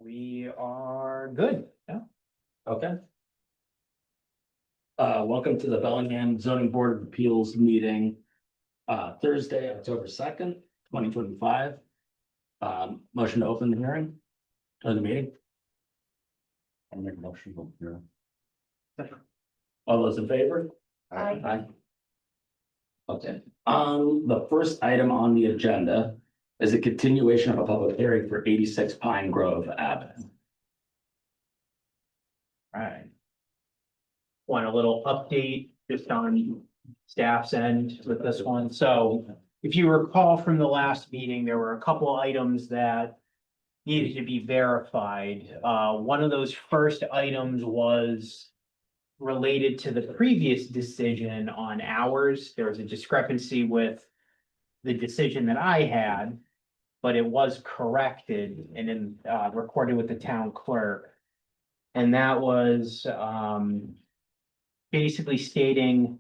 We are good. Yeah. Okay. Welcome to the Bellingham Zoning Board of Appeals meeting, Thursday, October 2nd, 2025. Motion to open the hearing or the meeting. I'll make a motion to open the hearing. All those in favor? Aye. Aye. Okay, the first item on the agenda is a continuation of a public hearing for 86 Pine Grove Avenue. Right. Want a little update just on staff's end with this one. So if you recall from the last meeting, there were a couple items that needed to be verified. One of those first items was related to the previous decision on hours. There was a discrepancy with the decision that I had, but it was corrected and then recorded with the town clerk. And that was basically stating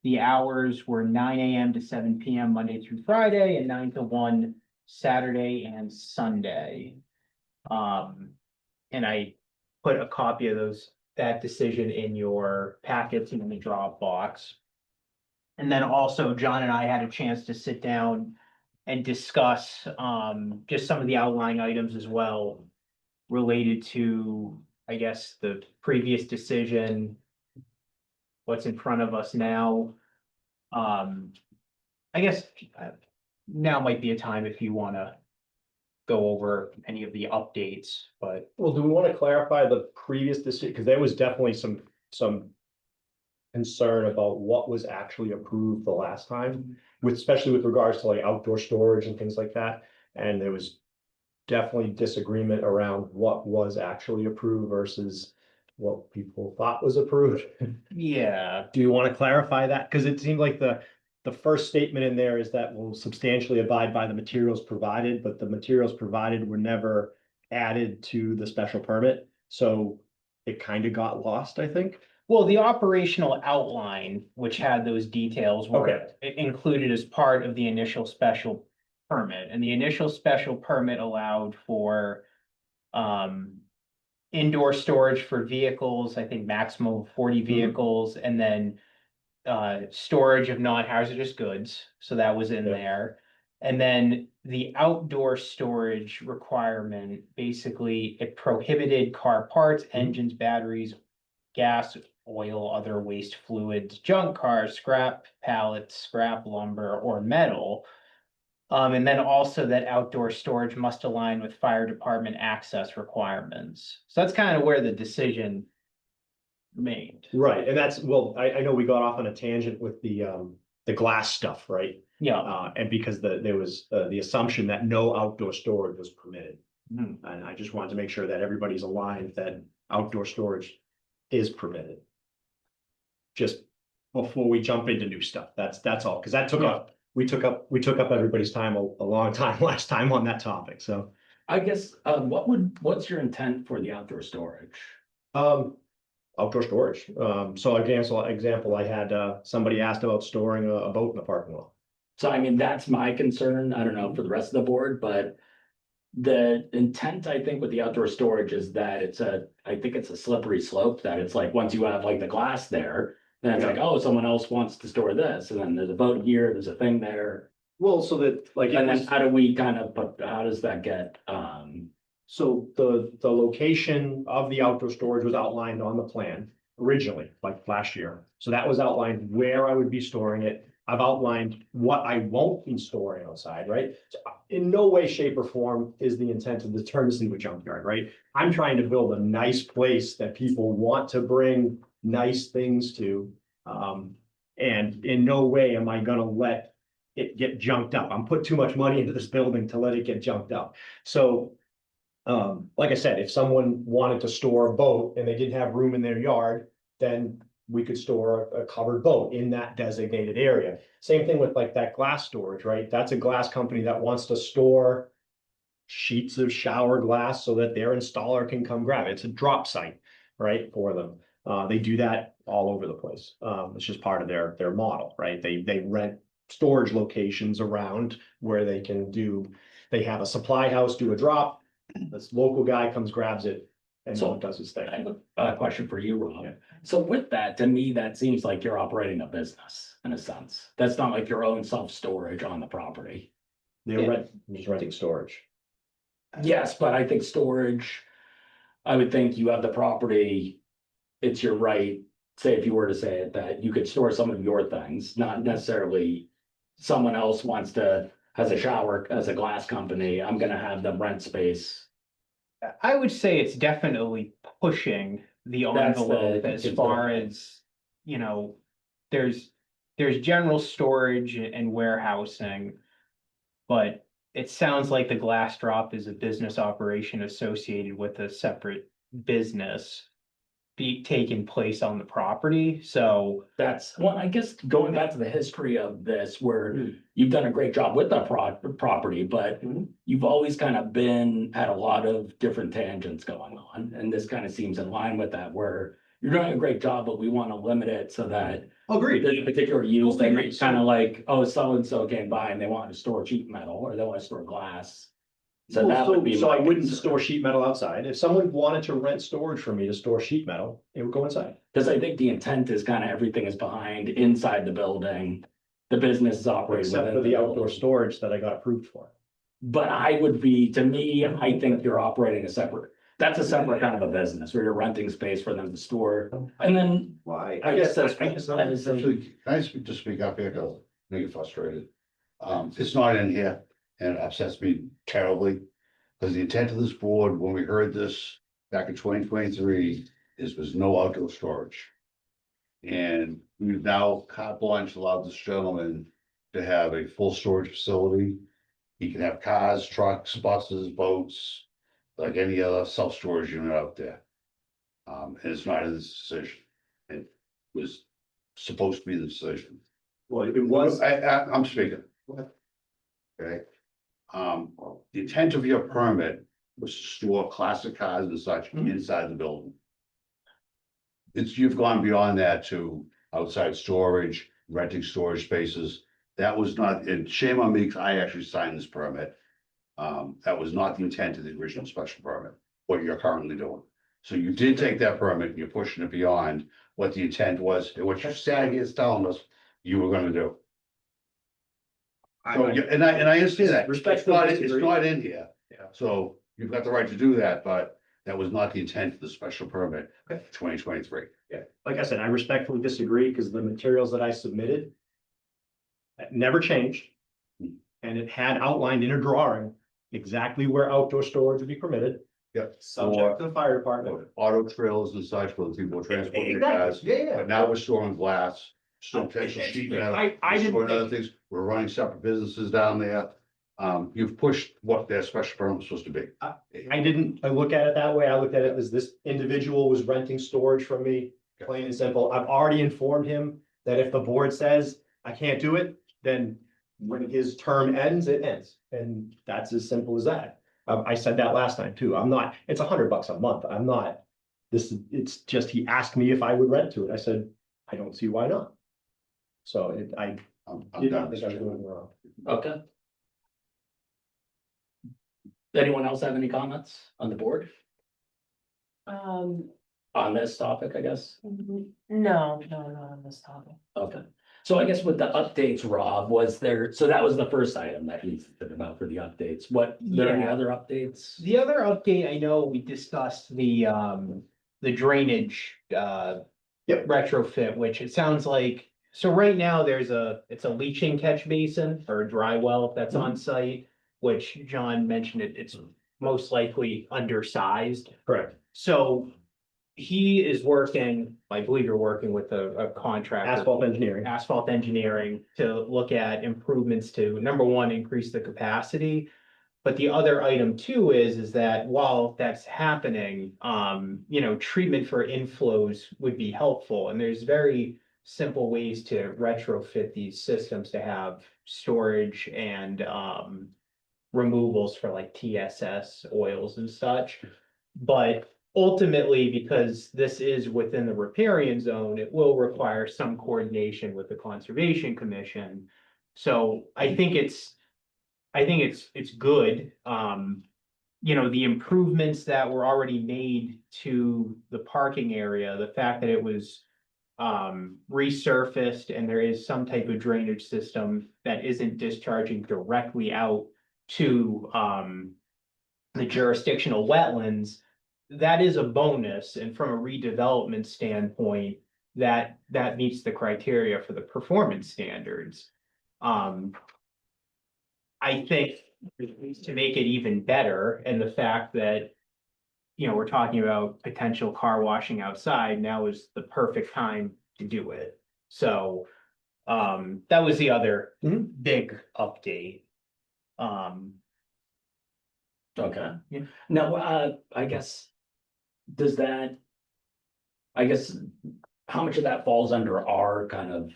the hours were 9 AM to 7 PM Monday through Friday and 9 to 1 Saturday and Sunday. And I put a copy of that decision in your packets in the Dropbox. And then also John and I had a chance to sit down and discuss just some of the outlying items as well related to, I guess, the previous decision, what's in front of us now. I guess now might be a time if you want to go over any of the updates, but Well, do we want to clarify the previous decision? Because there was definitely some concern about what was actually approved the last time, especially with regards to like outdoor storage and things like that. And there was definitely disagreement around what was actually approved versus what people thought was approved. yeah. Do you want to clarify that? Because it seemed like the first statement in there is that will substantially abide by the materials provided, but the materials provided were never added to the special permit. So it kind of got lost, I think. Well, the operational outline, which had those details, were included as part of the initial special permit. And the initial special permit allowed for indoor storage for vehicles, I think maximum of 40 vehicles, and then storage of non-hazardous goods. So that was in there. And then the outdoor storage requirement, basically it prohibited car parts, engines, batteries, gas, oil, other waste fluids, junk cars, scrap pallets, scrap lumber, or metal. And then also that outdoor storage must align with fire department access requirements. So that's kind of where the decision made. Right, and that's, well, I know we got off on a tangent with the glass stuff, right? Yeah. And because there was the assumption that no outdoor storage was permitted. Mhm. And I just wanted to make sure that everybody's aligned that outdoor storage is permitted. Just before we jump into new stuff, that's all, because that took up, we took up everybody's time a long time last time on that topic, so. I guess, what's your intent for the outdoor storage? Outdoor storage, so example, I had somebody asked about storing a boat in the parking lot. So I mean, that's my concern. I don't know for the rest of the board, but the intent, I think, with the outdoor storage is that I think it's a slippery slope, that it's like, once you have like the glass there, then it's like, oh, someone else wants to store this, and then there's a boat here, there's a thing there. Well, so that like, And then how do we how does that get, so the location of the outdoor storage was outlined on the plan originally, like last year. So that was outlined where I would be storing it. I've outlined what I won't be storing outside, right? So in no way, shape, or form is the intent to turn this into a junkyard, right? I'm trying to build a nice place that people want to bring nice things to. And in no way am I gonna let it get junked up. I'm put too much money into this building to let it get junked up. So like I said, if someone wanted to store a boat and they didn't have room in their yard, then we could store a covered boat in that designated area. Same thing with like that glass storage, right? That's a glass company that wants to store sheets of shower glass so that their installer can come grab it. It's a drop site, right, for them. They do that all over the place. It's just part of their model, right? They rent storage locations around where they have a supply house do a drop. This local guy comes, grabs it, and So- does his thing. I have a question for you, Rob. Yeah. So with that, to me, that seems like you're operating a business in a sense. That's not like your own self-storage on the property. They're just renting storage. Yes, but I think storage, I would think you have the property, it's your right, say if you were to say it, that you could store some of your things, not necessarily someone else wants to, has a shower, as a glass company, I'm gonna have them rent space. I would say it's definitely pushing the That's the envelope as concern. far as, you know, there's, there's general storage and warehousing. But it sounds like the glass drop is a business operation associated with a separate business be taking place on the property, so. That's, well, I guess going back to the history of this, where you've done a great job with the property, but Mhm. you've always kind of been at a lot of different tangents going on, and this kind of seems in line with that, where you're doing a great job, but we want to limit it so that Agreed. there's a particular use that Totally agree. kind of like, oh, so-and-so came by and they want to store sheet metal, or they want to store glass. So Well, that would be. so I my wouldn't concern. store sheet metal outside. If someone wanted to rent storage from me to store sheet metal, it would go inside. Cause I think the intent is kind of everything is behind inside the building. The business is operating Except within for the outdoor building. storage that I got approved for. But I would be, to me, I think you're operating a separate, that's a separate kind of a business where you're renting space for them to store. And then Why? I guess that's. Actually, can I speak up here, because I get frustrated. It's not in here, and it upsets me terribly. Because the intent of this board, when we heard this back in 2023, was no outdoor storage. And we've now carte blanche allowed this gentleman to have a full storage facility. He can have cars, trucks, buses, boats, like any other self-storage unit out there. And it's not in this decision. It was supposed to be the decision. Well, it was, I'm speaking. Okay. The intent of your permit was to store classic cars and such Mhm. inside the building. You've gone beyond that to outside storage, renting storage spaces. That was not, and shame on me, because I actually signed this permit. That was not the intent of the original special permit, what you're currently doing. So you did take that permit and you're pushing it beyond what the intent was, and what you're saying is telling us you were gonna do. So, yeah, and I understand that. Respectfully It's disagree. not in here. Yeah. So you've got the right to do that, but that was not the intent of the special permit, 2023. yeah, like I said, I respectfully disagree because the materials that I submitted never changed. And it had outlined in a drawing exactly where outdoor storage would be permitted, Yep. subject to the fire department. Auto trailers and such for the people transporting their cars, Exactly, yeah, but now we're storing glass, storing potential sheet metal. I didn't storing other think- things. We're running separate businesses down there. You've pushed what their special permit was supposed to be. I look at it that way. I looked at it as this individual was renting storage from me, plain and simple. I've already informed him that if the board says I can't do it, then when his term ends, it ends. And that's as simple as that. I said that last time too. I'm not, it's $100 a month. I'm not, it's just, he asked me if I would rent to it. I said, I don't see why not. So I I'm did done, not think I was Mr. doing Chairman. it wrong. Okay. Anyone else have any comments on the board on this topic, I guess? No, not on this topic. Okay, so I guess with the updates, Rob, was there, so that was the first item that you said about for the updates. What, there any Yeah. other updates? The other update, I know we discussed the drainage, Yep. retrofit, which it sounds like, so right now it's a leaching catch basin or a dry well that's on site, which John mentioned it's most likely undersized. Correct. So he is working, I believe you're working with a contractor. Asphalt engineering. To look at improvements to, number one, increase the capacity. But the other item too is that while that's happening, treatment for inflows would be helpful. And there's very simple ways to retrofit these systems to have storage and, removals for like TSS oils and such. But ultimately, because this is within the riparian zone, it will require some coordination with the Conservation Commission. So I think it's good. you know, the improvements that were already made to the parking area, the fact that it was resurfaced and there is some type of drainage system that isn't discharging directly out to the jurisdictional wetlands, that is a bonus, and from a redevelopment standpoint, that meets the criteria for the performance standards. I think to make it even better, and the fact that, you know, we're talking about potential car washing outside, now is the perfect time to do it. So, that was the other big update. Okay. Yeah. Now, I guess, does that, I guess, how much of that falls under our kind of,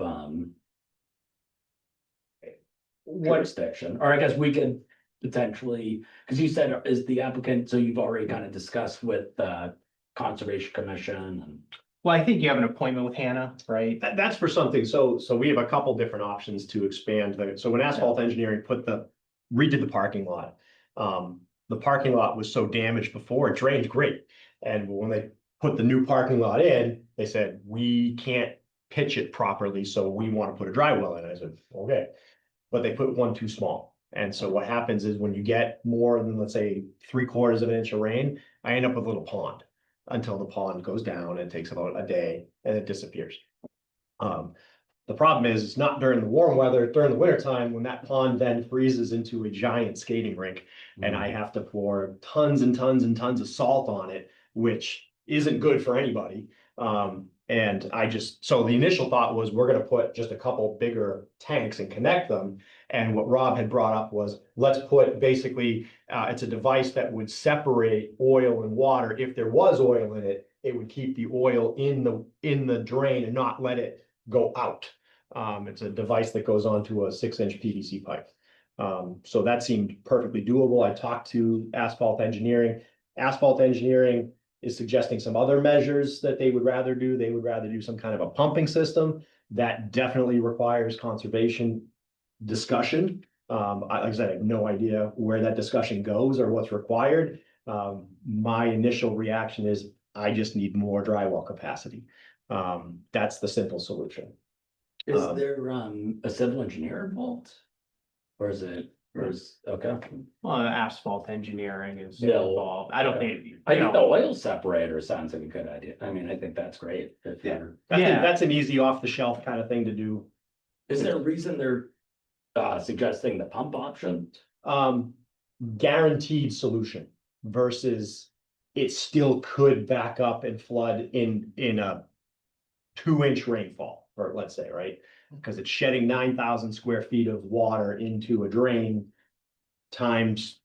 jurisdiction? Or I guess we could potentially, because you said, is the applicant, so you've already kind of discussed with, Conservation Commission and. Well, I think you have an appointment with Hannah, right? That's for something, so we have a couple different options to expand so when asphalt engineering redid the parking lot. The parking lot was so damaged before, it drained great, and when they put the new parking lot in, they said, we can't pitch it properly, so we want to put a dry well in. I said, okay, but they put one too small. And so what happens is when you get more than, let's say, 3/4 of an inch of rain, I end up with a little pond until the pond goes down and takes about a day and it disappears. The problem is it's not during the warm weather, during the winter time, when that pond then freezes into a giant skating rink. And I have to pour tons and tons and tons of salt on it, which isn't good for anybody. And so the initial thought was we're gonna put just a couple bigger tanks and connect them. And what Rob had brought up was, let's put basically, it's a device that would separate oil and water. If there was oil in it, it would keep the oil in the drain and not let it go out. It's a device that goes onto a 6-inch PVC pipe. So that seemed perfectly doable. I talked to Asphalt Engineering. Asphalt Engineering is suggesting some other measures that they would rather do. They would rather do some kind of a pumping system. That definitely requires conservation discussion. Like I said, I have no idea where that discussion goes or what's required. My initial reaction is I just need more drywall capacity. That's the simple solution. Is there, a civil engineer involved? Or is it, okay. Well, asphalt engineering is Yeah. involved. I don't think, I you think the know, oil separator sounds like a good idea. I mean, I think that's great. If Yeah. you're, That's an easy off the shelf kind of thing to do. is there a reason they're, suggesting the pump option? Guaranteed solution versus it still could back up and flood in a 2-inch rainfall, or let's say, right? Because it's shedding 9,000 square feet of water into a drain times,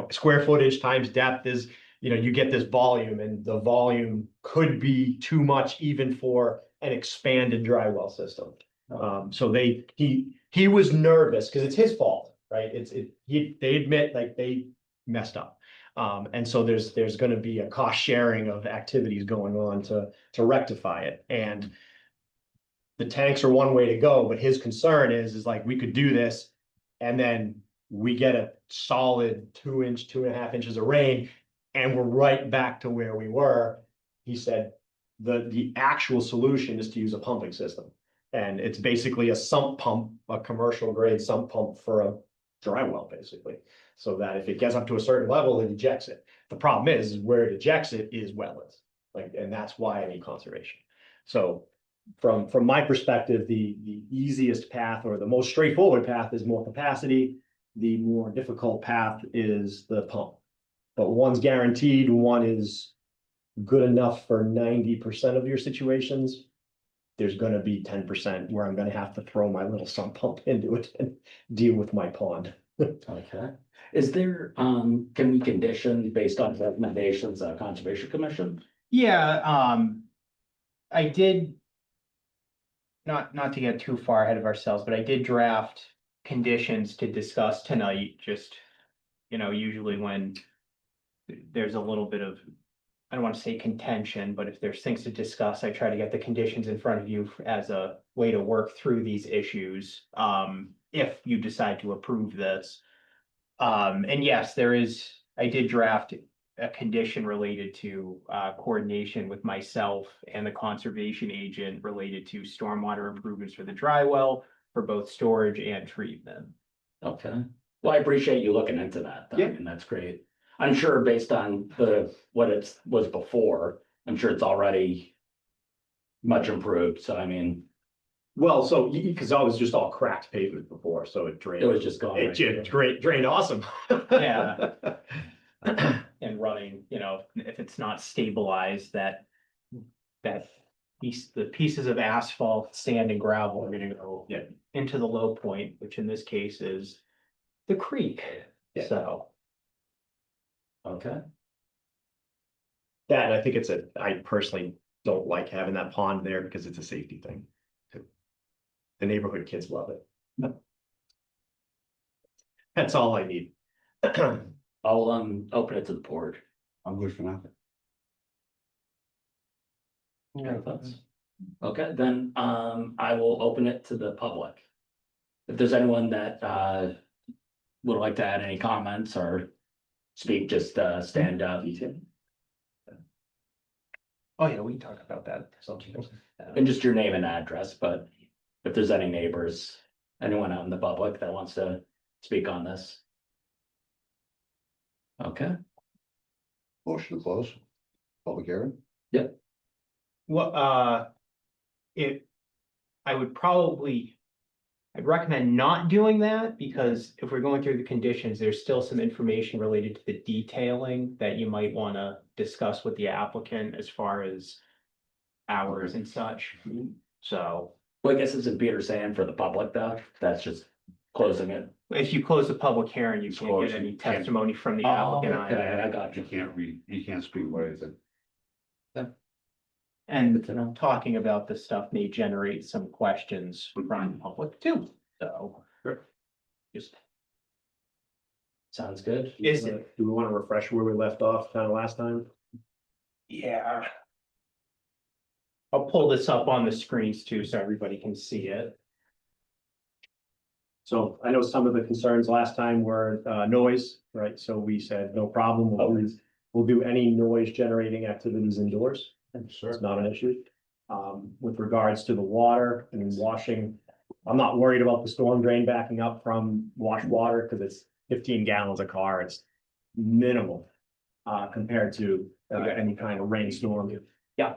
square footage times depth is, you get this volume, and the volume could be too much even for an expanded dry well system. So he was nervous because it's his fault, right? They admit like they messed up. And so there's gonna be a cost sharing of activities going on to rectify it. And the tanks are one way to go, but his concern is like, we could do this and then we get a solid 2-inch, 2.5 inches of rain, and we're right back to where we were. He said the actual solution is to use a pumping system. And it's basically a sump pump, a commercial grade sump pump for a dry well, basically. So that if it gets up to a certain level, it ejects it. The problem is where it ejects it is wetlands. And that's why I need conservation. So from my perspective, the easiest path or the most straightforward path is more capacity. The more difficult path is the pump. But one's guaranteed, one is good enough for 90% of your situations. There's gonna be 10% where I'm gonna have to throw my little sump pump into it and deal with my pond. Okay. Is there, can we condition based on recommendations of Conservation Commission? yeah, I did. Not to get too far ahead of ourselves, but I did draft conditions to discuss tonight, just, usually when there's a little bit of, I don't want to say contention, but if there's things to discuss, I try to get the conditions in front of you as a way to work through these issues. If you decide to approve this. And yes, there is I did draft a condition related to coordination with myself and the conservation agent related to stormwater improvements for the dry well for both storage and treatment. Okay, well, I appreciate you looking into that, Yeah. and that's great. I'm sure based on what it was before, I'm sure it's already much improved, so I mean, Well, so, because I was just all cracked pavement before, so it drained. it was just gone. It right just through. drained awesome. Yeah. And running, if it's not stabilized, that the pieces of asphalt, sand and gravel are gonna go Yeah. into the low point, which in this case is the creek. Yeah. So, Okay, That, and I think I personally don't like having that pond there because it's a safety thing. Too. The neighborhood kids love it. That's all I need. I'll open it to the board. I'm good for now. Any thoughts? Okay, then I will open it to the public. If there's anyone that would like to add any comments or speak, just stand up. oh yeah, we can talk about that. And just your name and address, but if there's any neighbors, anyone out in the public that wants to speak on this. Okay, Motion to close. Public hearing. Well, I'd recommend not doing that because if we're going through the conditions, there's still some information related to the detailing that you might want to discuss with the applicant as far as hours and such. So well, I guess it's in Peter saying for the public though, that's just closing it. if you close the public hearing, you It's can't closed. get any You can't- testimony from the Oh, applicant okay, either. I got You you. can't read, you can't speak about anything. And Good to know. talking about this stuff may generate some questions from the public too, so. Sure. Just, Sounds good. Is Do we want to refresh where we left off kind of last time? yeah. I'll pull this up on the screens too, so everybody can see it. So I know some of the concerns last time were noise, right? So we said, no problem, we'll do any noise generating activities indoors. It's not an issue. With regards to the water and washing, I'm not worried about the storm drain backing up from wash water because it's 15 gallons a car. It's minimal compared to any kind of rainstorm. Yeah.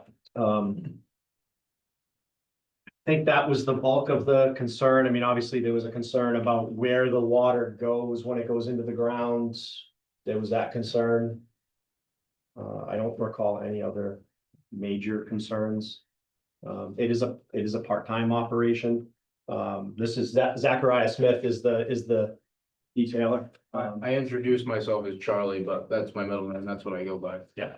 I think that was the bulk of the concern. I mean, obviously, there was a concern about where the water goes when it goes into the ground. There was that concern. I don't recall any other major concerns. It is a part-time operation. This is Zachariah Smith is the detailer. I introduced myself as Charlie, but that's my middle name. That's what I go by. Yeah.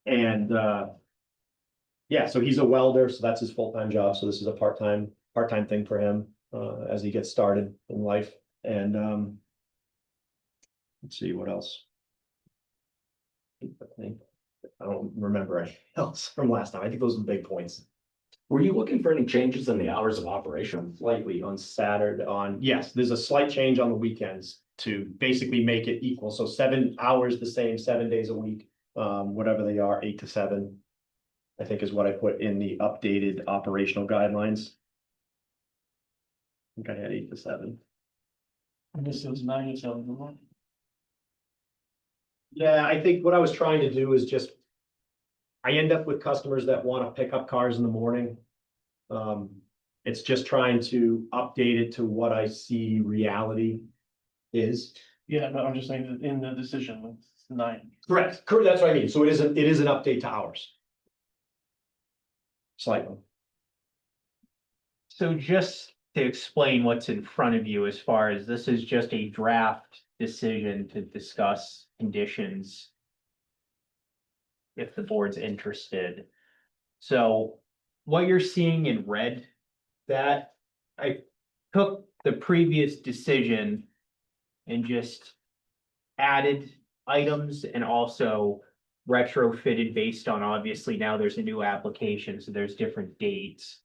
And yeah, so he's a welder, so that's his full-time job. So this is a part-time thing for him as he gets started in life. And let's see what else. I don't remember anything else from last time. I think those are the big points. Were you looking for any changes in the hours of operation? Slightly on Saturday yes, there's a slight change on the weekends to basically make it equal. So 7 hours the same, 7 days a week, whatever they are, 8 to 7. I think is what I put in the updated operational guidelines. I think I had 8 to 7. I guess it was 9 to 7. Yeah, I think what I was trying to do is just. I end up with customers that want to pick up cars in the morning. It's just trying to update it to what I see reality is. Yeah, but I'm just saying that in the decision, it's 9. Correct, that's what I mean. So it is an update to ours. Slightly. So just to explain what's in front of you as far as this is just a draft decision to discuss conditions. If the board's interested. So what you're seeing in red, that I took the previous decision and just added items and also retrofitted based on, obviously now there's a new application, so there's different dates.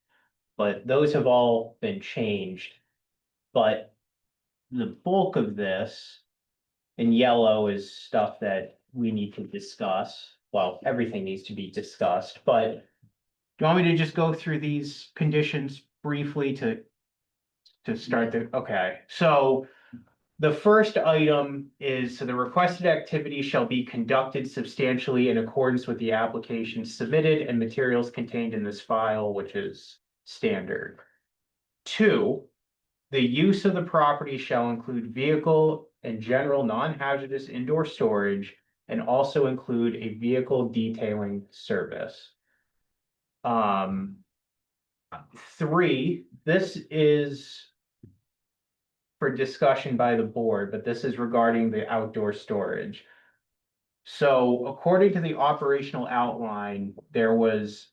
But those have all been changed. But the bulk of this And yellow is stuff that we need to discuss. Well, everything needs to be discussed, but do you want me to just go through these conditions briefly to start okay, so the first item is, so the requested activity shall be conducted substantially in accordance with the application submitted and materials contained in this file, which is standard. 2, the use of the property shall include vehicle and general non-hazardous indoor storage and also include a vehicle detailing service. 3, this is for discussion by the board, but this is regarding the outdoor storage. So according to the operational outline, there's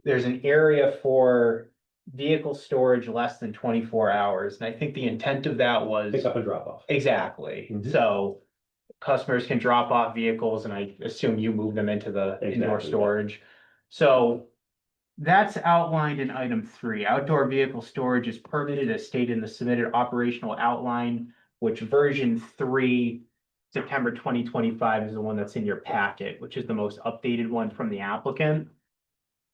an area for vehicle storage less than 24 hours. And I think the intent of that was. Pick up and drop off. Exactly. Mhm. So customers can drop off vehicles and I assume you move them into the indoor Exactly, yeah. storage. So that's outlined in item 3. Outdoor vehicle storage is permitted as stated in the submitted operational outline, which version 3, September 2025 is the one that's in your packet, which is the most updated one from the applicant.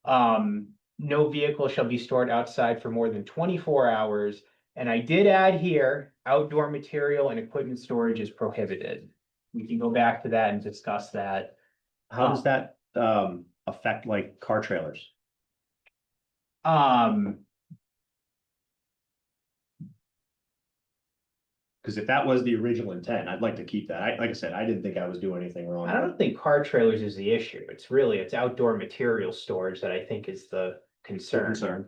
No vehicle shall be stored outside for more than 24 hours. And I did add here, outdoor material and equipment storage is prohibited. We can go back to that and discuss that. How does that affect like car trailers? Because if that was the original intent, I'd like to keep that. Like I said, I didn't think I was doing anything wrong. I don't think car trailers is the issue. It's outdoor material storage that I think is the concern,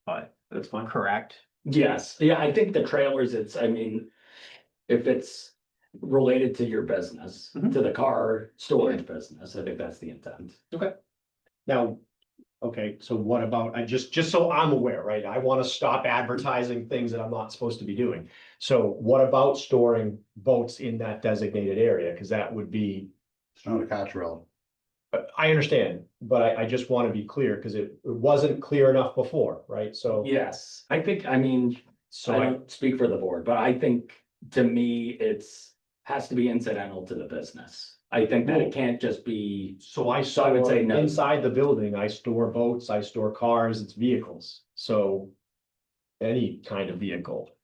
but That's fine. correct. Yes, yeah, I think the trailers, I mean, if it's related to your business, Mhm. to the car storage business, I think that's the intent. Now, okay, so what about, just so I'm aware, right? I want to stop advertising things that I'm not supposed to be doing. So what about storing boats in that designated area? Because that would be, It's not a car trailer. I understand, but I just want to be clear because it wasn't clear enough before, right? So, Yes, I think, I mean, so I I, don't speak for the board, but I think to me, has to be incidental to the business. I think that it can't just be, so I So I would store say no. inside the building, I store boats, I store cars, it's vehicles. So any kind of vehicle,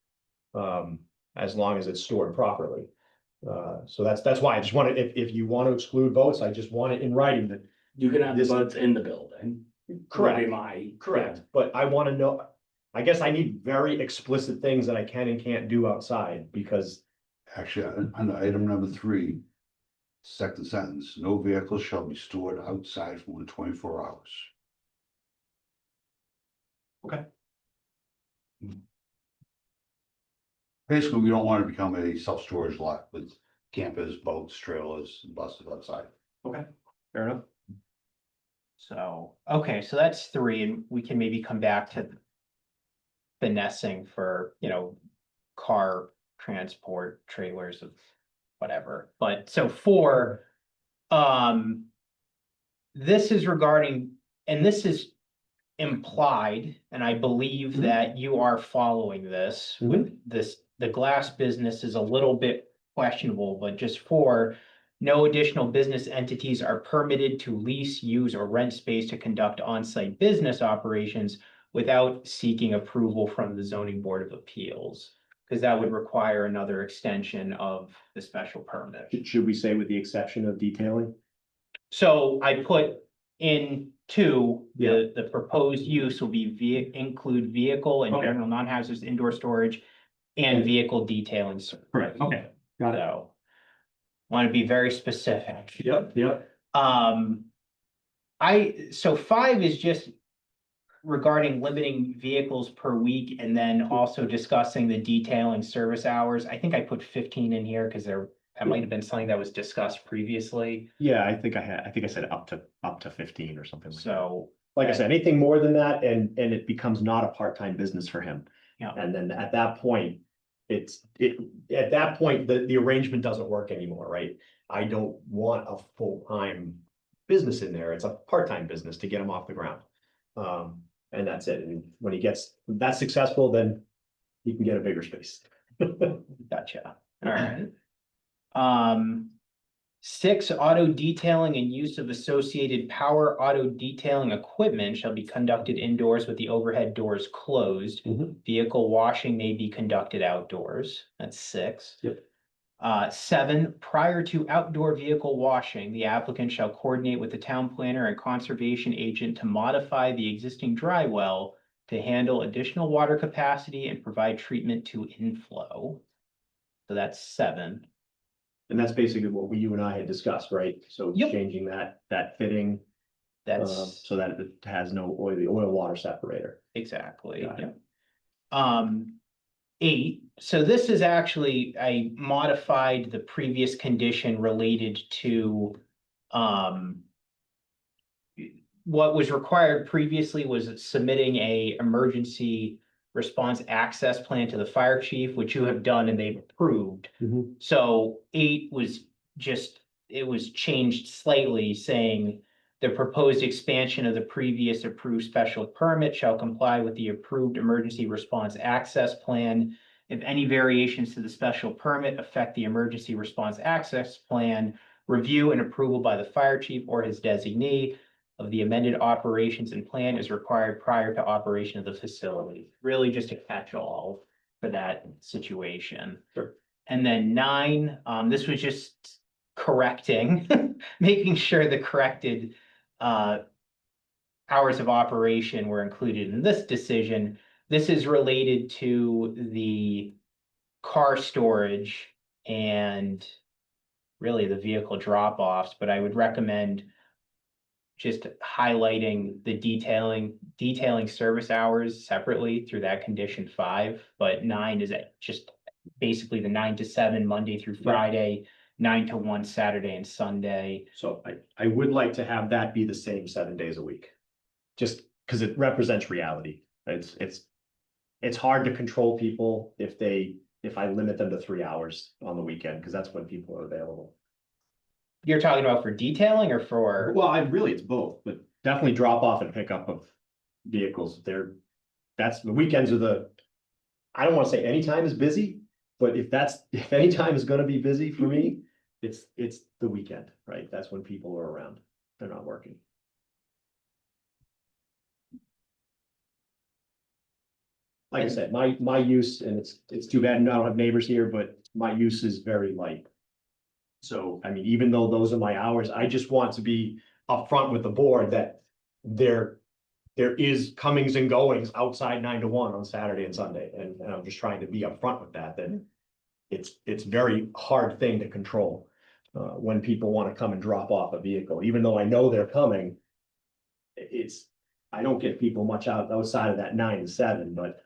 as long as it's stored properly. So that's why I just wanted, if you want to exclude boats, I just want it in writing that. you can have the This- boats in the building. Would be Correct, my. correct, but I want to know, I guess I need very explicit things that I can and can't do outside because. Actually, under item number 3, second sentence, no vehicle shall be stored outside for more than 24 hours. Okay. Basically, we don't want to become a self-storage lot with campers, boats, trailers, and buses outside. Okay, fair enough. So, okay, so that's 3, and we can maybe come back to finessing for, car transport trailers of whatever. But so 4, this is regarding, and this is implied, and I believe Mhm. that you are following this with this, the glass business is a little bit questionable, but just 4, no additional business entities are permitted to lease, use, or rent space to conduct on-site business operations without seeking approval from the zoning board of appeals, because that would require another extension of the special permit. Should we say with the exception of detailing? So I put in 2, Yeah. the proposed use will be include vehicle and Okay. general non-hazardous indoor storage and And- vehicle detailing. Correct, okay, got it. So want to be very specific. Yep. So 5 is just regarding limiting vehicles per week and then also discussing the detailing service hours. I think I put 15 in here because that might have been something that was discussed previously. Yeah, I think I said up to 15 or something like that. So, Like I said, anything more than that, and it becomes not a part-time business for him. yeah, And then at that point, the arrangement doesn't work anymore, right? I don't want a full-time business in there. It's a part-time business to get him off the ground. And that's it. And when he gets that successful, then he can get a bigger space. gotcha. All right. Six, auto detailing and use of associated power auto detailing equipment shall be conducted indoors with the overhead doors closed. Mhm. Vehicle washing may be conducted outdoors. That's six. Yep. Seven, prior to outdoor vehicle washing, the applicant shall coordinate with the town planner and conservation agent to modify the existing dry well to handle additional water capacity and provide treatment to inflow. So that's seven. And that's basically what you and I had discussed, right? So Yep. changing that fitting, That's so that it has no oil water separator. exactly, Got it. yep. Eight, so this is actually, I modified the previous condition related to, what was required previously was submitting a emergency response access plan to the fire chief, which you have done and they've approved. Mhm. So eight was just, it was changed slightly, saying the proposed expansion of the previous approved special permit shall comply with the approved emergency response access plan. If any variations to the special permit affect the emergency response access plan, review and approval by the fire chief or his designee of the amended operations and plan is required prior to operation of the facility. Really just a catch-all for that situation. Sure. And then nine, this was just correcting, making sure the corrected hours of operation were included in this decision. This is related to the car storage and really the vehicle drop-offs, but I would recommend just highlighting the detailing service hours separately through that condition 5, but 9 is just basically the 9 to 7, Monday through Friday, 9 to 1, Saturday and Sunday. So I would like to have that be the same 7 days a week. Just because it represents reality. It's hard to control people if I limit them to 3 hours on the weekend, because that's when people are available. You're talking about for detailing or for? Well, it's both, but definitely drop off and pickup of vehicles. That's the weekends are I don't want to say any time is busy, but if any time is gonna be busy for me, it's the weekend, right? That's when people are around. They're not working. Like I said, my use, and it's too bad I don't have neighbors here, but my use is very light. So, I mean, even though those are my hours, I just want to be upfront with the board that there is comings and goings outside 9 to 1 on Saturday and Sunday, and I'm just trying to be upfront with that it's very hard thing to control. When people want to come and drop off a vehicle, even though I know they're coming. I don't get people much outside of that 9 to 7, but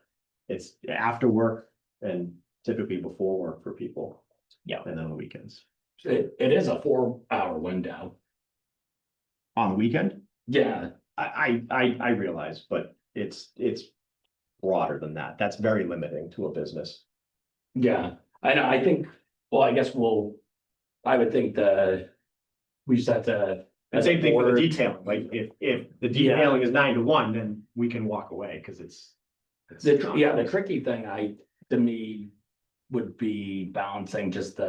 it's after work and typically before work for people. Yeah. And on the weekends. It is a 4-hour window. On the weekend? Yeah, I realize, but it's broader than that. That's very limiting to a business. yeah, I know, I think, well, I guess I would think we just have to. And as a same thing for the board- detailing, like if the detailing is 9 to 1, then we can walk away because it's. The tricky thing to me would be balancing just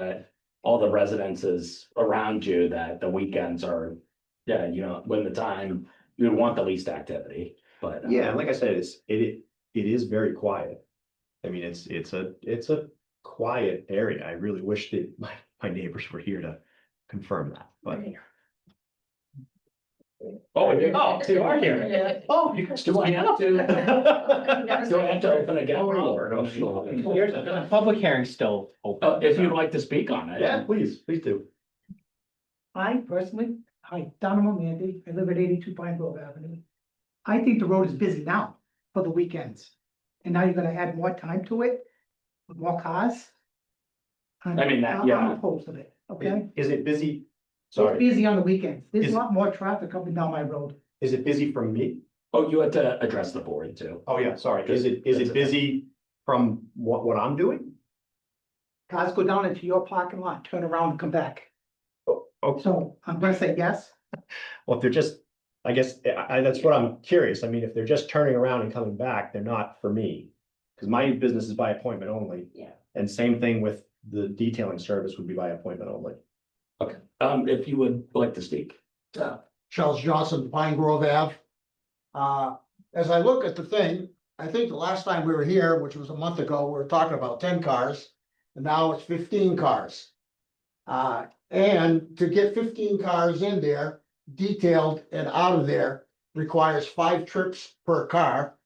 all the residences around you that the weekends are, when the time you want the least activity, but. Yeah, like I said, it is very quiet. I mean, it's a quiet area. I really wish that my neighbors were here to confirm that, but. Oh, you are here. Yeah. Oh, you guys. Do I have to? Do I have to open again? The public hearing's still open. If you'd like to speak on it. Yeah, please do. I personally, Donald Mandy, I live at 82 Pine Grove Avenue. I think the road is busy now for the weekends. And now you're gonna add more time to it, with more cars. I mean, I'm yeah. opposed to it, okay? Is it busy? It's Sorry, busy on the weekends. There's Is- a lot more traffic coming down my road. is it busy from me? Oh, you had to address the board too. Oh, yeah, sorry. Is That's it okay. busy from what I'm doing? Cars go down into your parking lot, turn around and come back. Okay. So I'm gonna say yes. Well, if they're just, I guess, that's what I'm curious. I mean, if they're just turning around and coming back, they're not for me. Because my business is by appointment only. Yeah. And same thing with the detailing service would be by appointment only. If you would like to speak. Charles Johnson, Pine Grove Ave. As I look at the thing, I think the last time we were here, which was a month ago, we were talking about 10 cars. And now it's 15 cars. And to get 15 cars in there, detailed and out of there, requires 5 trips per car.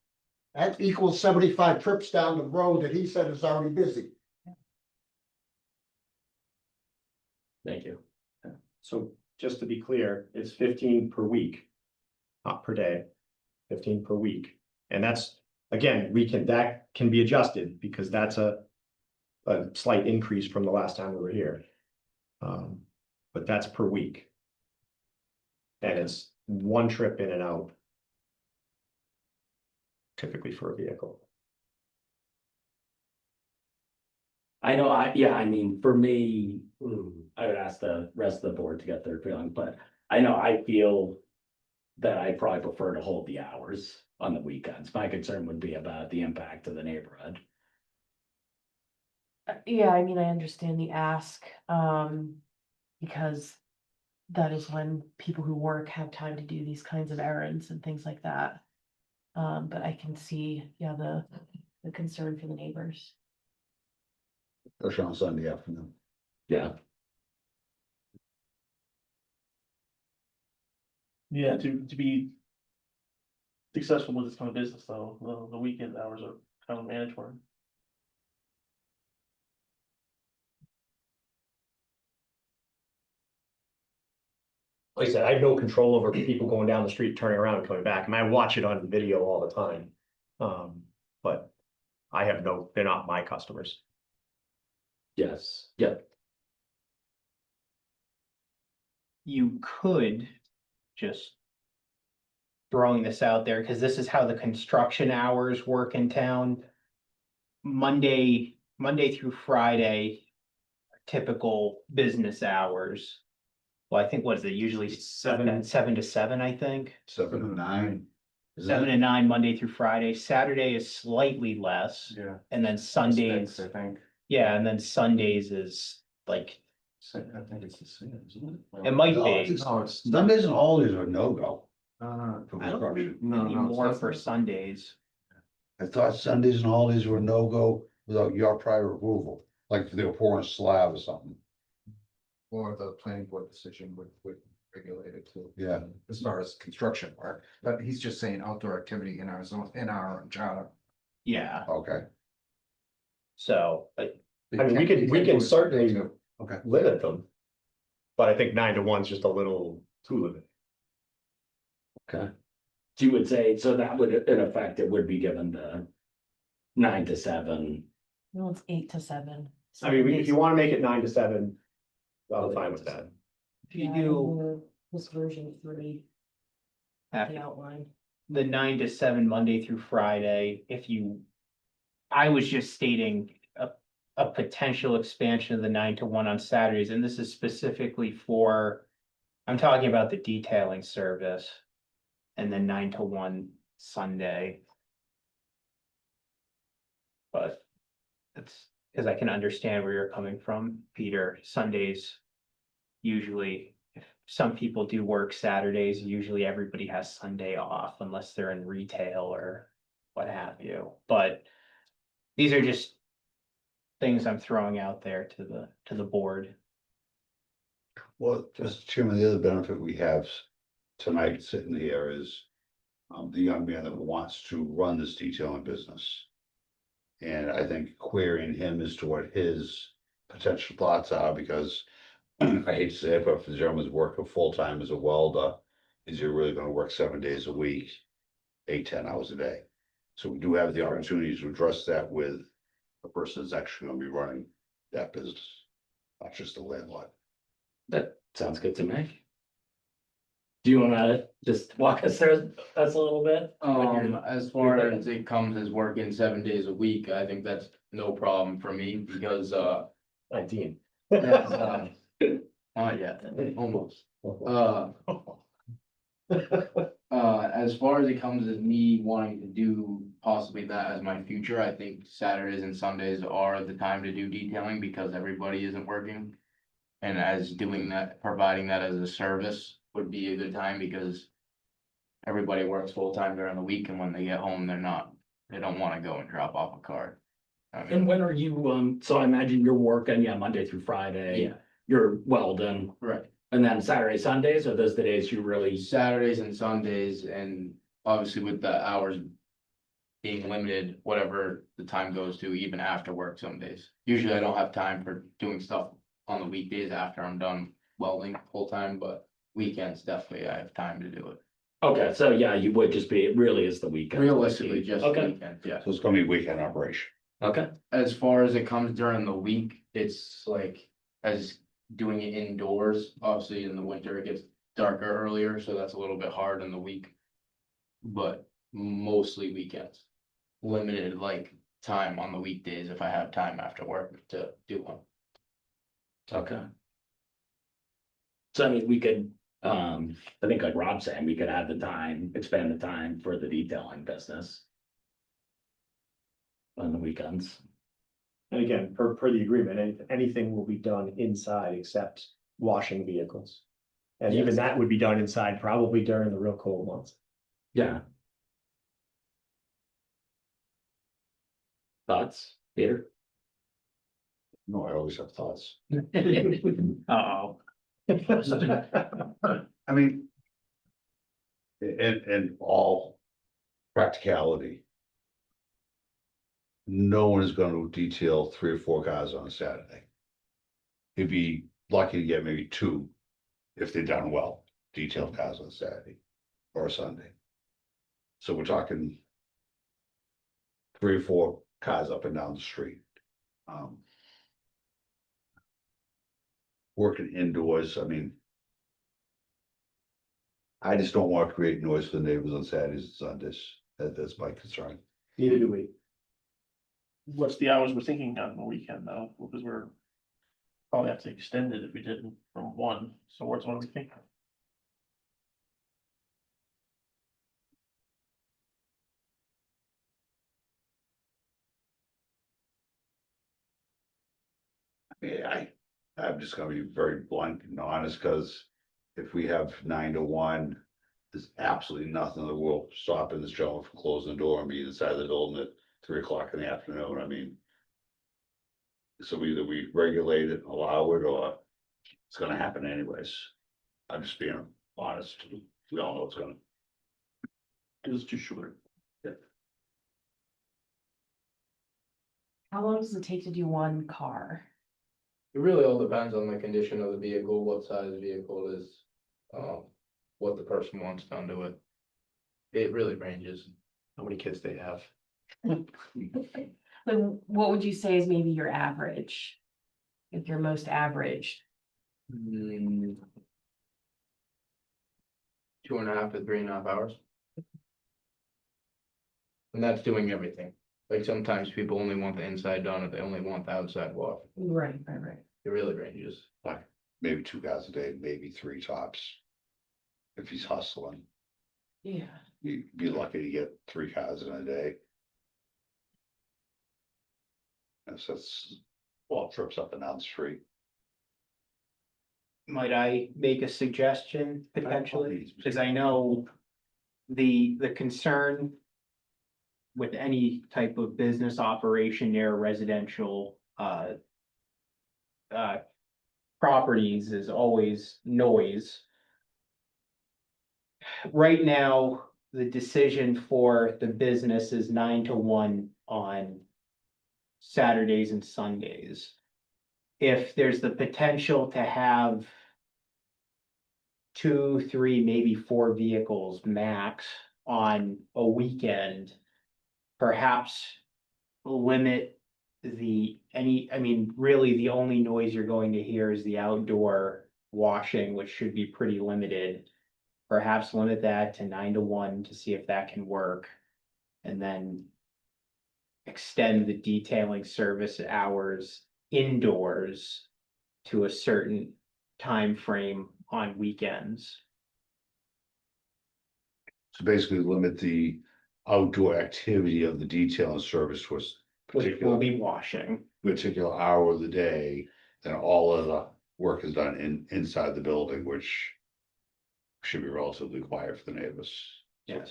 That equals 75 trips down the road that he said is already busy. Thank you. So just to be clear, it's 15 per week. Not per day, 15 per week. And that's, again, that can be adjusted because that's a slight increase from the last time we were here. But that's per week. And it's 1 trip in and out. Typically for a vehicle. I know, I mean, for me, I would ask the rest of the board to get their feeling, but I know I feel that I probably prefer to hold the hours on the weekends. My concern would be about the impact to the neighborhood. Yeah, I mean, I understand the ask, because that is when people who work have time to do these kinds of errands and things like that. But I can see, yeah, the concern for the neighbors. Especially on Sunday afternoon. Yeah, Yeah, to be successful with this kind of business though, the weekend hours are kind of mandatory. Like I said, I have no control over people going down the street, turning around and coming back. I mean, I watch it on video all the time. But I have they're not my customers. yes, yep, You could just throwing this out there, because this is how the construction hours work in town. Monday through Friday, typical business hours. Well, I think what is it usually 7 to 7, I think. 7 to 9. Is 7 that- to 9, Monday through Friday. Saturday is slightly less. Yeah. And then Sundays, I think. yeah, and then Sundays is like, I think it's the same, isn't it might No, be. it's- Sundays and holidays are no-go for I don't construction. need more for Sundays. I thought Sundays and holidays were no-go without your prior approval, like if they were pouring a slab or something. Or the planning board decision would regulate it too. Yeah. As far as construction work, but he's just saying outdoor activity in our zone, in our charter. Yeah, Okay, so, I mean, we can certainly okay. limit them. But I think 9 to 1 is just a little too limited. okay. So you would say, so that would, in effect, it would be given the 9 to 7. No, it's 8 to 7. I mean, if 7 you want to make it 9 to 7, I'm fine with that. if you days. do This version 3, after the outline. the 9 to 7 Monday through Friday, I was just stating a potential expansion of the 9 to 1 on Saturdays, and this is specifically I'm talking about the detailing service. And then 9 to 1 Sunday. But it's, because I can understand where you're coming from, Peter. Sundays, usually, if some people do work Saturdays, usually everybody has Sunday off unless they're in retail or what have you. But these are just things I'm throwing out there to the board. Well, Mr. Chairman, the other benefit we have tonight sitting here is the young man that wants to run this detailing business. And I think querying him as to what his potential thoughts are, because I hate to say it, but if the gentleman's working full-time as a welder, is he really gonna work 7 days a week, 8, 10 hours a day? So we do have the opportunity to address that with the person that's actually gonna be running that business, not just the landlord. That sounds good to me. Do you wanna just walk us through us a little bit? As far as it comes as working 7 days a week, I think that's no problem for me because, 19. not yet, almost. As far as it comes as me wanting to do possibly that as my future, I think Saturdays and Sundays are the time to do detailing because everybody isn't working. And as doing that, providing that as a service would be a good time because everybody works full time during the week and when they get home, they don't wanna go and drop off a car. I mean, And when are you, so I imagine you're working, yeah, Monday through Friday. Yeah. You're welding, right. and then Saturday, Sundays, are those the days you really? Saturdays and Sundays, and obviously with the hours being limited, whatever the time goes to, even after work some days. Usually I don't have time for doing stuff on the weekdays after I'm done welding full time, but weekends definitely I have time to do it. Okay, so yeah, you would just be, it really is the weekend. Realistically, just Okay. weekends, yeah. So it's gonna be a weekend operation. Okay, As far as it comes during the week, it's like as doing it indoors, obviously in the winter it gets darker earlier, so that's a little bit hard in the week. But mostly weekends, limited like time on the weekdays if I have time after work to do one. okay. So I mean, we could, I think like Rob's saying, we could add the time, expand the time for the detailing business. On the weekends. And again, per the agreement, anything will be done inside except washing vehicles. And even Yes. that would be done inside probably during the real cold months. Yeah. Thoughts, Peter? No, I always have thoughts. Uh-oh. I mean. In all practicality. No one is gonna detail 3 or 4 cars on a Saturday. You'd be lucky to get maybe 2, if they're done well, detailed cars on Saturday or a Sunday. So we're talking 3 or 4 cars up and down the street. Working indoors, I mean. I just don't want to create noise for the neighbors on Saturdays and Sundays. That's my concern. Neither do we. What's the hours we're thinking on the weekend though, because we're. Probably have to extend it if we did it from 1, so what are we thinking? Yeah, I'm just gonna be very blunt and honest, because if we have 9 to 1, there's absolutely nothing in the world stopping this gentleman from closing the door and being inside the building at 3 o'clock in the afternoon. I mean. So either we regulate it, allow it, or it's gonna happen anyways. I'm just being honest. We all know it's gonna. It was too short. How long does it take to do one car? It really all depends on the condition of the vehicle, what size the vehicle is, what the person wants done to it. It really ranges. How many kids they have? Like, what would you say is maybe your average? Like your most average? 2.5 to 3.5 hours. And that's doing everything. Like sometimes people only want the inside done, or they only want the outside washed. Right. It really ranges. Like maybe 2 guys a day, maybe 3 tops. If he's hustling, Yeah. you'd be lucky to get 3 cars in a day. That's 12 trips up and down the street. Might I make a suggestion potentially? Because I know the concern with any type of business operation near residential properties is always noise. Right now, the decision for the business is 9 to 1 on Saturdays and Sundays. If there's the potential to have 2, 3, maybe 4 vehicles max on a weekend, perhaps limit I mean, really the only noise you're going to hear is the outdoor washing, which should be pretty limited. Perhaps limit that to 9 to 1 to see if that can work. And then extend the detailing service hours indoors to a certain time frame on weekends. So basically limit the outdoor activity of the detail and service to a Which will particular, be washing. particular hour of the day. Then all of the work is done inside the building, which should be relatively quiet for the neighbors. Yes.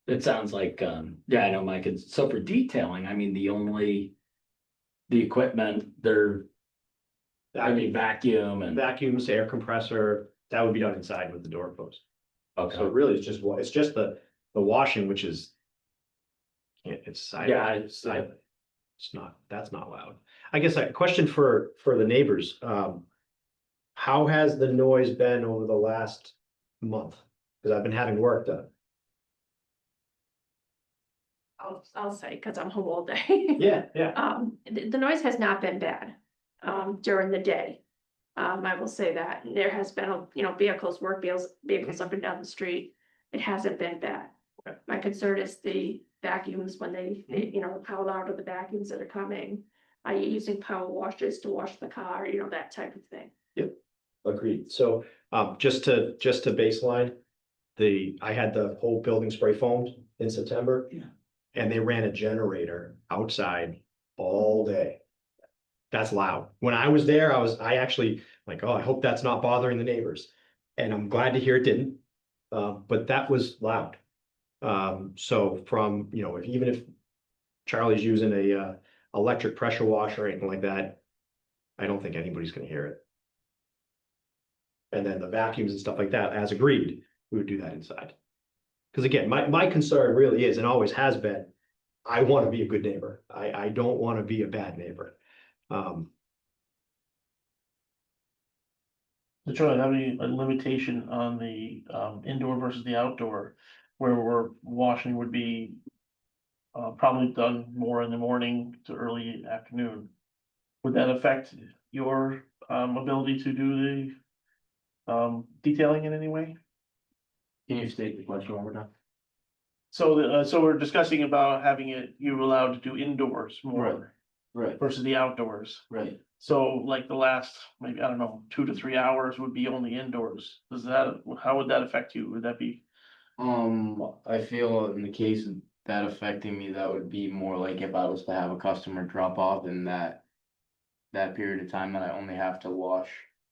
It sounds like, yeah, I know Mike, so for detailing, I mean, the equipment, I mean, vacuum and, Vacuums, air compressor, that would be done inside with the door closed. So okay, really, it's just the washing, which is. It's silent. yeah, it's, It's not, that's not loud. I guess a question for the neighbors, how has the noise been over the last month? Cause I've been having work done. I'll say, because I'm home all day. Yeah, yeah. The noise has not been bad, during the day. I will say that there has been, vehicles, vehicles up and down the street. It hasn't been bad. Okay. My concern is the vacuums when they, how loud are the vacuums that are coming? Are you using power washers to wash the car, that type of thing? Agreed. So, just to baseline, I had the whole building spray foamed in September. Yeah. And they ran a generator outside all day. That's loud. When I was there, I actually like, oh, I hope that's not bothering the neighbors. And I'm glad to hear it didn't. But that was loud. So from, even if Charlie's using a electric pressure washer or anything like that, I don't think anybody's gonna hear it. And then the vacuums and stuff like that, as agreed, we would do that inside. Because again, my concern really is, and always has been, I want to be a good neighbor. I don't want to be a bad neighbor. So Charlie, have any limitation on the indoor versus the outdoor, where we're washing would be probably done more in the morning to early afternoon? Would that affect your ability to do the detailing in any way? can you state the question one more time? So we're discussing about having you allowed to do indoors more Right, versus the outdoors. right. So like the last, maybe, I don't know, 2 to 3 hours would be only indoors. How would that affect you? Would that be? I feel in the case of that affecting me, that would be more like if I was to have a customer drop off and that period of time that I only have to wash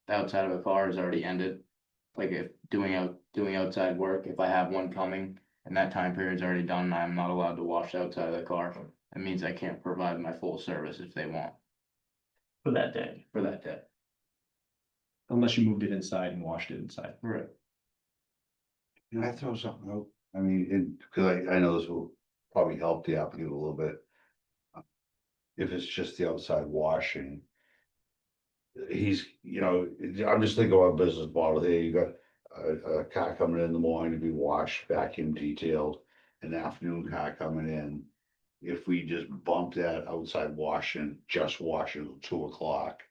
the outside of a car is already ended. Like if doing outside work, if I have one coming and that time period's already done, I'm not allowed to wash the outside of the car. That means I can't provide my full service if they want For that day. for that day. Unless you moved it inside and washed it inside. Right. Can I throw something out? I mean, because I know this will probably help the applicant a little bit. If it's just the outside washing. I'm just thinking about business model here. You got a car coming in the morning to be washed, vacuum detailed, an afternoon car coming in. If we just bump that outside washing, just washing till 2 o'clock,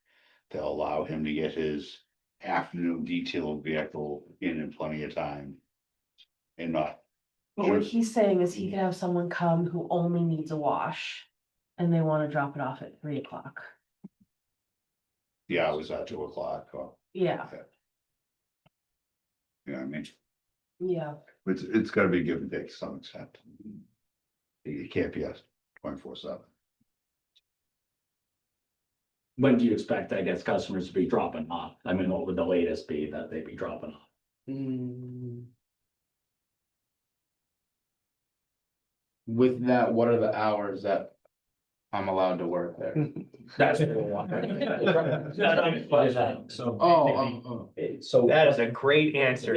to allow him to get his afternoon detailed vehicle in plenty of time. And not, But what he's saying is he could have someone come who only needs a wash. And they want to drop it off at 3 o'clock. the hours at 2 o'clock, or, Yeah, you know what I mean? yeah. It's gotta be give and take to some extent. It can't be a 24/7. When do you expect, I guess, customers to be dropping off? I mean, what would the latest be that they'd be dropping off? With that, what are the hours that I'm allowed to work there? That's what we want. So. So that is a great answer.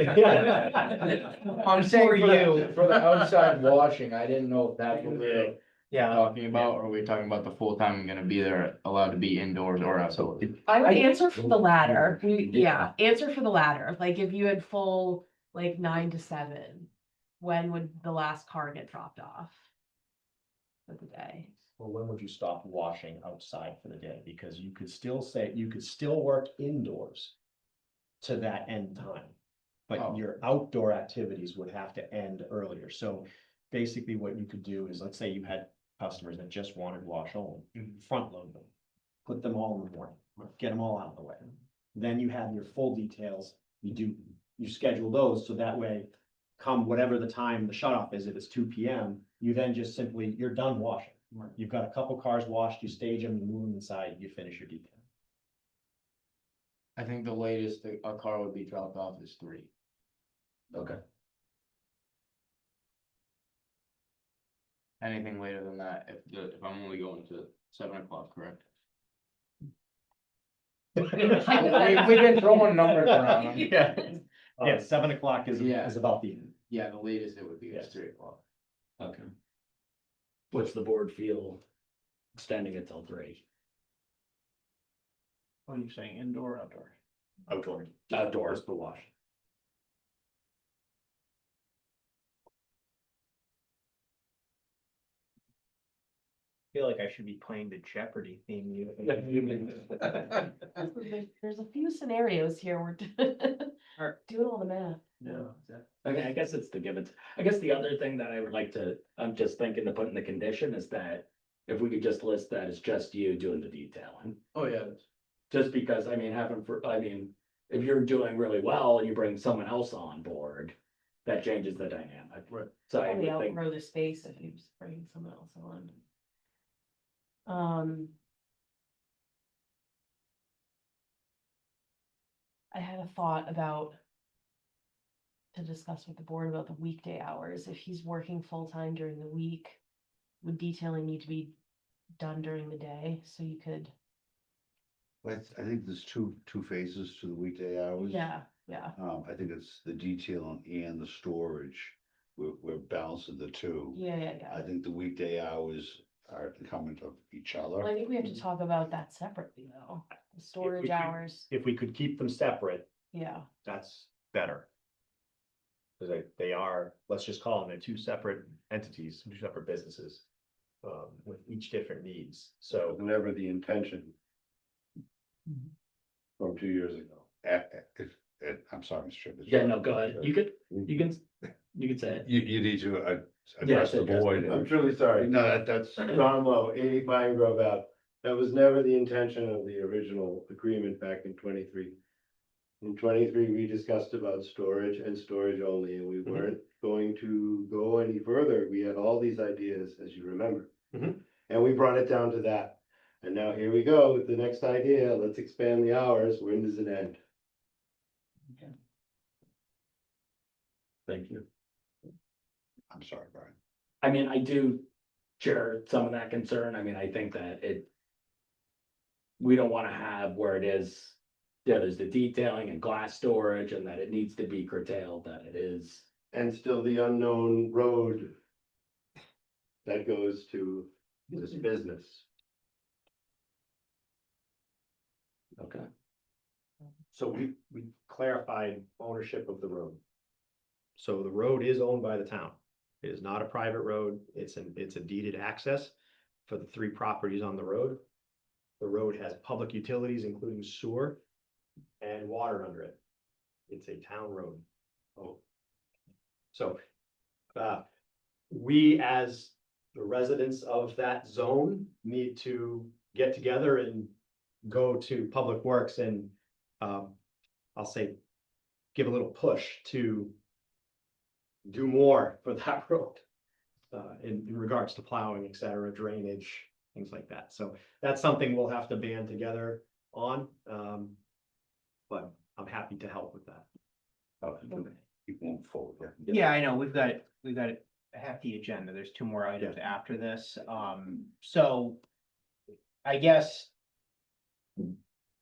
I'm saying For you. for the outside washing, I didn't know if that's what we were Yeah, talking about, or are we talking about the full time I'm gonna be there, allowed to be indoors or outdoors? I would answer for the latter. Yeah, answer for the latter. Like if you had full, like 9 to 7, when would the last car get dropped off? For the day. Well, when would you stop washing outside for the day? Because you could still work indoors to that end time. Oh. But your outdoor activities would have to end earlier. So basically what you could do is, let's say you had customers that just wanted wash only, front load them. Put them all in the morning. get them all out of the way. Then you have your full details, you schedule those, so that way, come whatever the time the shut off is, if it's 2 p.m., you then just simply, you're done washing. You've got a couple cars washed, you stage them, you move them inside, you finish your detail. I think the latest a car would be dropped off is 3. Okay. Anything later than that, if I'm only going to 7 o'clock, correct? We've been throwing numbers around. Yeah, yeah, 7 o'clock Yeah. is about the end. Yeah, the latest it would be is Yes. 3 o'clock. Okay. What's the board feel extending it till 3? What are you saying, indoor, or outdoor? Outdoor. Outdoors for wash. I feel like I should be playing the Jeopardy theme music. There's a few scenarios here, we're doing all the math. Yeah. Okay, I guess it's the give it. I guess the other thing that I would like to, I'm just thinking to put in the condition is that if we could just list that it's just you doing the detailing. Oh, yeah. Just because, I mean, if you're doing really well and you bring someone else on board, that changes the dynamic. Right. So I Probably would think, outgrow the space if you bring someone else on. I had a thought about to discuss with the board about the weekday hours. If he's working full-time during the week, would detailing need to be done during the day, so you could, I think there's two phases to the weekday hours. yeah. I think it's the detailing and the storage. We're balancing the two. Yeah. I think the weekday hours are coming to each Well, I other. think we have to talk about that separately, though, the storage could- hours, If we could keep them separate, yeah. that's better. Because they are, let's just call them, they're two separate entities, two separate businesses. With each different needs, so. Never the intention. From 2 years ago. I'm sorry, Mr. Chairman. yeah, no, go ahead. You can say it. You need to Yes, address the address board. I'm truly sorry. No, that's, Don Lowe, 80 Pine Grove Ave. That was never the intention of the original agreement back in 23. In 23, we discussed about storage and storage only, and we weren't going to go any further. We had all these ideas, as you remember. Mhm. And we brought it down to that. And now here we go with the next idea. Let's expand the hours. When does it end? Thank you. I'm sorry, Brian. I mean, I do share some of that concern. I mean, I think that we don't want to have where it is, yeah, there's the detailing and glass storage and that it needs to be curtailed, that it is. And still the unknown road that goes to this business. Okay. So we clarified ownership of the road. So the road is owned by the town. It is not a private road. It's a deeded access for the 3 properties on the road. The road has public utilities, including sewer and water under it. It's a town road. Oh. So, we as the residents of that zone need to get together and go to Public Works and, I'll say, give a little push to do more for that road. In regards to plowing, et cetera, drainage, things like that. So that's something we'll have to band together on. But I'm happy to help with that. Keep moving forward. Yeah, I know, we've got a hefty agenda, there's 2 more items after this, so. I guess.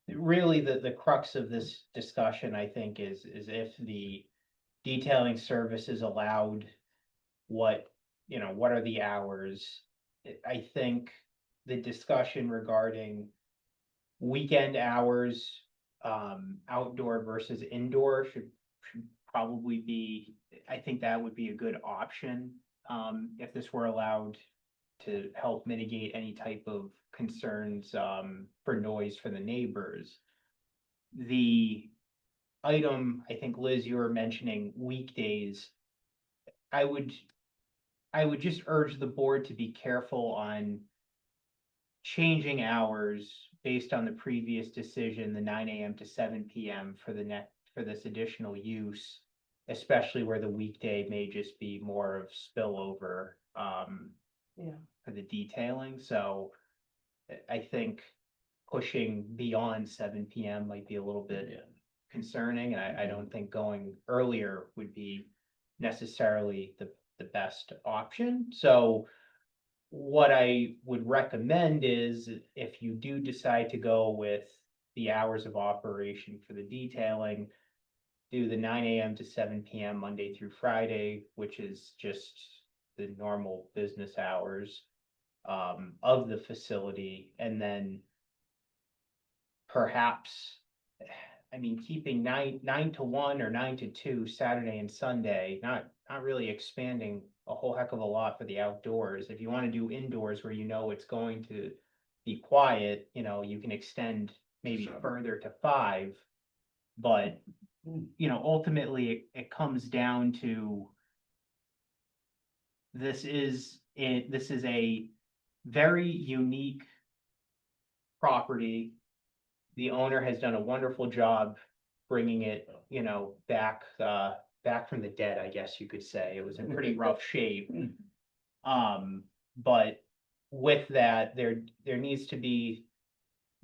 Really, the crux of this discussion, I think, is if the detailing service is allowed. What are the hours? I think the discussion regarding weekend hours, outdoor versus indoor should probably be, I think that would be a good option. If this were allowed to help mitigate any type of concerns, for noise for the neighbors. The item, I think, Liz, you were mentioning weekdays. I would just urge the board to be careful on changing hours based on the previous decision, the 9 a.m. to 7 p.m. for for this additional use, especially where the weekday may just be more of spillover, Yeah. for the detailing, so I think pushing beyond 7 p.m. might be a little bit concerning, and I don't think going earlier would be necessarily the best option. So what I would recommend is if you do decide to go with the hours of operation for the detailing, do the 9 a.m. to 7 p.m. Monday through Friday, which is just the normal business hours of the facility, and then perhaps, I mean, keeping nine to 1 or 9 to 2 Saturday and Sunday, not really expanding a whole heck of a lot for the outdoors. If you want to do indoors where you know it's going to be quiet, you can extend maybe Sure. further to 5. But, ultimately it comes down to this is a very unique property. The owner has done a wonderful job bringing it, back from the dead, I guess you could say. It was in pretty rough shape. But with that, there needs to be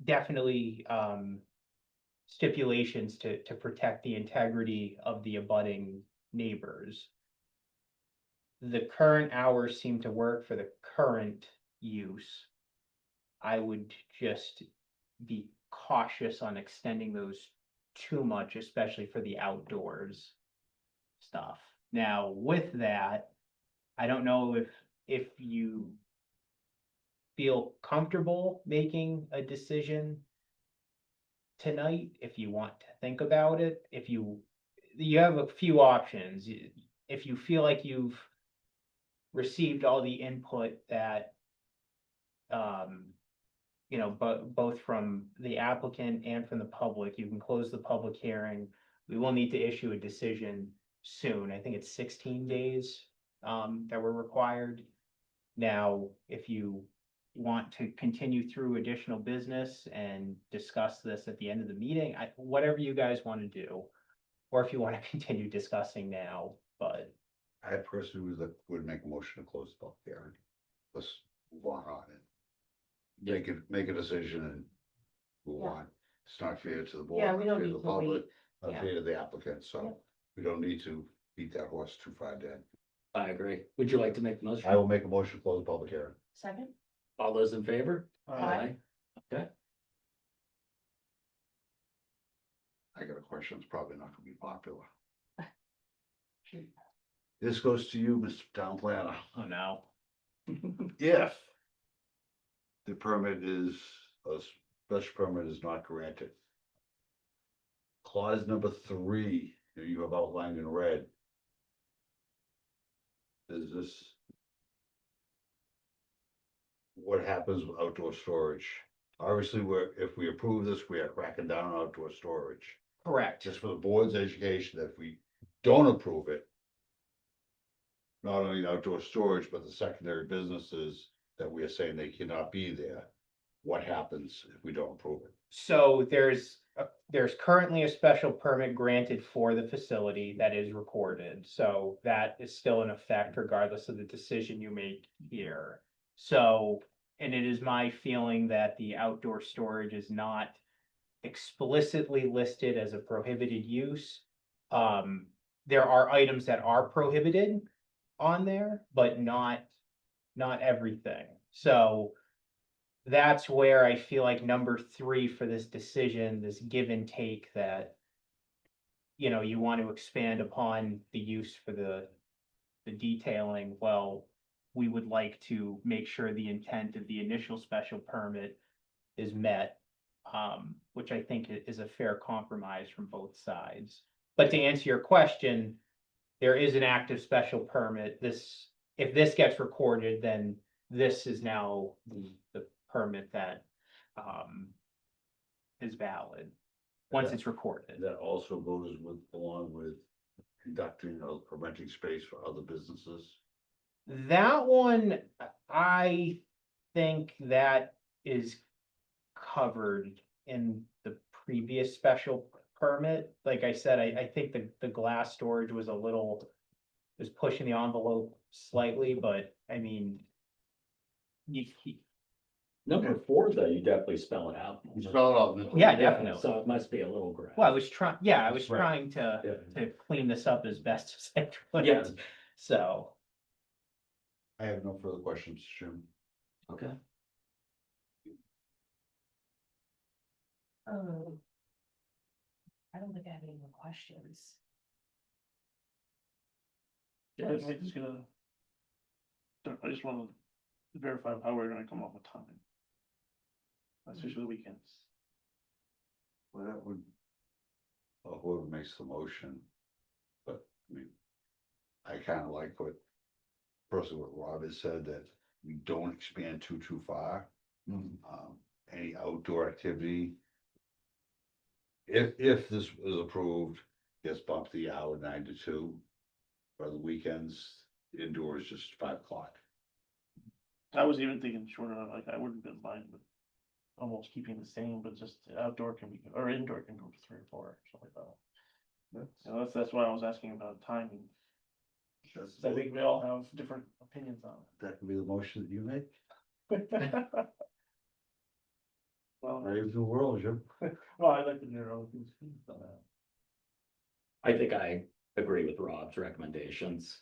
definitely, stipulations to protect the integrity of the abutting neighbors. The current hours seem to work for the current use. I would just be cautious on extending those too much, especially for the outdoors stuff. Now, with that, I don't know if you feel comfortable making a decision tonight, if you want to think about it, if you have a few options. If you feel like you've received all the input that, both from the applicant and from the public, you can close the public hearing. We will need to issue a decision soon. I think it's 16 days, that were required. Now, if you want to continue through additional business and discuss this at the end of the meeting, whatever you guys want to do, or if you want to continue discussing now, but I personally would make a motion to close the public hearing. Let's move on it. Make a decision and move Yeah. on. It's not fair to the board. Yeah, we not don't fair need to to the public, wait. not Yeah. fair to the applicant, Yeah. so we don't need to beat that horse too far dead. I agree. Would you like to make the motion? I will make a motion to close the public hearing. Second? All those in favor? Aye. Okay, I got a question, it's probably not gonna be popular. This goes to you, Mr. Town Planner. oh no. If the permit is, a special permit is not granted. Clause number 3, that you have outlined in red. Is this? What happens with outdoor storage? Obviously, if we approve this, we are cracking down on outdoor storage. Correct. Just for the board's education, if we don't approve it. Not only outdoor storage, but the secondary businesses that we are saying they cannot be there. What happens if we don't approve it? So there's currently a special permit granted for the facility that is recorded, so that is still in effect regardless of the decision you make here. So, and it is my feeling that the outdoor storage is not explicitly listed as a prohibited use. There are items that are prohibited on there, but not everything. So that's where I feel like number 3 for this decision, this give and take that, you want to expand upon the use for the detailing. Well, we would like to make sure the intent of the initial special permit is met, which I think is a fair compromise from both sides. But to answer your question, there is an active special permit. If this gets recorded, then this is now the permit that is valid, once it's recorded. That also goes along with conducting or renting space for other businesses. That one, I think that is covered in the previous special permit. Like I said, I think the glass storage was was pushing the envelope slightly, but I mean. Number 4, though, you definitely spell it out. You spell it out. Yeah, definitely. So it must be a little gray. Well, I was trying, yeah, I was Right. trying Yeah. to clean this up as best as I could. Yeah. So, I have no further questions, Jim. Okay. I don't think I have any more questions. Yeah, I just gonna. I just wanna verify how we're gonna come up with time. Especially the weekends. Well, that would. Whoever makes the motion. But, I mean. I kinda like personally what Rob has said, that we don't expand too far. Any outdoor activity. If this is approved, gets bumped the hour 9 to 2. For the weekends, indoors just 5 o'clock. I was even thinking shorter, like I wouldn't been mind, but almost keeping the same, but just outdoor can be, or indoor can go to 3 or 4, something like that. So that's why I was asking about timing. I think we all have different opinions on That can be the motion that you make. it. Well, Brave the world, Jim. well, I like to hear other people's opinions on that. I think I agree with Rob's recommendations.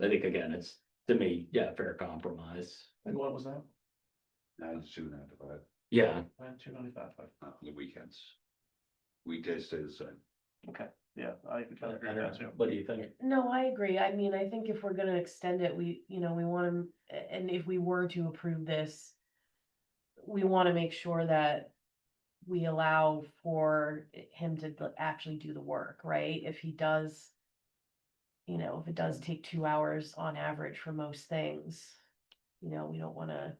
I think again, it's, to me, yeah, fair compromise. And what was that? 9 to 2, 9 to 5, Yeah, 295. on the weekends. Weekdays stay the same. Okay, yeah, I can I agree don't with know. that too. What do you think? No, I agree. I mean, I think if we're gonna extend it, we want to, and if we were to approve this, we want to make sure that we allow for him to actually do the work, right? If he does, if it does take 2 hours on average for most things, we don't want to.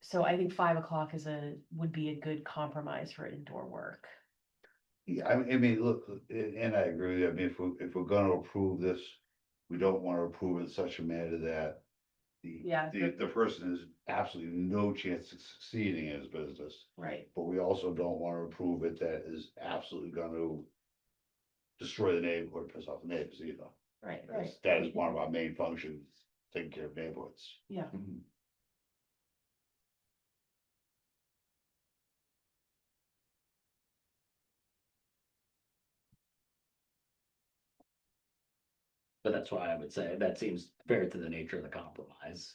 So I think 5 o'clock would be a good compromise for indoor work. Yeah, I mean, look, and I agree with you. I mean, if we're gonna approve this, we don't wanna approve it in such a manner that. Yeah, The person has absolutely no chance of succeeding in his business, Right. but we also don't wanna approve it that is absolutely gonna. Destroy the neighborhood, piss off the neighbors either. Right. Because that is one of our main functions, taking care of neighborhoods. Yeah. But that's why I would say that seems fair to the nature of the compromise.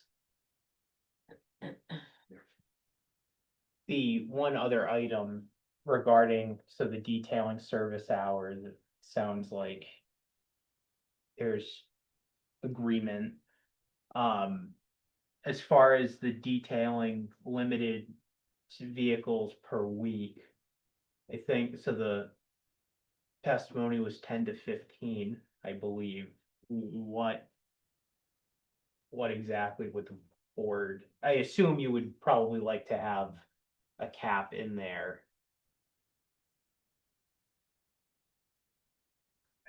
the one other item regarding, so the detailing service hours, it sounds like. There's agreement. As far as the detailing limited to vehicles per week. I think, so the testimony was 10 to 15, I believe. What exactly would the board, I assume you would probably like to have a cap in there.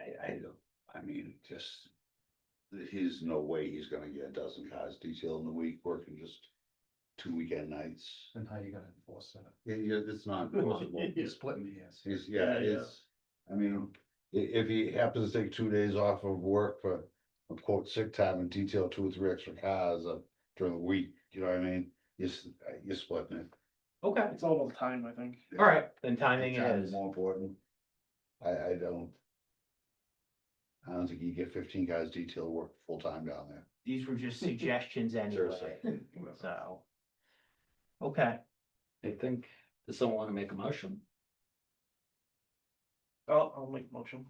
I don't, I mean, just. There's no way he's gonna get a dozen cars detailed in a week, working just 2 weekend nights. And how you gonna enforce that? Yeah, it's not possible. You're splitting hairs. Yeah, it's, I mean, if he happens to take 2 days off of work for, a quote, sick time and detail 2 or 3 extra cars during the week, you know what I mean? You're splitting it. Okay, It's all about time, I think. all right, then timing it Time is. More important. I don't think you get 15 guys detail work full-time down there. These were just suggestions anyway, Seriously. so. Okay, I think, does someone want to make a motion? I'll make a motion.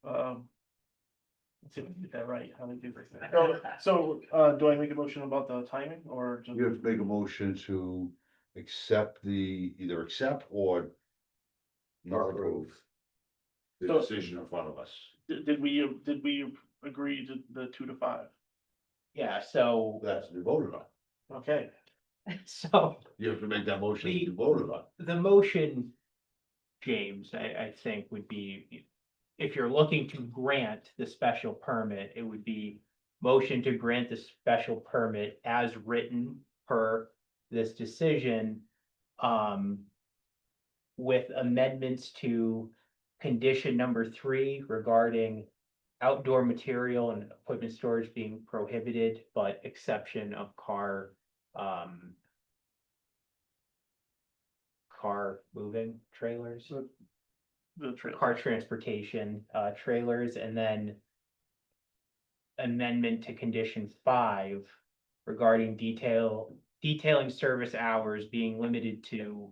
Let's see if I can get that right, how they do this. So, do I make a motion about the timing or just? You have to make a motion to either accept or not approve the So- decision in front of us. Did we agree to the 2 to 5? yeah, so, That's to be voted on. Okay, so You have to make that motion to be voted on. the motion, James, I think would be, if you're looking to grant the special permit, it would be motion to grant the special permit as written per this decision, with amendments to condition number 3 regarding outdoor material and equipment storage being prohibited, but exception of car moving trailers, The trail. car transportation, trailers, and then amendment to condition 5 regarding detailing service hours being limited to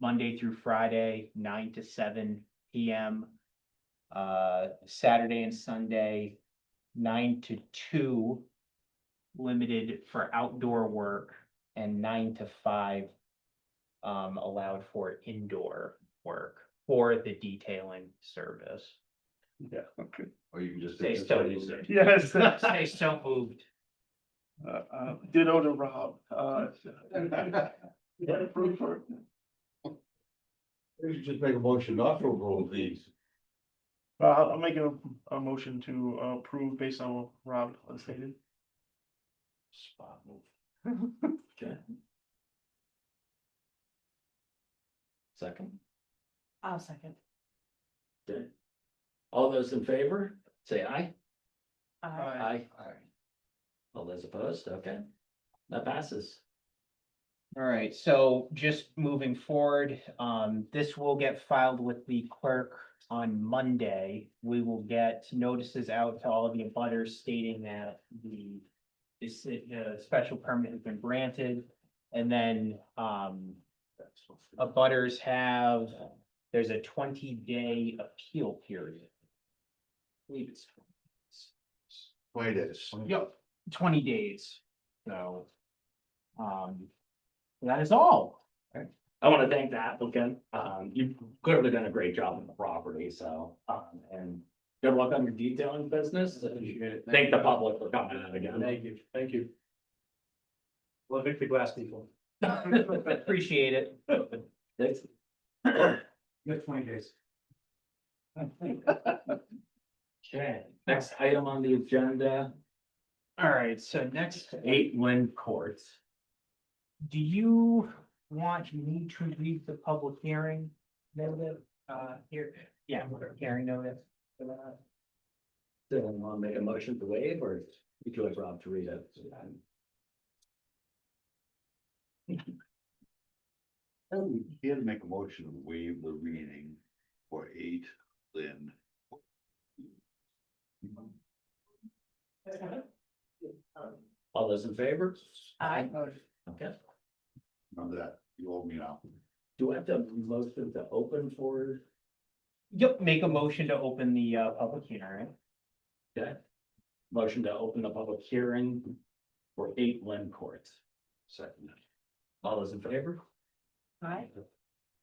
Monday through Friday, 9 to 7 PM. Saturday and Sunday, 9 to 2, limited for outdoor work, and 9 to 5 allowed for indoor work for the detailing service. Yeah, okay. Or you can just. Say so moved. Yes. Say so moved. Ditto to Rob, yeah, approve for- You should just make a motion not to approve these. I'll make a motion to approve based on what Rob stated. Spot move. Okay. Second, I'll second. okay. All those in favor, say aye. Aye. Aye. All those opposed, okay, that passes. All right, so just moving forward, this will get filed with the clerk on Monday. We will get notices out to all of the abutters stating that the special permit has been granted. And then, abutters there's a 20-day appeal period. I believe it's. Wait, it is. Yep, 20 days, so. That is all. I want to thank the applicant, you've clearly done a great job on the property, so, and good luck on your detailing business. Appreciate it. Thank the public for coming out again. Thank you. Well, fix the glass people. Appreciate it. Thanks. You have 20 days. Okay, next item on the agenda, All right, so next, 8 Lynn Court. do you want me to read the public hearing notice? Here, yeah, hearing notice. for that? Does anyone want to make a motion to waive, or would you like Rob to read it? He had to make a motion to waive the reading for 8 Lynn. All those in favor? Aye. Okay, Remember that, you owe me now. do I have to motion to open for, Yep, make a motion to open the public hearing. okay? Motion to open the public hearing for 8 Lynn Court. Second. All those in favor? Aye.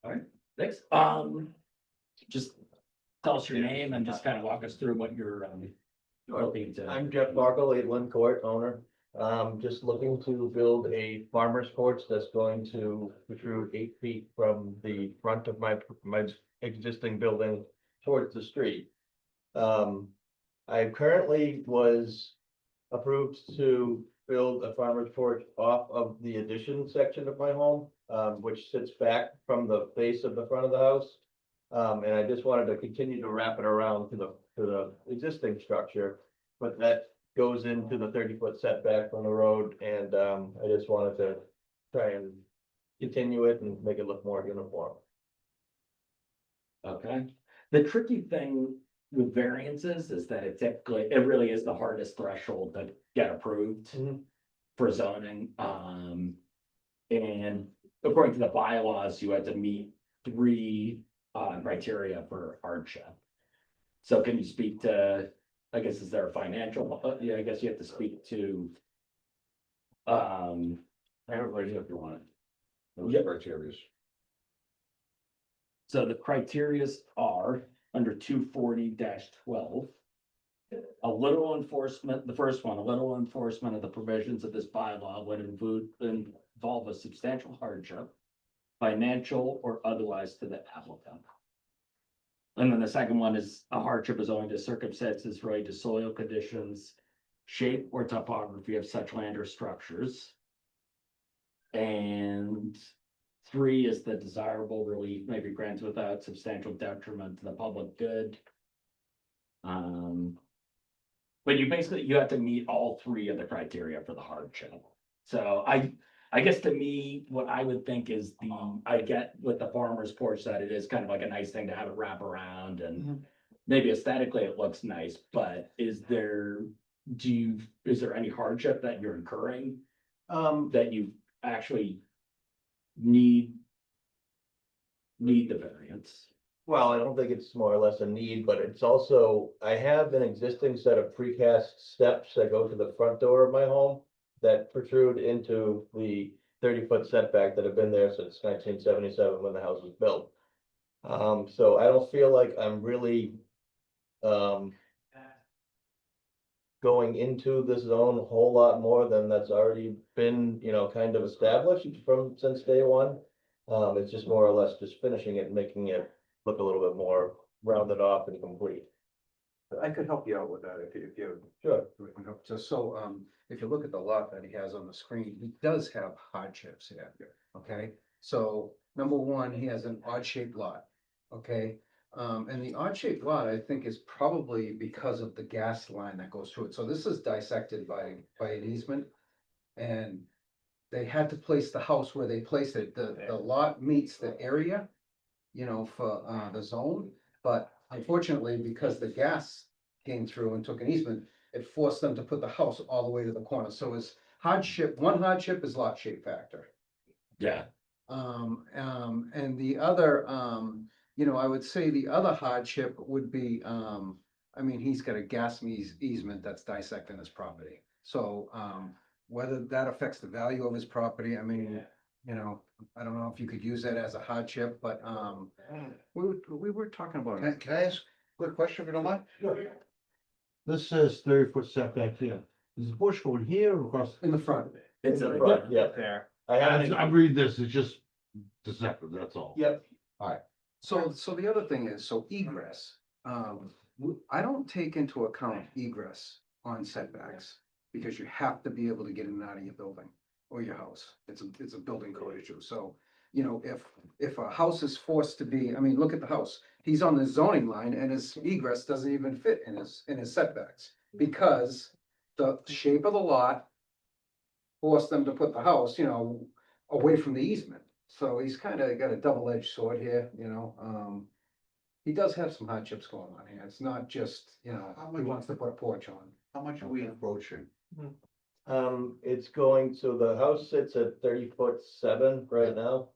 All right, thanks. Just tell us your name and just kind of walk us through what you're, hoping to. I'm Jeff Barkle, 8 Lynn Court owner. Just looking to build a farmer's porch that's going to protrude 8 feet from the front of my existing building towards the street. I currently was approved to build a farmer's porch off of the addition section of my home, which sits back from the face of the front of the house. And I just wanted to continue to wrap it around to the existing structure, but that goes into the 30-foot setback from the road, and I just wanted to try and continue it and make it look more uniform. Okay, the tricky thing with variances is that it really is the hardest threshold to get approved Mhm. for zoning. And according to the bylaws, you had to meet 3 criteria for hardship. So can you speak to, I guess, is there a financial, yeah, I guess you have to speak to. Everybody, if you want it. Those Yep. criteria. So the criterias are under 240-12. A little enforcement, the first one, a little enforcement of the provisions of this bylaw would involve a substantial hardship, financial or otherwise, to the applicant. And then the second one is a hardship is owing to circumstances related to soil conditions, shape or topography of such land or structures. And 3 is the desirable relief may be granted without substantial detriment to the public good. But you basically, you have to meet all 3 of the criteria for the hardship. So I guess to me, what I would think is I get with the farmer's porch that it is kind of like a nice thing to have it wrap around and maybe aesthetically it looks nice, but is there any hardship that you're incurring? That you actually need the variance? Well, I don't think it's more or less a need, but it's also, I have an existing set of precast steps that go to the front door of my home that protrude into the 30-foot setback that have been there since 1977 when the house was built. So I don't feel like I'm really going into this zone a whole lot more than that's already been, kind of established since day one. It's just more or less just finishing it and making it look a little bit more rounded off and complete. I could help you out with that if you. Sure. Just so, if you look at the lot that he has on the screen, he does have hardships here, okay? So, number one, he has an odd shaped lot, okay? And the odd shaped lot, I think, is probably because of the gas line that goes through it. So this is dissected by an easement. And they had to place the house where they placed it. The lot meets the area, for the zone. But unfortunately, because the gas came through and took an easement, it forced them to put the house all the way to the corner. So it's one hardship is lot shape factor. Yeah. And the other, I would say the other hardship would be, he's got a gas easement that's dissecting his property. So, whether that affects the value of his property, I don't know if you could use that as a hardship, but, we were talking about. Can I ask a quick question if you don't mind? This says 30-foot setback here. Is the bush going here or across? In the front. It's a Yeah, There. I haven't. I'm reading this, it's just deceptive, that's all. Yep. So the other thing is, so egress, I don't take into account egress on setbacks. Because you have to be able to get in and out of your building or your house. It's a building code issue. So, if a house is forced to be, look at the house. He's on the zoning line and his egress doesn't even fit in his setbacks. Because the shape of the lot forced them to put the house, away from the easement. So he's kind of got a double-edged sword here, He does have some hardships going on here. It's not just, he wants to put a porch on. How much are we encroaching? It's going, so the house sits at 30'7" right now.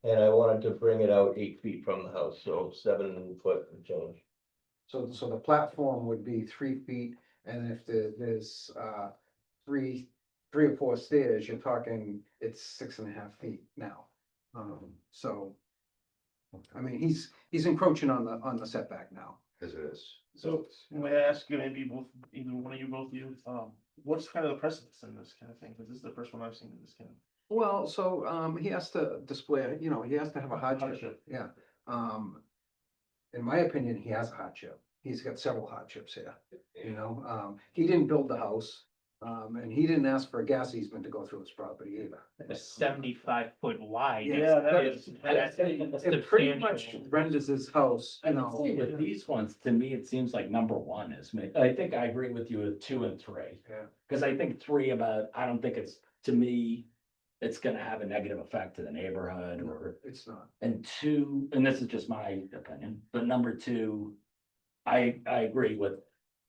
And I wanted to bring it out 8 feet from the house, so 7 foot and change. So the platform would be 3 feet, and if there's, 3 or 4 stairs, you're talking, it's 6.5 feet now. He's encroaching on the setback now. As it is. So, may I ask you, maybe either one of you, both of you, what's kind of the precedence in this kind of thing? Because this is the first one I've seen in this kind of. Well, so, he has to display, he has to have a hardship, Hardship. yeah. In my opinion, he has a hardship. He's got several hardships here, he didn't build the house. And he didn't ask for a gas easement to go through his property either. The 75-foot wide. Yeah, that's It pretty much substantial. renders his house, I would say with these ones, to me, it seems like number 1 is, I think I agree with you with 2 and 3. Yeah. Cause I think 3 I don't think to me, it's gonna have a negative effect to the neighborhood or, It's not. and 2, and this is just my opinion, but number 2, I agree with,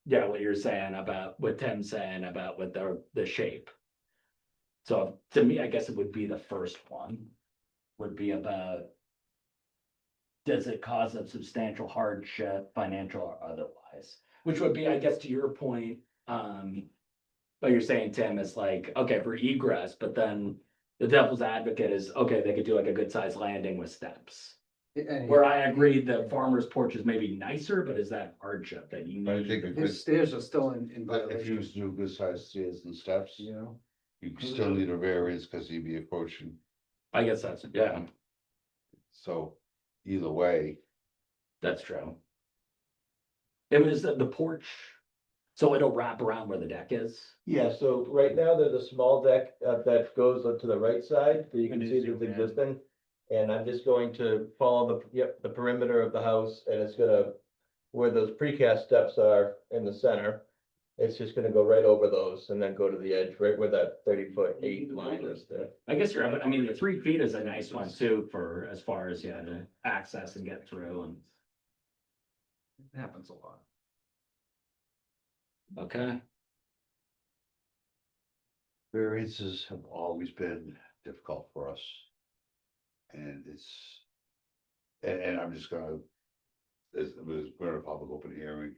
what you're saying about, what Tim's saying about with the shape. So to me, I guess it would be the first one, would be about, does it cause a substantial hardship, financial or otherwise? Which would be, I guess, to your point, but you're saying, Tim, is like, okay, for egress, but then the devil's advocate is, okay, they could do like a good sized landing with steps. And Where I agree, the farmer's porch is maybe nicer, but is that hardship that you I need? think if his stairs are still in if you violation, do good sized stairs and steps, you you still need a variance because you'd be approaching. I guess that's, yeah, So either way, that's true. It was the porch, so it'll wrap around where the deck is. Yeah, so right now there's a small deck that goes to the right side, that you can see that's existing. And I'm just going to follow the perimeter of the house, and it's gonna, where those precast steps are in the center. It's just gonna go right over those and then go to the edge, right where that 30-foot-8 line is there. I guess I mean, the 3 feet is a nice one too, for as far as, yeah, to access and get through and, It happens a lot. okay. Variances have always been difficult for us. And and I'm just gonna, we're in a public open hearing.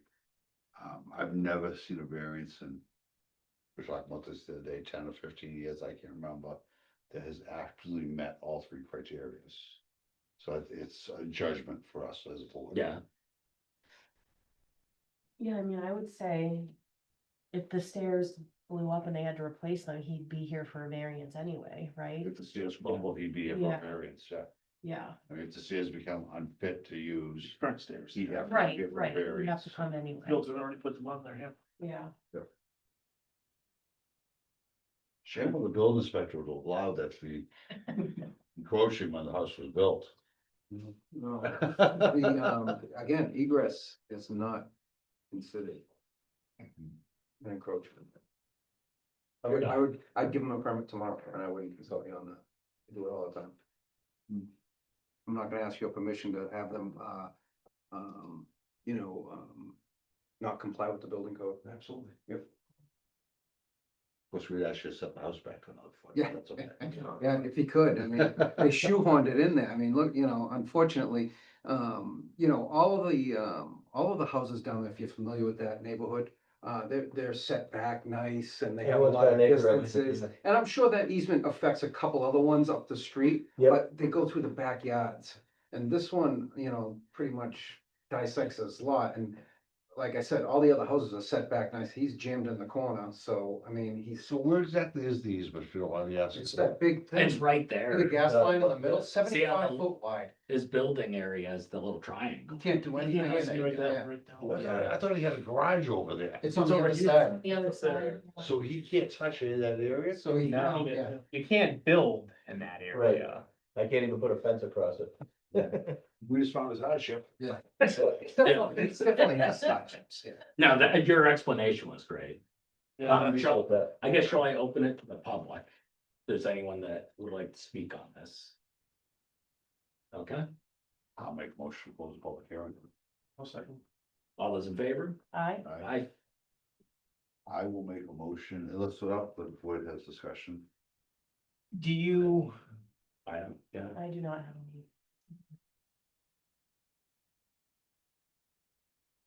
I've never seen a variance in, we're talking about this the other day, 10 or 15 years, I can't remember, that has actually met all 3 criteria. So it's a judgment for us as a board. Yeah. Yeah, I mean, I would say if the stairs blew up and they had to replace them, he'd be here for a variance anyway, right? If the stairs crumble, he'd be here for Yeah. a variance, yeah. Yeah, I mean, if the stairs become unfit to use, Front stairs. he'd have to be right, here for a right, you have variance. to come anyway, Fields had already put them on there, yeah. yeah. Shame on the building inspector would allow that to be encroaching when the house was built. No, again, egress is not considered an encroachment. I'd give them a permit tomorrow and I wouldn't consult you on that. I do it all the time. I'm not gonna ask your permission to have them, not comply with the building code. Absolutely. Yep. Of course, we'd ask you to set the house back another foot. Yeah. That's okay. Yeah, and if he could, I mean, they shoehorned it in there. I mean, look, unfortunately, all of the houses down there, if you're familiar with that neighborhood, they're set back nice and they have a Everyone's lot got of an acre of it, distances. yeah. And I'm sure that easement affects a couple other ones up the street, Yep. but they go through the backyards. And this one, pretty much dissects his lot. And like I said, all the other houses are set back nice. He's jammed in the corner. So, I mean, So where exactly is the easement, if you don't mind me asking? it's that big thing. It's right The there. gas line in the middle, See how 75 the- foot wide. His building area is the little triangle. You can't do anything in it. Right Yeah. down, right down. I thought he had a garage over there. It's on It's the over other here. side. The other side. So he can't touch any of that area? So he, No. yeah. You can't build in that Right. area. I can't even put a fence across it. We just found his hardship. Yeah. It's definitely has sections, yeah. No, that, your explanation was great. Yeah, Shall- With that. I guess shall I open it to the public? If there's anyone that would like to speak on this? Okay, I'll make a motion to close the public hearing. I'll second. all those in favor? I, Aye. I will make a motion, and let's put up, the board has discussion. Do you, I am, yeah. I do not have any.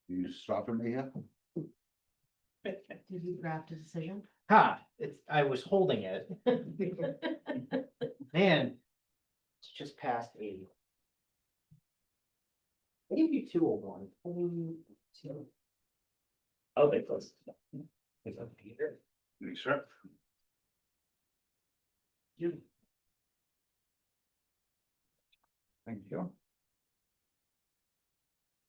You stopping me here? Did you draft a decision? I was holding it. Man, it's just past 80. I give you 201. Oh, they closed. Is that Peter? Thanks, sir. Thank you.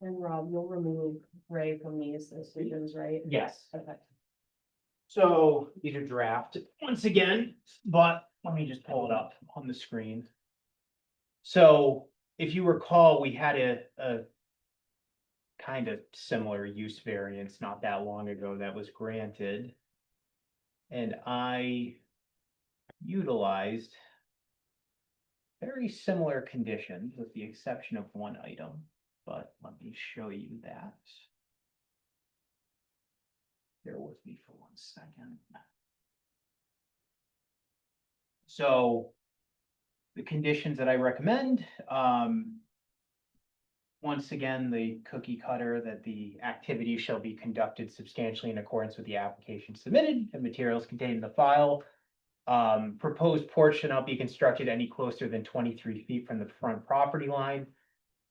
And Rob, you'll remove Ray from these decisions, right? Yes. Okay. So these are draft once again, but let me just pull it up on the screen. So if you recall, we had a kind of similar use variance not that long ago that was granted. And I utilized very similar conditions with the exception of one item, but let me show you that. Bear with me for 1 second. So the conditions that I recommend, once again, the cookie cutter that the activity shall be conducted substantially in accordance with the application submitted and materials contained in the file. Proposed porch should not be constructed any closer than 23 feet from the front property line.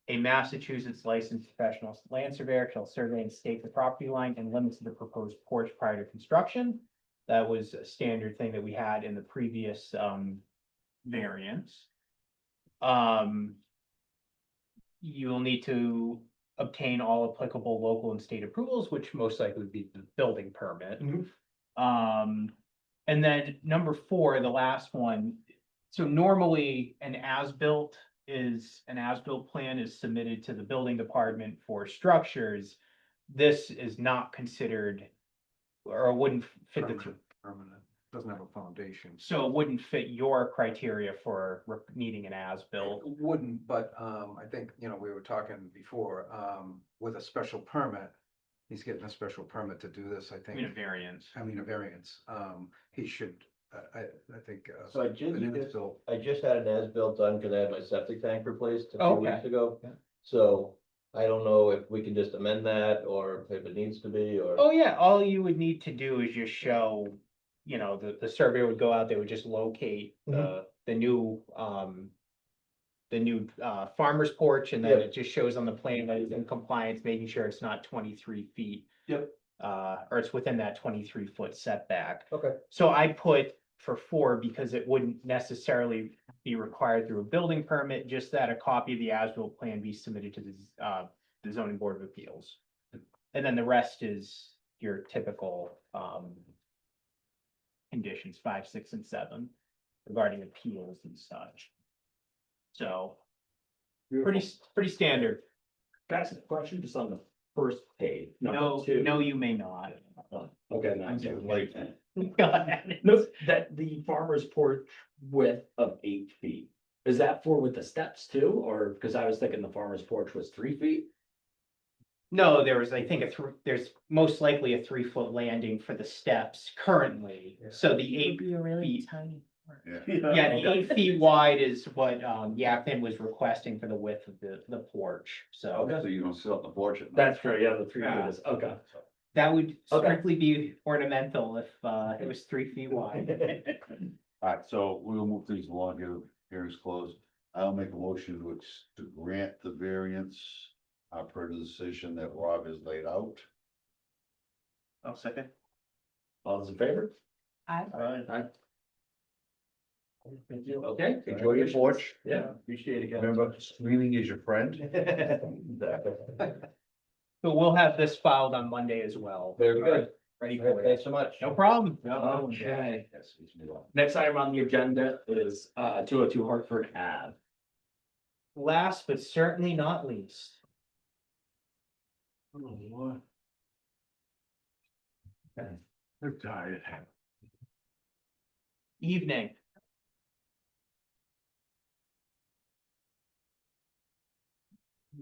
A Massachusetts licensed professional land surveyor shall survey and stake the property line and limits of the proposed porch prior to construction. That was a standard thing that we had in the previous variance. You will need to obtain all applicable local and state approvals, which most likely would be the building permit. And then number 4, the last one. So normally an as-built is an as-built plan is submitted to the building department for structures, this is not considered or wouldn't fit the, Permanent, doesn't have a foundation. so it wouldn't fit your criteria for needing an It as-built. wouldn't, but I think, we were talking before, with a special permit. He's getting a special permit to do this, I I mean, a think. variance. I mean, a variance. He should, I think. So I an just, as-built. I just had an as-built done because I had my septic tank replaced a few Okay. weeks ago. Yeah. So I don't know if we can just amend that or if it needs to be, or. Oh, yeah, all you would need to do is just show, the surveyor would go out, they would just locate the new, farmer's porch, and then Yep. it just shows on the plan that it's in compliance, making sure it's not 23 feet. Yep. Or it's within that 23-foot setback. Okay. So I put for 4 because it wouldn't necessarily be required through a building permit, just that a copy of the as-built plan be submitted to the zoning board of appeals. And then the rest is your typical, conditions 5, 6, and 7 regarding appeals and such. So pretty standard. That's a question just on the first page. No, number 2. no, you may not. Okay, no, I'm so joking. like, Go ahead. no, that the farmer's porch width of 8 feet. Is that for with the steps too, or, because I was thinking the farmer's porch was 3 feet? No, there was, I think, there's most likely a 3-foot landing for the steps currently. So the It would 8 be a really feet. tiny. porch. Yeah, the 8 feet wide is what, Yapton was requesting for the width of the porch, so. So you don't sit on the porch at night. That's fair, yeah, the 3 Yeah. feet is, okay. That would Okay. strictly be ornamental if, it was 3 feet wide. Alright, so we'll move things along here, hearing's closed. I'll make a motion to grant the variance, per the decision that Rob has laid out. I'll second. All those in favor? I, Aye. Thank you. Okay, enjoy your porch. Yeah, appreciate it, guys. Remember, screening is your friend. Exactly. But we'll have this filed on Monday as well. Very good. Ready All right, for it. thanks so much. No problem. Okay. Yes, it's me. Next item on the agenda is 202 Hartford Ave. Last but certainly not least. Oh, Lord. They're tired. Evening.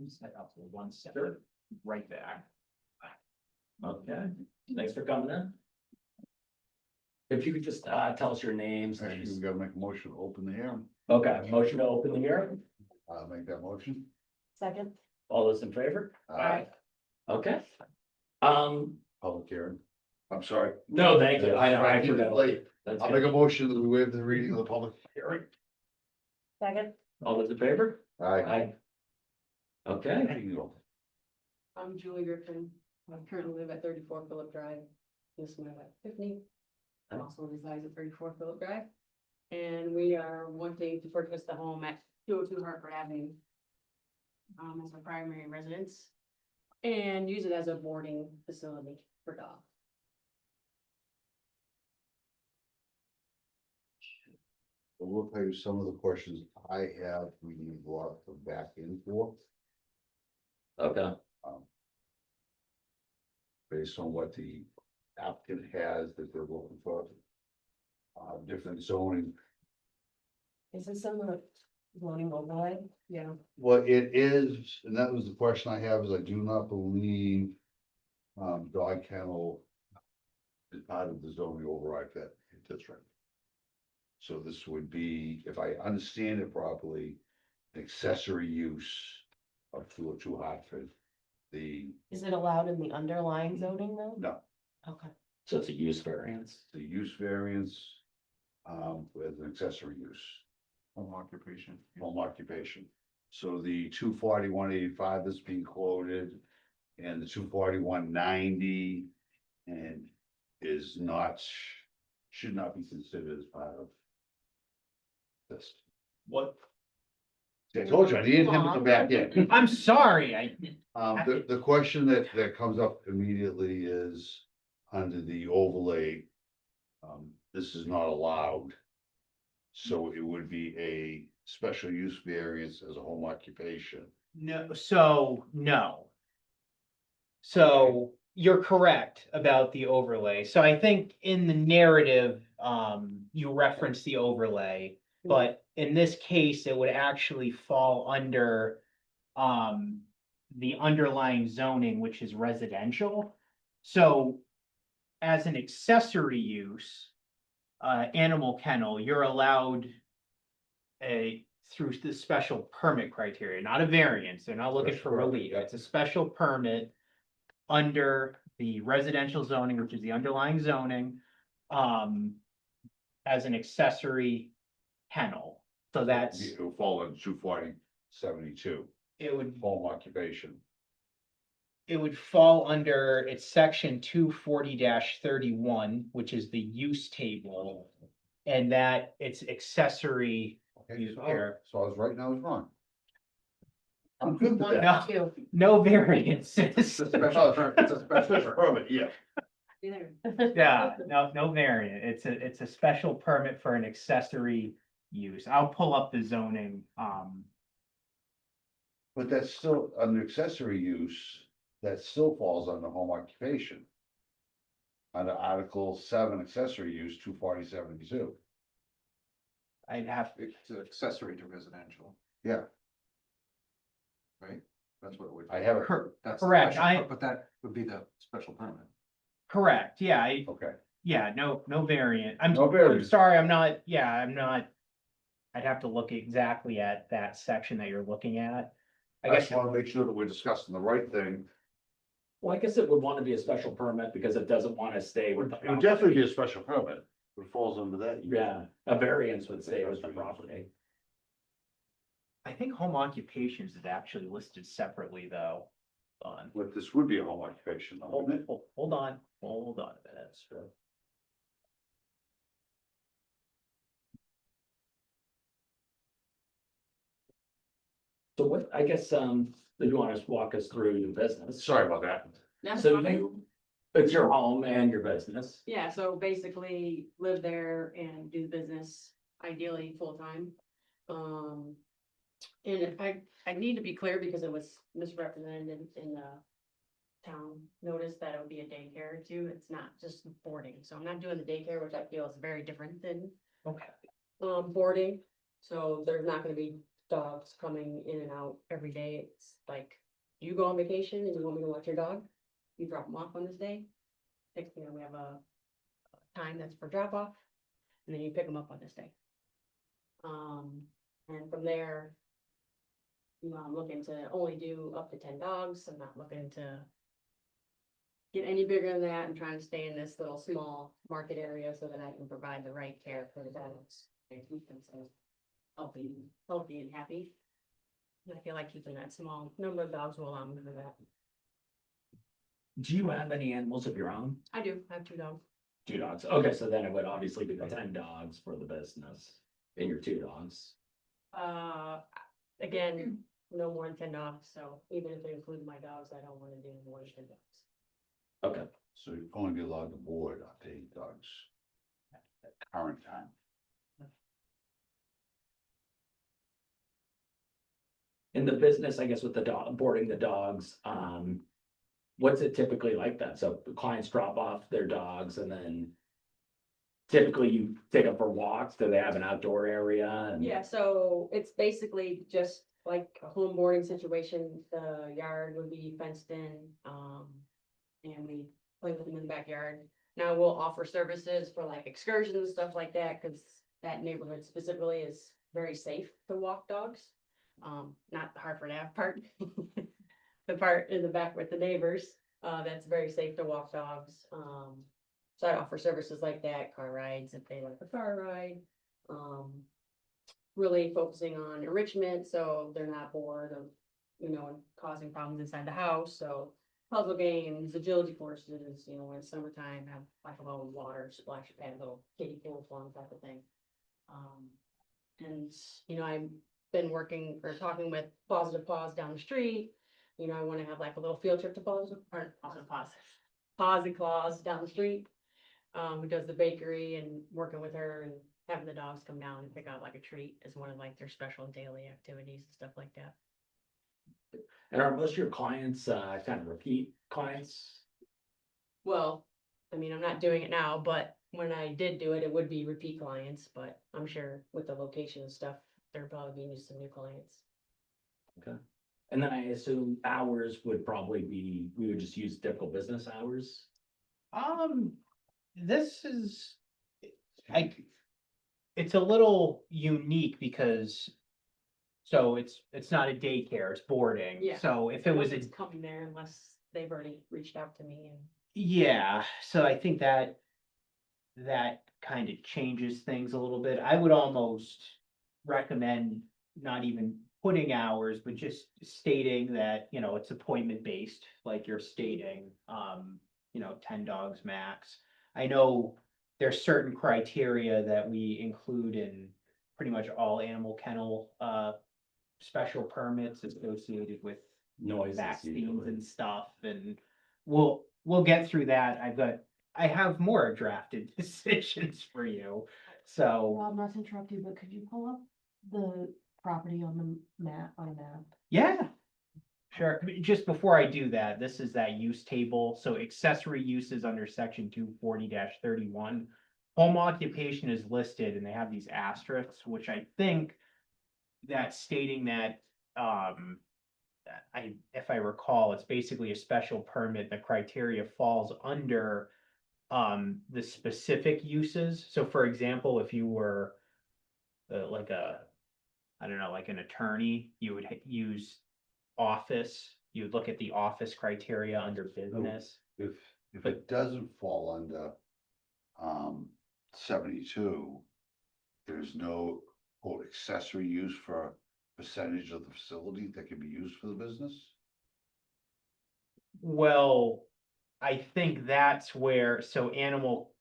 Set up for 1 second, right there. Okay, thanks for coming in. If you could just tell us your names. Actually, we gotta make a motion to open the hearing. Okay, motion to open the hearing. I'll make that motion. second. All those in favor? Aye. Okay. Public hearing. I'm sorry. No, thank you. I know, I Right, you're forgot. late. That's I'll good. make a motion that we waive the reading of the public hearing. Second. All those in favor? Aye. Aye. Okay, There you go. I'm Julie Griffin. I currently live at 34 Phillip Drive. This is my wife Tiffany. I also resides at 34 Phillip Drive. And we are wanting to purchase the home at 202 Hartford Avenue. As our primary residence. And use it as a boarding facility for dogs. We'll tell you some of the questions I have, we need to go out the back in for, okay, based on what the applicant has that they're looking for. Different zoning. Is this some of the zoning overlay? Yeah. Well, it is, and that was the question I have, is I do not believe dog kennel is part of the zoning override that district. So this would be, if I understand it properly, an accessory use of 202 Hartford. Is it allowed in the underlying zoning though? No, Okay. so it's a use variance. the use variance with an accessory use. Home occupation. Home occupation. So the 241.85 that's being quoted and the 241.90 and is not, should not be considered as part of this. What? I told you, I needed him to come back in. I'm sorry, The question that comes up immediately is under the overlay. This is not allowed. So it would be a special use variance as a home occupation. No, so, no. So you're correct about the overlay. So I think in the narrative, you reference the overlay. But in this case, it would actually fall under, the underlying zoning, which is residential. So as an accessory use, animal kennel, you're allowed through the special permit criteria, not a variance. They're not looking for Special permit, relief. yeah. It's a special permit under the residential zoning, which is the underlying zoning, as an accessory kennel. So that's, It will fall in 240-72 it would, home occupation. it would fall under, it's section 240-31, which is the use table. And that it's accessory. Okay, use so here. so I was right and I was wrong. I'm good with that. No, Two. no variances. It's a special Permit, yeah. Yeah, no variant. It's a special permit for an accessory use. I'll pull up the zoning, But that's still an accessory use, that still falls under home occupation. Under Article 7 accessory use 240-72. I'd have, It's an accessory to residential, Yeah, right? That's what it would. I have it. That's the correct, special But that would be the special permit. correct, yeah, Okay. yeah, no variant. No I'm variant. sorry, I'm not, I'd have to look exactly at that section that you're looking at. I I guess, just want to make sure that we're discussing the right thing. Well, I guess it would want to be a special permit because it doesn't want to stay with the. It would definitely be a special permit. It falls under that. Yeah, a variance would stay with the property. I think home occupations is actually listed separately, though. But this would be a home occupation, though, wouldn't it? Hold on a minute. So what, I guess, you want to walk us through your business? Sorry about that. That's So fine. you, it's your home and your business. Yeah, so basically live there and do the business ideally full-time. And I need to be clear because it was misrepresented in the town notice that it would be a daycare too. It's not just boarding. So I'm not doing the daycare, which I feel is very different than Okay. boarding. So there's not gonna be dogs coming in and out every day. It's like, you go on vacation and you want me to watch your dog, you drop them off on this day. Next thing, we have a time that's for drop off, and then you pick them up on this day. And from there, you know, I'm looking to only do up to 10 dogs. I'm not looking to get any bigger than that. I'm trying to stay in this little small market area so that I can provide the right care for the dogs and keep them so healthy and happy. And I feel like keeping that small number of dogs will allow me to do that. Do you have any animals of your own? I do, I have 2 dogs. 2 dogs. Okay, so then it would obviously be the 10 dogs for the business and your 2 dogs. Again, no more than 10 dogs, so even if they include my dogs, I don't wanna do more than 10 dogs. Okay. So you'd only be allowed to board up to 8 dogs. At current time. In the business, I guess with the dog, boarding the dogs, what's it typically like that? So the clients drop off their dogs and then typically you take them for walks. Do they have an outdoor area? And Yeah, so it's basically just like a home boarding situation. The yard would be fenced in, and we play with them in the backyard. Now we'll offer services for like excursions and stuff like that, cause that neighborhood specifically is very safe to walk dogs. Not the Hartford Ave part. The part in the back with the neighbors, that's very safe to walk dogs. So I offer services like that, car rides if they like a car ride. Really focusing on enrichment, so they're not bored of, you know, causing problems inside the house, so. Puzzle games, agility courses, you know, in summertime, have like a little water splash pad, little kiddie pool fun type of thing. And, you know, I've been working or talking with Positive Paws down the street. You know, I wanna have like a little field trip to Positive Claus down the street. Who does the bakery and working with her and having the dogs come down and pick out like a treat as one of like their special daily activities and stuff like that. And are most of your clients, kind of repeat clients? Well, I mean, I'm not doing it now, but when I did do it, it would be repeat clients, but I'm sure with the location and stuff, they're probably being used some new clients. And then I assume hours would probably be, we would just use typical business hours? This is, it's a little unique because. So it's not a daycare, it's boarding. Yeah. So if it was a, Nobody's coming there unless they've already reached out to me and. yeah, so I think that. That kind of changes things a little bit. I would almost recommend not even putting hours, but just stating that, you know, it's appointment based, like you're stating, 10 dogs max. I know there's certain criteria that we include in pretty much all animal kennel, special permits associated with Noises vaccines usually. and stuff, and we'll get through that. I have more drafted decisions for you, so, Rob, not to interrupt you, but could you pull up the property on the map, on a map? yeah. Sure, just before I do that, this is that use table, so accessory uses under section 240-31. Home occupation is listed and they have these asterisks, which I think that's stating that, if I recall, it's basically a special permit. The criteria falls under the specific uses. So for example, if you were like I don't know, like an attorney, you would use office, you would look at the office criteria under business. If it doesn't fall under, 72, there's no quote accessory use for percentage of the facility that can be used for the business? Well, I think that's where, so animal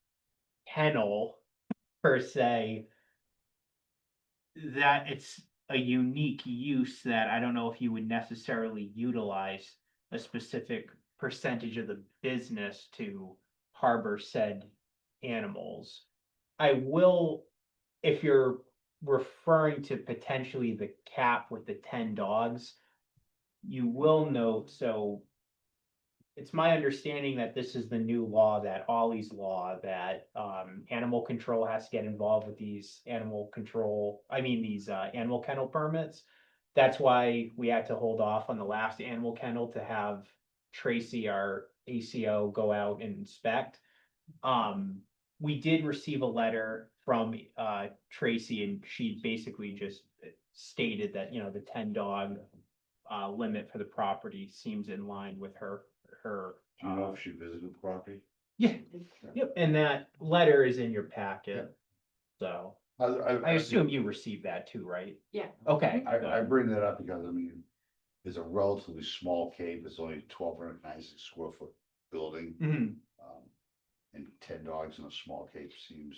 kennel per se, that it's a unique use that I don't know if you would necessarily utilize a specific percentage of the business to harbor said animals. I will, if you're referring to potentially the cap with the 10 dogs, you will note, so it's my understanding that this is the new law, that Ollie's law, that animal control has to get involved with these animal kennel permits. That's why we had to hold off on the last animal kennel to have Tracy, our ACO, go out and inspect. We did receive a letter from Tracy, and she basically just stated that, the 10 dog limit for the property seems in line with her. Do you know if she visited the property? Yeah, yep, and that letter is in your packet, so I assume you received that too, right? Yeah. Okay. I bring that up because, I mean, it's a relatively small cave, it's only 1,296 square foot building. Mhm, And 10 dogs in a small cave seems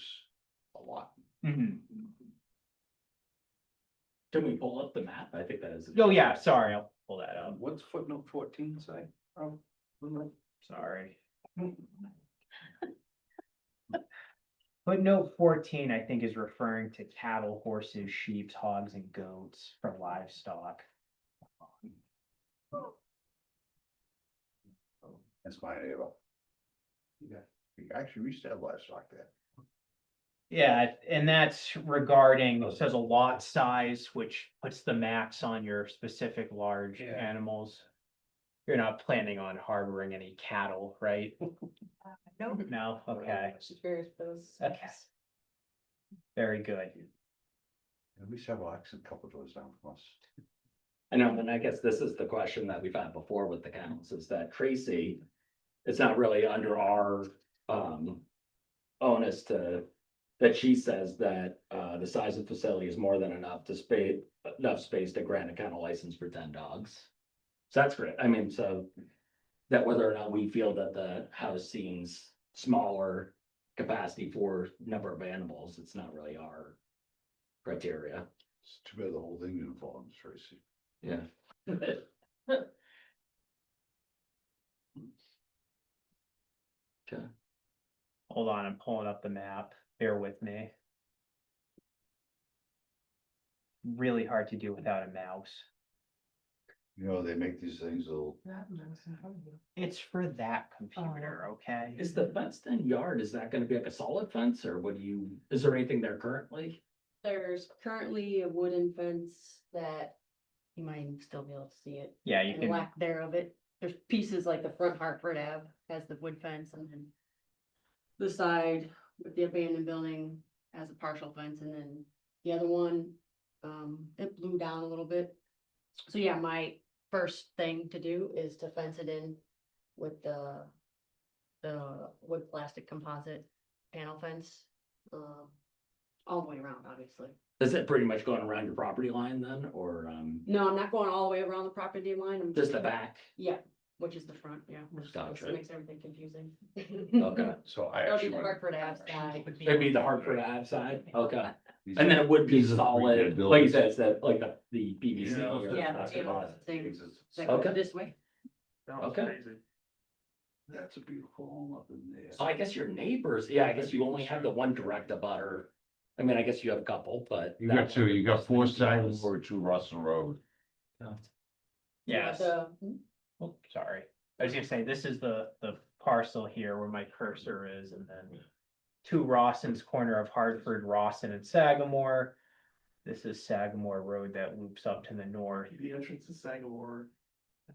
a lot. mhm. Can we pull up the map? I think that is. Oh, yeah, sorry, I'll pull that up, What's footnote 14 say? Oh, sorry. Footnote 14, I think, is referring to cattle, horses, sheep, hogs, and goats for livestock. That's my neighbor. Yeah, we actually used to have livestock there. Yeah, and that's regarding, so the lot size, which puts the max on your specific large Yeah. animals. You're not planning on harboring any cattle, right? No. No, okay, Experience those. okay. Very good. And we used to have oxen a couple doors down from us. I know, and I guess this is the question that we've had before with the kennels, is that Tracy, it's not really under our, onus to, that she says that, the size of the facility is more than enough space to grant a kennel license for 10 dogs. So that's great. I mean, so that whether or not we feel that the house seems smaller capacity for number of animals, it's not really our criteria. It's too bad the whole thing didn't fall on Tracy. Yeah. Okay. Hold on, I'm pulling up the map. Bear with me. really hard to do without a mouse. You know, they make these things little, It's for that computer, okay? Is the fenced in yard, is that gonna be like a solid fence or what do you, is there anything there currently? There's currently a wooden fence that you might still be able to see it. Yeah, you And can, lack there of it. There's pieces like the front Hartford Ave has the wood fence and then the side with the abandoned building has a partial fence and then the other one, it blew down a little bit. So yeah, my first thing to do is to fence it in with the wood plastic composite panel fence, all the way around, obviously. Is it pretty much going around your property line then, or, No, I'm not going all the way around the property line. I'm just the back? Yeah, which is the front, yeah. Which Gotcha. makes everything confusing. Okay, so I That'll be actually. the went- Hartford Ave side. it'd be the Hartford Ave side, okay. these And then it would be pieces of solid, freaking like you buildings. said, it's that, like the PVC. Yeah. or Yeah, that's the about it. thing Jesus. that goes Okay. this way. That was Okay. crazy. That's a beautiful home up in there. So I guess your neighbors, yeah, I guess you only have the one direct abutter. I mean, I guess you have a couple, but. You that got two, one you got was four the Sagamore most- or two Russell Road. yes. The- Oh, sorry. I was gonna say, this is the parcel here where my cursor is, and then to Rawson's corner of Hartford, Rawson and Sagamore. This is Sagamore Road that loops up to the north. The entrance is Sagamore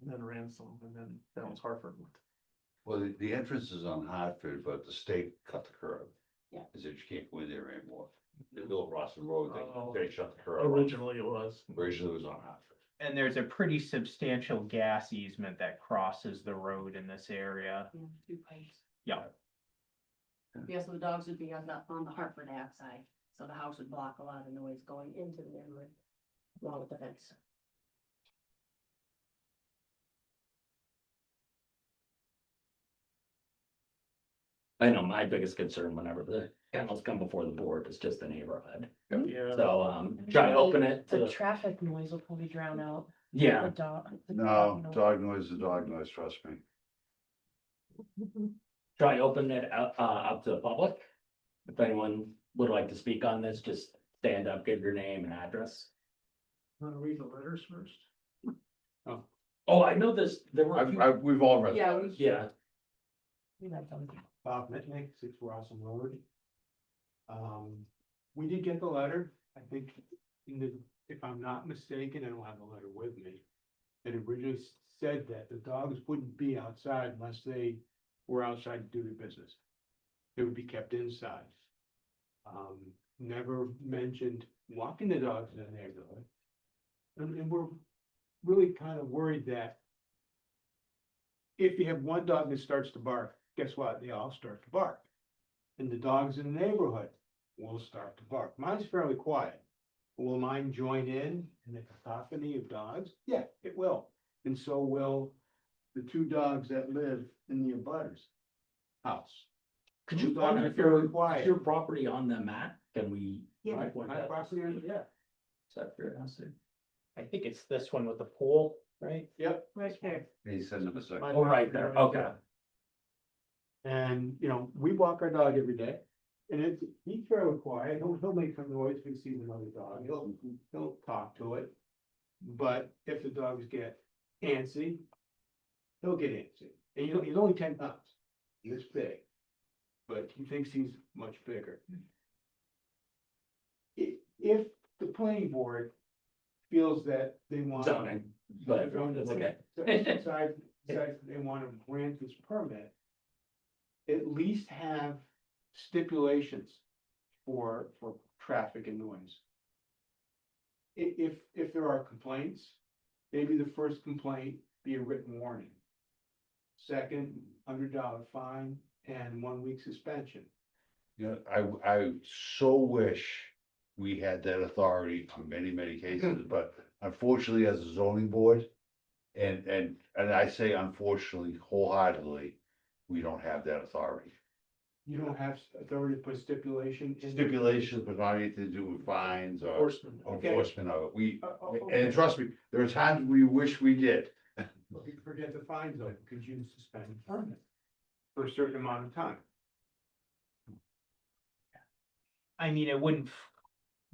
and then Ransom and then that was Hartford. Well, the entrance is on Hartford, but the state cut the curb. Yeah. Is that you can't go in there anymore. They built Russell Road, Oh. they shut the curb. off. Originally it was. Originally it was on Hartford. And there's a pretty substantial gas easement that crosses the road in this area. Yeah, 2 pipes. Yeah. Yeah, so the dogs would be on the Hartford Ave side, so the house would block a lot of the noise going into the neighborhood, along with the fence. I know my biggest concern whenever the kennels come before the board is just the neighborhood. Yeah. So, try to open it to The the, traffic noise will probably drown out the yeah, dog. the No, dog noise. dog noise is dog noise, trust me. try open it up to the public. If anyone would like to speak on this, just stand up, give your name and address. Want to read the letters first? Oh, I know this, there were. a few- We've all read. Yeah, those. Yeah, We like them. Bob Mitnick, 6 Rossum Road. We did get the letter, I think, if I'm not mistaken, I don't have the letter with me. It originally said that the dogs wouldn't be outside unless they were outside to do their business. They would be kept inside. Never mentioned walking the dogs in the neighborhood. And we're really kind of worried that if you have one dog that starts to bark, guess what? They all start to bark. And the dogs in the neighborhood will start to bark. Mine's fairly quiet. Will mine join in the cacophony of dogs? Yeah, it will. And so will the 2 dogs that live in the abutters house. could you, Those dogs are if fairly your, quiet. your property on the map, can we? My point my that? property, yeah, Is that curiosity? I think it's this one with the pool, right? yep. Right there. He said number 6. Oh, right there, okay. And, we walk our dog every day. And he's fairly quiet. He'll make some noise if he sees another dog. He'll talk to it. But if the dogs get antsy, he'll get antsy. And he's only 10 pounds. He's big. But he thinks he's much bigger. If the planning board feels that they want. Zoning, but, okay. Decides they want to grant this permit, at least have stipulations for traffic and noise. If there are complaints, maybe the first complaint be a written warning. Second, $100 fine and 1 week suspension. I so wish we had that authority on many, many cases, but unfortunately, as a zoning board. And I say unfortunately wholeheartedly, we don't have that authority. You don't have authority to put stipulation in. Stipulations, but not anything to do with fines or Enforcement. enforcement of it. We, Okay. and trust me, there are times we wish we did. Forget the fines though, because you suspend the permit for a certain amount of time. I mean, it wouldn't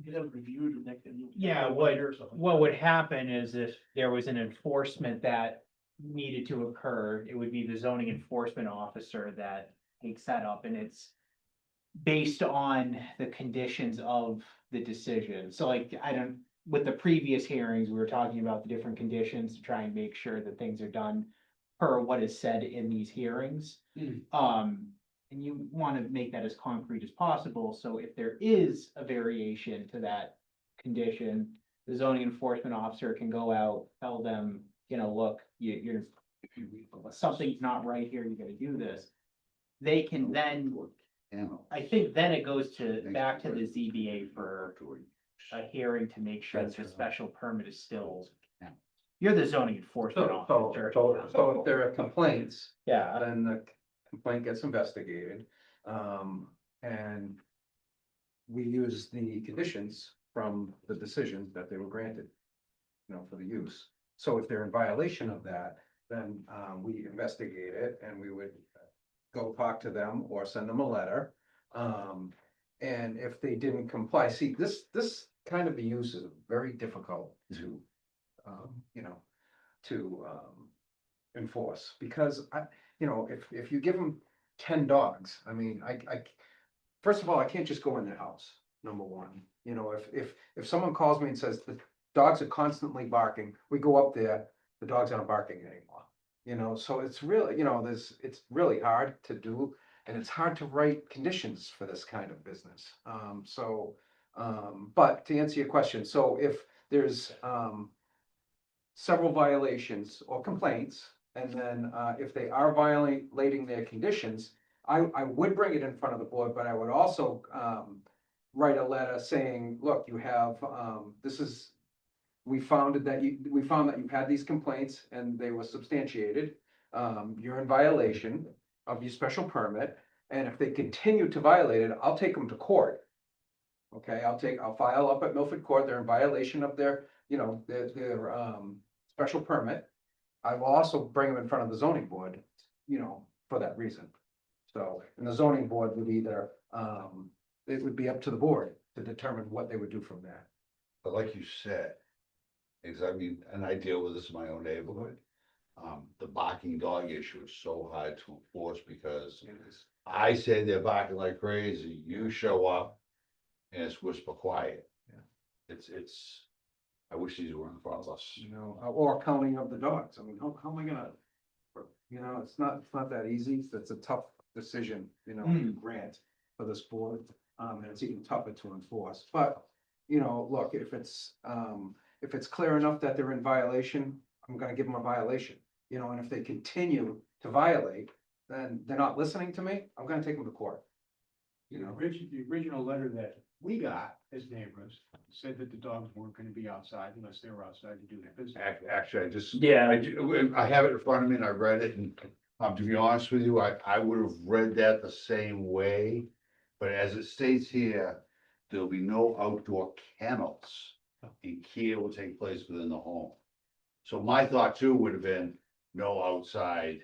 You could have it reviewed next. Yeah, what would happen is if there was an enforcement that needed to occur, it would be the zoning enforcement officer that takes that up, and it's based on the conditions of the decision. So like, I don't, with the previous hearings, we were talking about the different conditions to try and make sure that things are done per what is said in these hearings. And you want to make that as concrete as possible, so if there is a variation to that condition, the zoning enforcement officer can go out, tell them, you know, look, you're, something's not right here, you gotta do this. They can then, I think then it goes to, back to the ZBA for a hearing to make sure that the special permit is still. You're the zoning enforcement officer. So if there are complaints, Yeah, then the complaint gets investigated, and we use the conditions from the decision that they were granted, you know, for the use. So if they're in violation of that, then, we investigate it and we would go talk to them or send them a letter. And if they didn't comply, see, this kind of a use is very difficult to, you know, to, enforce, because you know, if you give them 10 dogs, I mean, first of all, I can't just go in their house, number one. You know, if someone calls me and says the dogs are constantly barking, we go up there, the dogs aren't barking anymore. You know, so it's really, you know, it's really hard to do, and it's hard to write conditions for this kind of business. But to answer your question, so if there's, several violations or complaints, and then, if they are violating their conditions, I would bring it in front of the board, but I would also, write a letter saying, look, you have, we found that you've had these complaints and they were substantiated. You're in violation of your special permit, and if they continue to violate it, I'll take them to court. Okay, I'll file up at Milford Court, they're in violation of their, you know, their special permit. I will also bring them in front of the zoning board, you know, for that reason. So, and the zoning board would either, it would be up to the board to determine what they would do from there. But like you said, because I mean, and I deal with this in my own neighborhood. The barking dog issue is so hard to enforce because I say they're barking like crazy, you show up and it's whisper quiet. Yeah. It's, I wish these were in front of us. You know, or counting of the dogs. I mean, how am I gonna, you know, it's not that easy. It's a tough decision, you know, to grant for this board. And it's even tougher to enforce. But, you know, look, if it's clear enough that they're in violation, I'm gonna give them a violation. You know, and if they continue to violate, then they're not listening to me, I'm gonna take them to court. You know, The original letter that we got as neighbors said that the dogs weren't gonna be outside unless they were outside to do their business. Actually, I just. Yeah. I have it in front of me and I read it and, to be honest with you, I would have read that the same way. But as it states here, there'll be no outdoor kennels and care will take place within the home. So my thought too would have been no outside,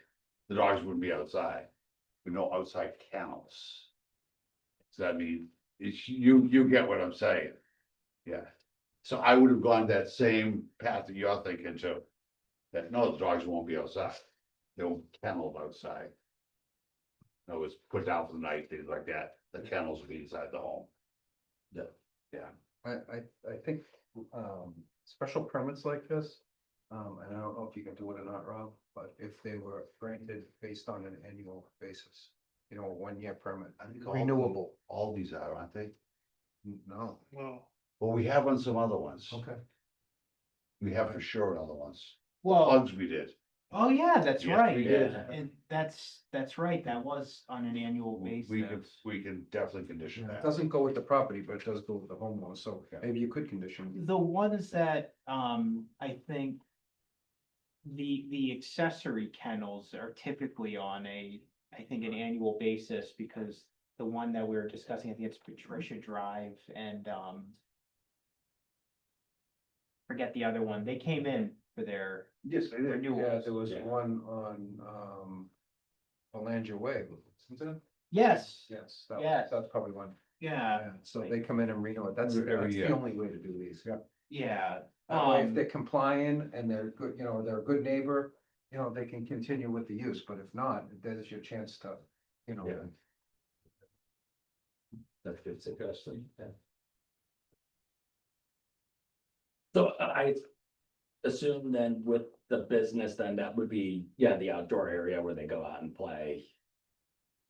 the dogs wouldn't be outside, but no outside kennels. So I mean, it's, you get what I'm saying. Yeah. So I would have gone that same path that you're thinking too. That no, the dogs won't be outside. They'll kennel outside. No, it's put down for the night, things like that. The kennels will be inside the home. I think, special permits like this, and I don't know if you can do it or not, Rob, but if they were granted based on an annual basis, you know, a 1-year permit, I think renewable. All these are, aren't they? No, Well, Well, we have on some other ones. okay. We have for sure on other ones. well, Plugs we did. oh yeah, that's Yes, right. we did. And that's right, that was on an annual basis. We can definitely condition It that. doesn't go with the property, but it does go with the homeowner, so Yeah. maybe you could condition. The ones that, I think. The accessory kennels are typically on I think an annual basis, because the one that we were discussing, I think it's Patricia Drive and, forget the other one, they came in for their Yes, they did. renewals. Yeah, there was Yeah. one on, Belanger Way, isn't it? Yes, Yes, Yes. that's probably one. Yeah, So they come in and renew it. That's Every the year. only way to do these, yeah. yeah. That way, if Um, they're compliant and they're good, they're a good neighbor, they can continue with the use, but if not, there's your chance to, Yeah. That's good suggestion, yeah. So I assume then with the business, then that would be, yeah, the outdoor area where they go out and play.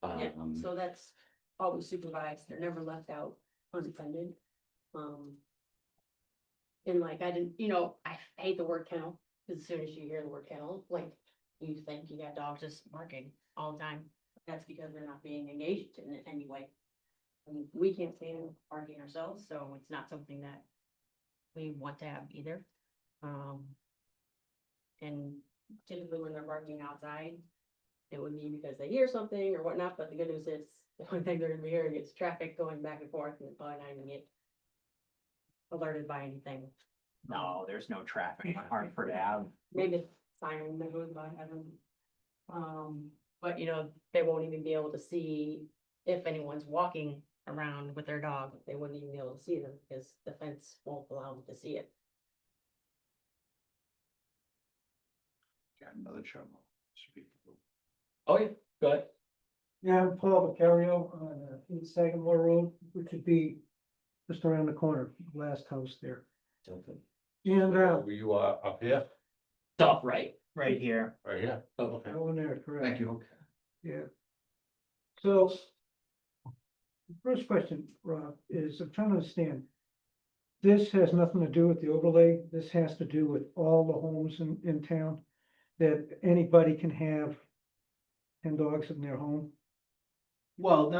Yeah, Um, so that's always supervised, they're never left out unattended. Um. And like, I didn't, I hate the word kennel, because as soon as you hear the word kennel, like, you think you got dogs just barking all the time. That's because they're not being engaged in it anyway. I mean, we can't stand barking ourselves, so it's not something that we want to have either. And typically when they're barking outside, it would be because they hear something or whatnot, but the good news is, the only thing they're gonna be hearing is traffic going back and forth, and probably not even get alerted by anything. no, there's no traffic on Hartford Ave. Maybe it's siren that goes by, I don't know. But they won't even be able to see if anyone's walking around with their dog, they wouldn't even be able to see them, because the fence won't allow them to see it. Got another trouble. oh, yeah, go ahead. Yeah, I'm Paul Vicario on East Sagamore Road, which would be just around the corner, last house there. And, Were you up here? Top right. Right here. Right here? Oh, okay. over there, correct. Thank you. Yeah. So. The first question, Rob, is I'm trying to understand. This has nothing to do with the overlay. This has to do with all the homes in town. That anybody can have 10 dogs in their home. Well,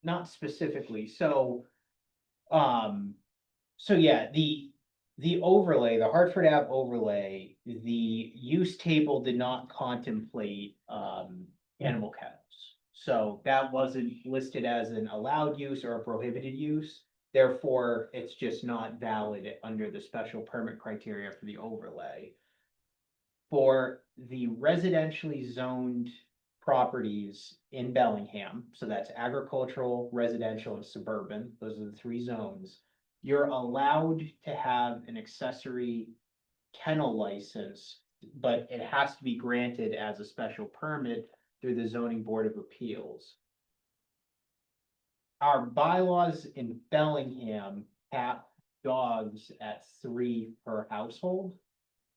not specifically, so yeah, the overlay, the Hartford Ave overlay, the use table did not contemplate, animal kennels. So that wasn't listed as an allowed use or a prohibited use, therefore, it's just not valid under the special permit criteria for the overlay. For the residentially zoned properties in Bellingham, so that's agricultural, residential, and suburban, those are the three zones. You're allowed to have an accessory kennel license, but it has to be granted as a special permit through the zoning board of appeals. Our bylaws in Bellingham cap dogs at 3 per household.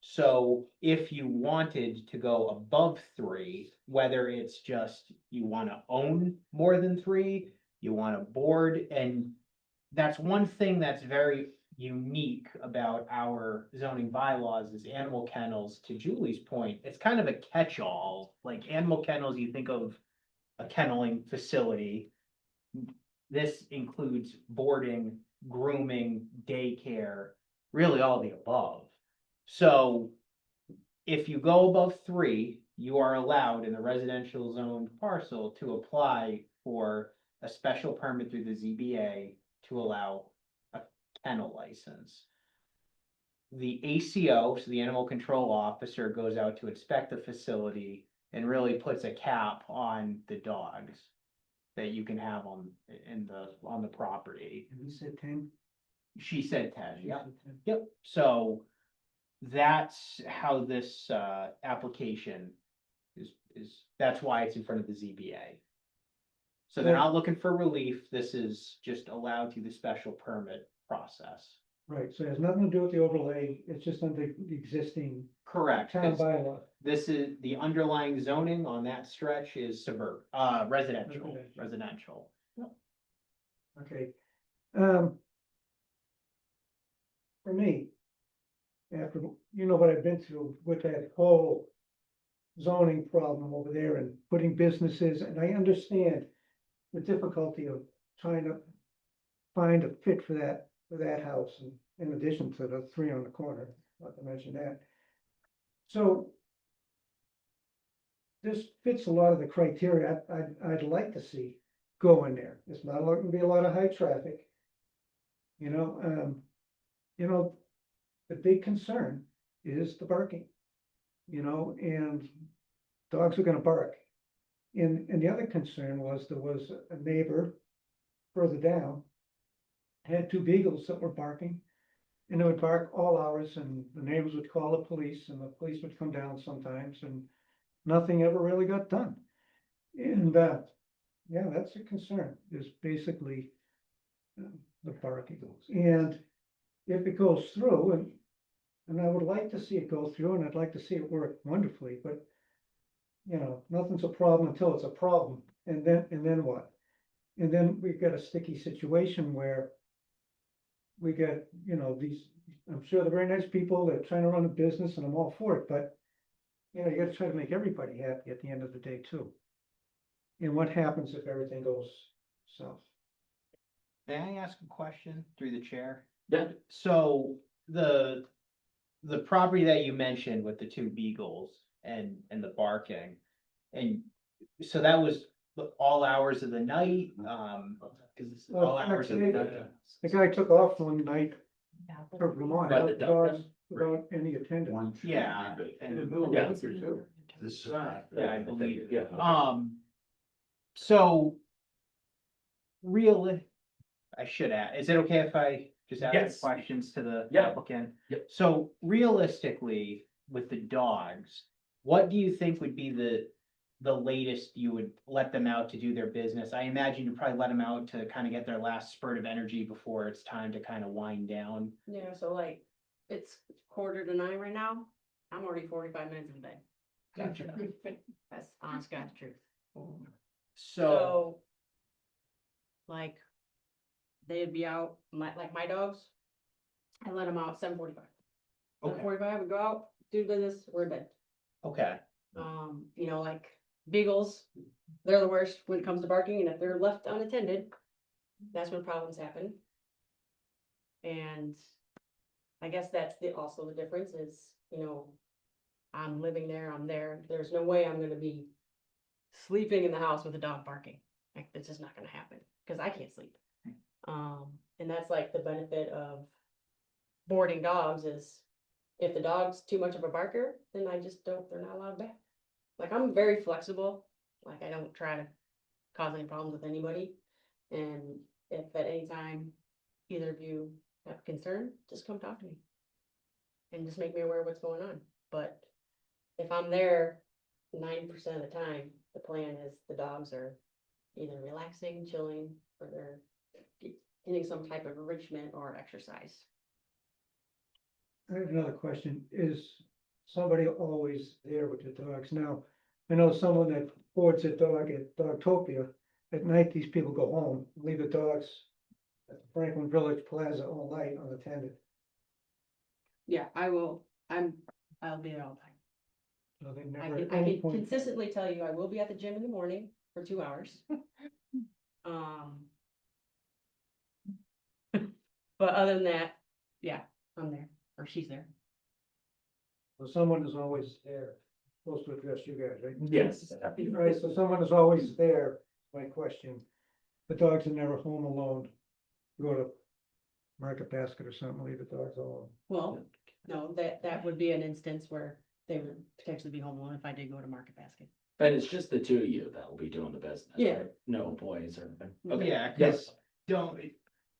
So if you wanted to go above 3, whether it's just you wanna own more than 3, you wanna board, and that's one thing that's very unique about our zoning bylaws is animal kennels, to Julie's point, it's kind of a catch-all, like animal kennels, you think of a kenneling facility. This includes boarding, grooming, daycare, really all the above. So if you go above 3, you are allowed in the residential zoned parcel to apply for a special permit through the ZBA to allow a kennel license. The ACO, so the animal control officer, goes out to inspect the facility and really puts a cap on the dogs that you can have on the property. And he said 10. She said 10, She yep. said 10. Yep, so that's how this application that's why it's in front of the ZBA. So they're not looking for relief, this is just allowed through the special permit process. Right, so it has nothing to do with the overlay, it's just under the existing Correct, town 'cause bylaw. this is, the underlying zoning on that stretch is residential. Residential. Yep. Okay. For me, after, what I've been through with that whole zoning problem over there and putting businesses, and I understand the difficulty of trying to find a fit for that house, and in addition to the 3 on the corner, not to mention that. So this fits a lot of the criteria I'd like to see go in there. It's not going to be a lot of high traffic. The big concern is the barking. And dogs are gonna bark. And the other concern was there was a neighbor further down had two beagles that were barking. And they would bark all hours and the neighbors would call the police and the police would come down sometimes and nothing ever really got done. And, yeah, that's a concern, is basically the barking. And if it goes through, and I would like to see it go through, and I'd like to see it work wonderfully, but you know, nothing's a problem until it's a problem, and then what? And then we've got a sticky situation where we get, you know, these, I'm sure they're very nice people, they're trying to run a business, and I'm all for it, but you know, you gotta try to make everybody happy at the end of the day too. And what happens if everything goes south? May I ask a question through the chair? Yeah. So the property that you mentioned with the two beagles and the barking, and so that was all hours of the night, all hours of the night. The guy took off one night for Vermont, But the without dog- dogs, without any attendance. Yeah, and Yeah. This, yeah, I believe. Yeah. So really, I should add, is it okay if I just ask Yes. questions to the Yeah. applicant? Yep. So realistically, with the dogs, what do you think would be the latest you would let them out to do their business? I imagine you probably let them out to kind of get their last spurt of energy before it's time to kind of wind down. Yeah, so like, it's 8:45 right now, I'm already 45 minutes in bed. Gotcha. That's honest God's truth. So, So. Like. They'd be out, like my dogs. I let them out 7:45. okay, 7:45, we go out, do business, we're in bed. okay, You know, like beagles, they're the worst when it comes to barking, and if they're left unattended, that's when problems happen. And I guess that's also the difference is, you know, I'm living there, I'm there, there's no way I'm gonna be sleeping in the house with a dog barking. Like, it's just not gonna happen, because I can't sleep. And that's like the benefit of boarding dogs is if the dog's too much of a barker, then they're not allowed back. Like, I'm very flexible, like I don't try to cause any problems with anybody. And if at any time either of you have concern, just come talk to me. And just make me aware of what's going on. But if I'm there 90% of the time, the plan is the dogs are either relaxing, chilling, or they're getting some type of enrichment or exercise. I have another question, is somebody always there with the dogs? Now, I know someone that boards a dog at Dogtopia, at night, these people go home, leave the dogs at the Franklin Village Plaza all night unattended. Yeah, I'll be there all the time. So they I never, can, at I any can point, consistently tell you, I will be at the gym in the morning for 2 hours. But other than that, yeah, I'm there, or she's there. so someone is always there, supposed to address you guys, right? Yes. Right, so someone is always there, my question. The dogs are never home alone. Go to Market Basket or something, leave the dogs alone. Well, no, that would be an instance where they would potentially be home alone if I did go to Market Basket. But it's just the two of you that will be doing the business. Yeah. right? No employees or anything. Okay. yeah, Yes. cause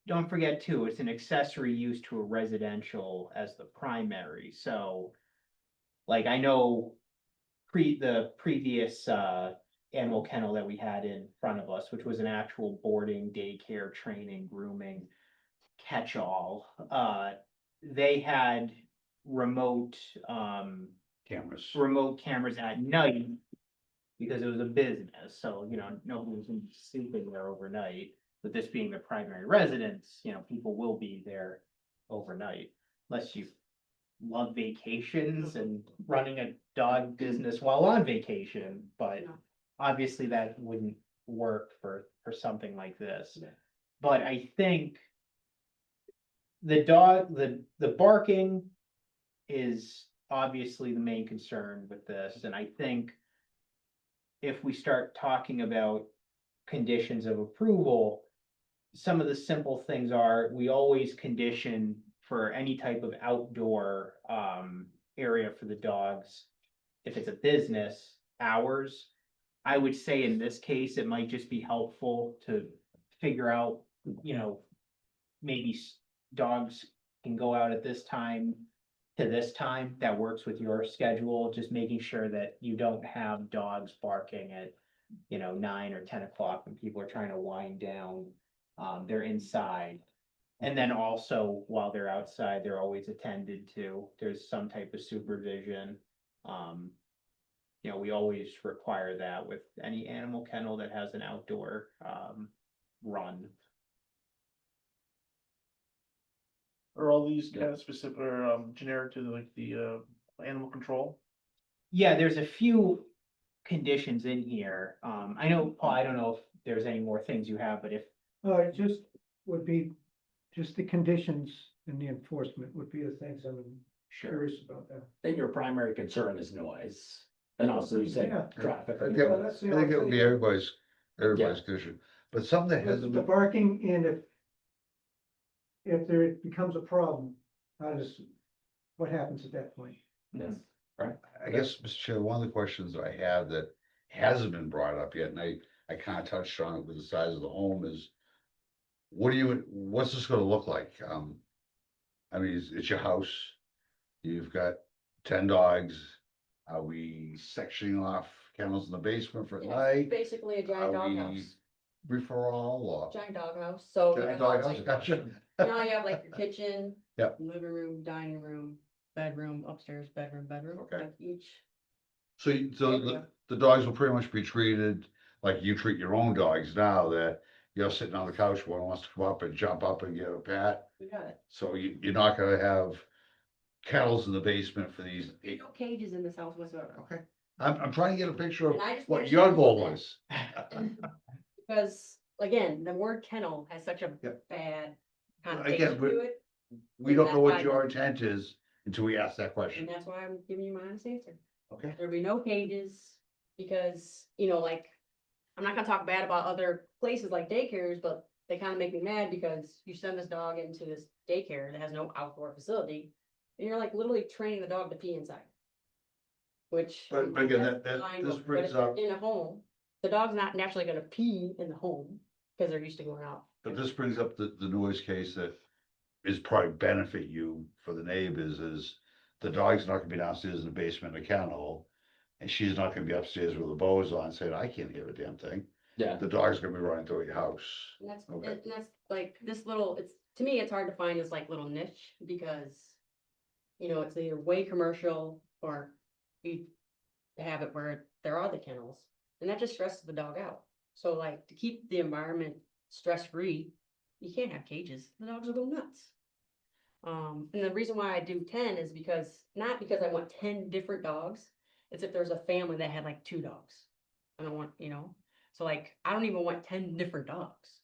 don't forget too, it's an accessory use to a residential as the primary, so. Like, I know the previous animal kennel that we had in front of us, which was an actual boarding, daycare, training, grooming, catch-all. They had remote cameras. cameras at night because it was a business, so, you know, nobody was gonna be sleeping there overnight. With this being the primary residence, you know, people will be there overnight, unless you love vacations and running a dog business while on vacation, but No. obviously that wouldn't work for something like this. But I think the barking is obviously the main concern with this, and I think if we start talking about conditions of approval, some of the simple things are, we always condition for any type of outdoor area for the dogs. If it's a business, hours. I would say in this case, it might just be helpful to figure out, you know, maybe dogs can go out at this time to this time, that works with your schedule, just making sure that you don't have dogs barking at, 9 or 10 o'clock when people are trying to wind down. They're inside. And then also while they're outside, they're always attended to. There's some type of supervision. We always require that with any animal kennel that has an outdoor, run. Are all these kind of specific or generic to like the animal control? Yeah, there's a few conditions in here. I know, Paul, I don't know if there's any more things you have, but if, It just would be, just the conditions and the enforcement would be the things I'm curious about that. Then your primary concern is noise. And also you said Yeah. traffic. I think Well, that's the it would be everybody's Yeah. condition, but something that hasn't The been, barking, and if there becomes a problem, what happens at that point? Yes. I guess, Mr. Chair, one of the questions that I have that hasn't been brought up yet, and I kind of touched on it with the size of the home is, what's this gonna look like? I mean, it's your house, you've got 10 dogs. Are we sectioning off kennels in the basement for at night? Basically a Are giant we doghouse, Referral or? giant doghouse, so. Giant doghouse, gotcha. Now you have like your kitchen. Yep. Living room, dining room, bedroom, upstairs, bedroom. Okay. Like each. So, the dogs will pretty much be treated like you treat your own dogs now, that you're sitting on the couch, one wants to come up and jump up and give a pat. You got it. So you're not gonna have kennels in the basement for these. There's no cages in this house whatsoever. Okay, I'm trying to get a picture of And I just what wish your they goal would. was. Because again, the word kennel has such a Yep. bad Again, connotation to it. We don't know what That's your why- intent is until we ask that And question. that's why I'm giving you my honest answer. Okay. There'll be no cages because, like, I'm not gonna talk bad about other places like daycares, but they kind of make me mad because you send this dog into this daycare that has no outdoor facility. And you're like literally training the dog to pee inside. Which. But again, that's that fine, this but brings if they're up, in a home, the dog's not naturally gonna pee in the home because they're used to going out. but this brings up the noise case that is probably benefit you for the neighbors is the dog's not gonna be downstairs in the basement in a kennel. And she's not gonna be upstairs with the bows on saying, I can't hear a damn thing. Yeah. The dog's gonna be running through your house. And that's, Okay. and that's like this little, to me, it's hard to find this like little niche because. It's either way commercial or you have it where there are the kennels and that just stresses the dog out. So like to keep the environment stress-free, you can't have cages. The dogs will go nuts. And the reason why I do 10 is not because I want 10 different dogs. It's if there's a family that had like 2 dogs. I don't want, so like, I don't even want 10 different dogs.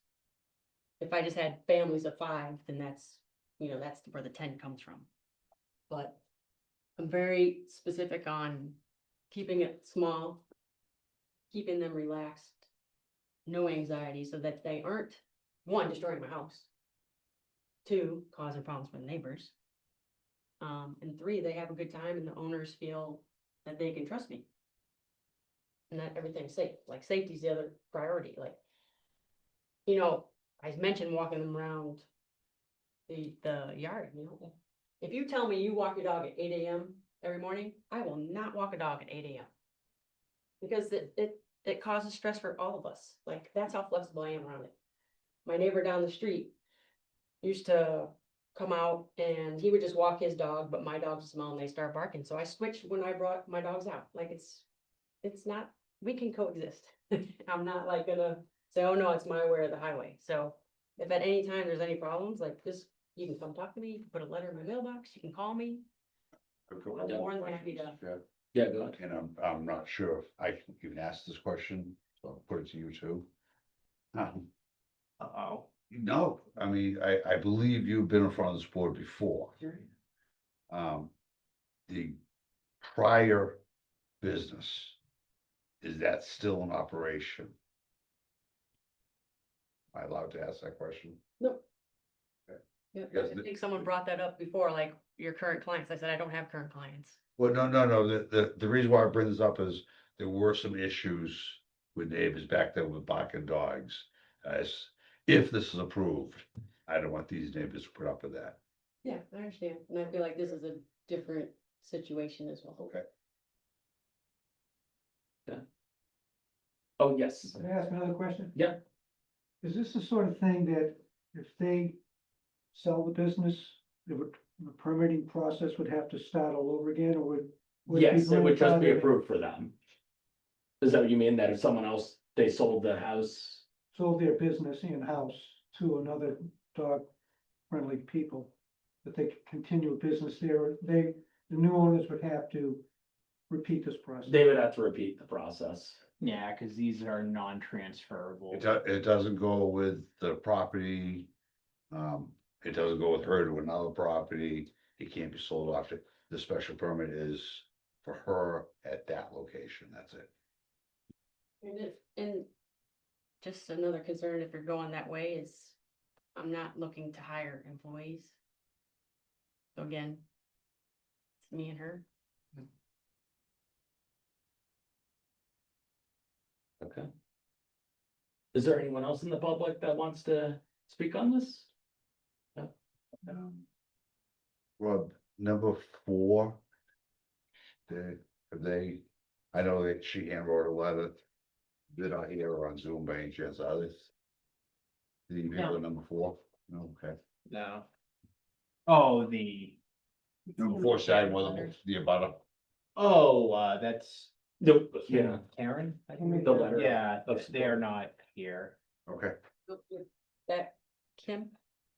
If I just had families of 5, then that's where the 10 comes from. But I'm very specific on keeping it small, keeping them relaxed, no anxiety, so that they aren't, 1, destroying my house, 2, causing problems for the neighbors. And 3, they have a good time and the owners feel that they can trust me. And that everything's safe, like safety is the other priority, like, I mentioned walking them around the yard, If you tell me you walk your dog at 8 AM every morning, I will not walk a dog at 8 AM. Because it causes stress for all of us, like, that's how flexible I am around it. My neighbor down the street used to come out and he would just walk his dog, but my dogs smell and they start barking, so I switched when I brought my dogs out, like, it's not, we can coexist. I'm not like gonna say, oh no, it's my way or the highway, so if at any time there's any problems, like this, you can come talk to me, you can put a letter in my mailbox, you can call me. I've got I'm one more more than happy to. question, Yeah, go ahead. And I'm not sure if I can even ask this question, so I'll put it to you too. uh-oh. No, I mean, I believe you've been in front of this board before. Sure. The prior business, is that still in operation? Am I allowed to ask that question? Nope. Okay. Yeah, Because I think someone brought that up before, like your current clients. I said, I don't have current clients. Well, no, the reason why I bring this up is there were some issues with neighbors back then with barking dogs. As if this is approved, I don't want these neighbors to put up with that. Yeah, I understand, and I feel like this is a different situation as well. Okay. Oh, yes. Can I ask another question? Yeah. Is this the sort of thing that if they sell the business, the permitting process would have to start all over again, or would? Yes, it would just be grandfathered in? approved for them. Is that what you mean, that if someone else, they sold the house? Sold their business in-house to another dog-friendly people, that they could continue a business there, the new owners would have to repeat this process. They would have to repeat the process. Yeah, cause these are non-transferable. It doesn't go with the property. It doesn't go with her to another property. It can't be sold off. The special permit is for her at that location. That's it. And just another concern, if you're going that way, is I'm not looking to hire employees. So again, it's me and her. Okay. Is there anyone else in the public that wants to speak on this? No? Well, number 4. They, I know that she handwrote a letter. They're not here or on Zoom by any chance, are they? The people at number 4? No, okay. No. Oh, the, Number 4 side, one the abutter. that's Nope. Yeah. Karen, I think. The letter. Yeah, of they are not here. Okay. That Kim,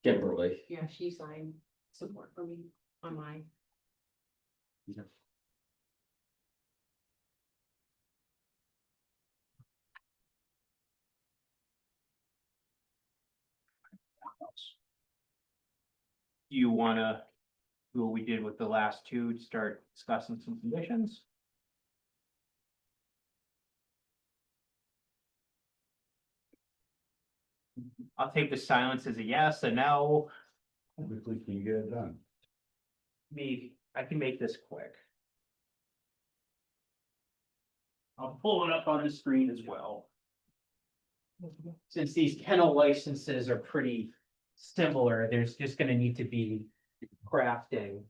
Kimberly. yeah, she signed support for me on mine. Do you wanna do what we did with the last two, start discussing some conditions? I'll take the silence as a yes, a no. Quickly can you get it done? I can make this quick. I'll pull it up on the screen as well. Since these kennel licenses are pretty similar, there's just gonna need to be crafting.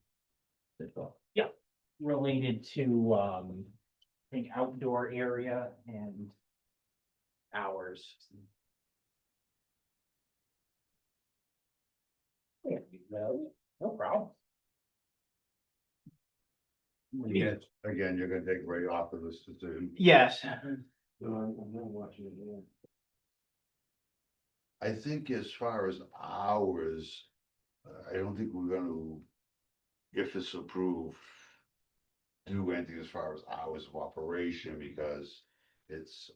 Yeah, related to, I think outdoor area and hours. Yeah, no problem. Yeah, again, you're gonna take right off of this decision. Yes. I think as far as hours, I don't think we're gonna, if it's approved, do anything as far as hours of operation, because it's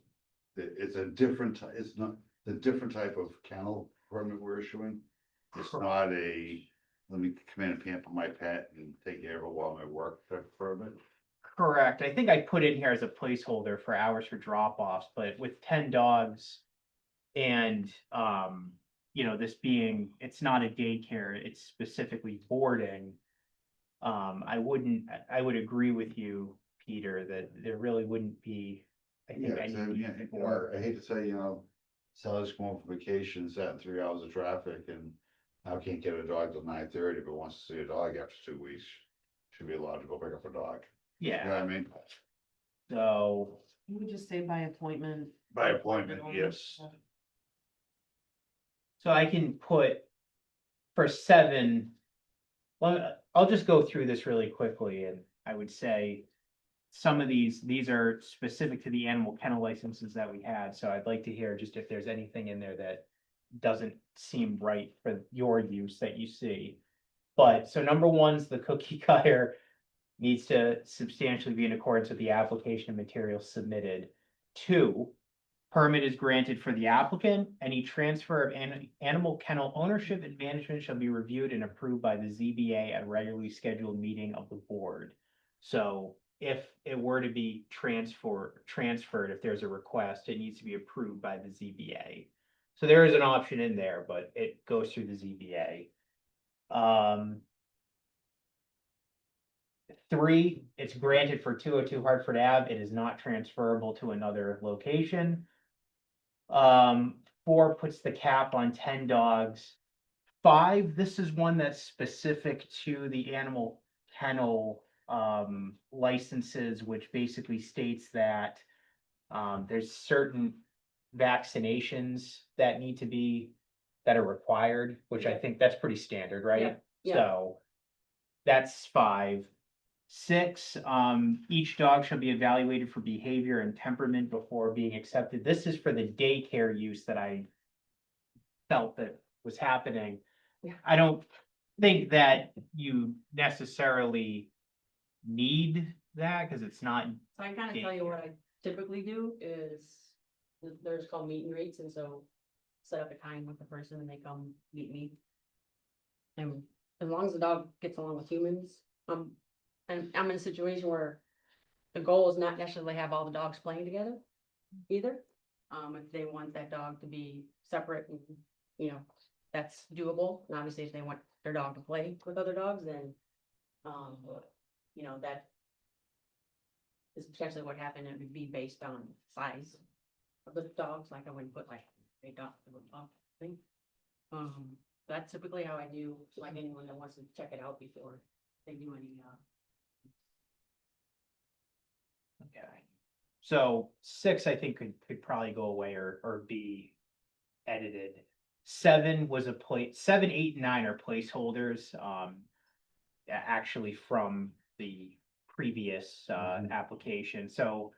a different, it's not, the different type of kennel permit we're issuing. It's not let me come in and pamper my pet and take care of it while I work type of permit. Correct. I think I put in here as a placeholder for hours for drop-offs, but with 10 dogs and, this being, it's not a daycare, it's specifically boarding. I would agree with you, Peter, that there really wouldn't be, I think Yeah, I so, need yeah, more. I hate to say, Sally's going for vacation, sat in 3 hours of traffic, and now can't get a dog till 9:30, but wants to see a dog after 2 weeks. Should be allowed to go pick up a dog. You know Yeah, what I mean? so, You would just say by appointment. By appointment, only. yes. so I can put for 7. Well, I'll just go through this really quickly, and I would say some of these are specific to the animal kennel licenses that we had, so I'd like to hear just if there's anything in there that doesn't seem right for your use that you see. But, so number 1's the cookie cutter needs to substantially be in accordance with the application and materials submitted. 2, permit is granted for the applicant. Any transfer of animal kennel ownership and management shall be reviewed and approved by the ZBA at a regularly scheduled meeting of the board. So if it were to be transferred, if there's a request, it needs to be approved by the ZBA. So there is an option in there, but it goes through the ZBA. 3, it's granted for 202 Hartford Ave. It is not transferable to another location. 4 puts the cap on 10 dogs. 5, this is one that's specific to the animal kennel licenses, which basically states that there's certain vaccinations that need to be, that are required, which I think that's pretty standard, right? Yeah, yeah. So that's 5. 6, each dog shall be evaluated for behavior and temperament before being accepted. This is for the daycare use that I felt that was happening. Yeah. I don't think that you necessarily need that, because it's not, So I kind of tell you what I typically do is, there's called meet and greets, and so set up a time with the person and they come meet me. And as long as the dog gets along with humans, and I'm in a situation where the goal is not necessarily have all the dogs playing together either. If they want that dog to be separate and, you know, that's doable. And obviously if they want their dog to play with other dogs, then, you know, that is potentially what happened. It would be based on size of the dogs, like I wouldn't put like a dog, thing. That's typically how I do, like anyone that wants to check it out before they do any, okay. So 6, I think could probably go away or be edited. 7 was a place, 7, 8, and 9 are placeholders, actually from the previous, application. So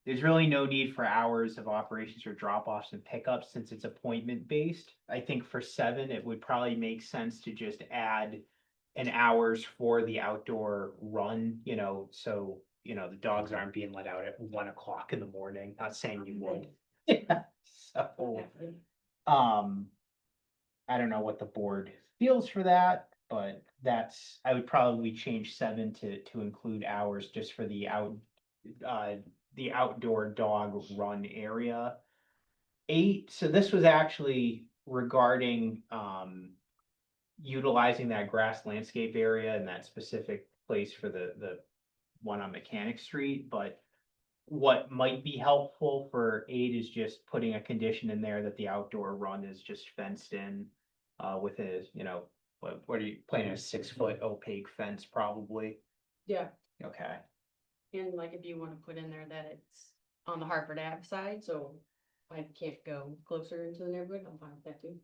there's really no need for hours of operations or drop-offs and pickups since it's appointment based. I think for 7, it would probably make sense to just add an hours for the outdoor run, you know, so, you know, the dogs aren't being let out at 1 o'clock in the morning. Not saying you would. Yeah, so, I don't know what the board feels for that, but I would probably change 7 to include hours just for the outdoor dog run area. 8, so this was actually regarding, utilizing that grass landscape area in that specific place for the one on Mechanic Street, but what might be helpful for 8 is just putting a condition in there that the outdoor run is just fenced in, with a, you know, what are you planning, a 6-foot opaque fence probably? yeah. Okay, And like if you want to put in there that it's on the Hartford Ave side, so I can't go closer into the neighborhood, I'm fine with that too.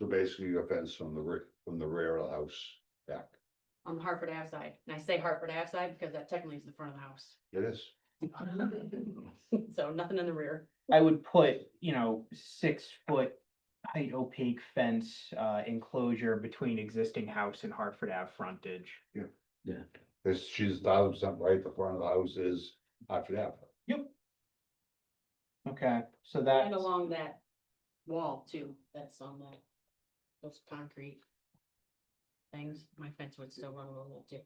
So basically your fence from the rear of the house back. On the Hartford Ave side, and I say Hartford Ave side because that technically is the front of the house. It is. So nothing in the rear. I would put, you know, 6-foot height opaque fence, enclosure between existing house and Hartford Ave frontage. Yeah. She's 1,000% right, the front of the house is Hartford Ave. Yep. Okay, so that. And along that wall too, that's on that, those concrete things, my fence would still run along that too.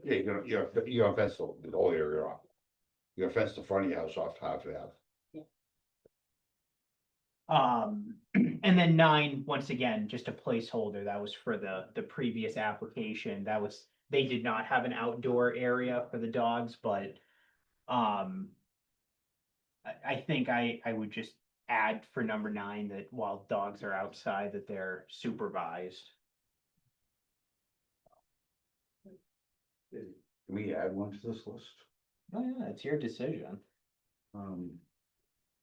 Yeah, you're gonna fence the whole area off. You're gonna fence the front of your house off Hartford Ave. And then 9, once again, just a placeholder. That was for the previous application. They did not have an outdoor area for the dogs, but, I think I would just add for number 9 that while dogs are outside, that they're supervised. Can we add one to this list? Oh, yeah, it's your decision.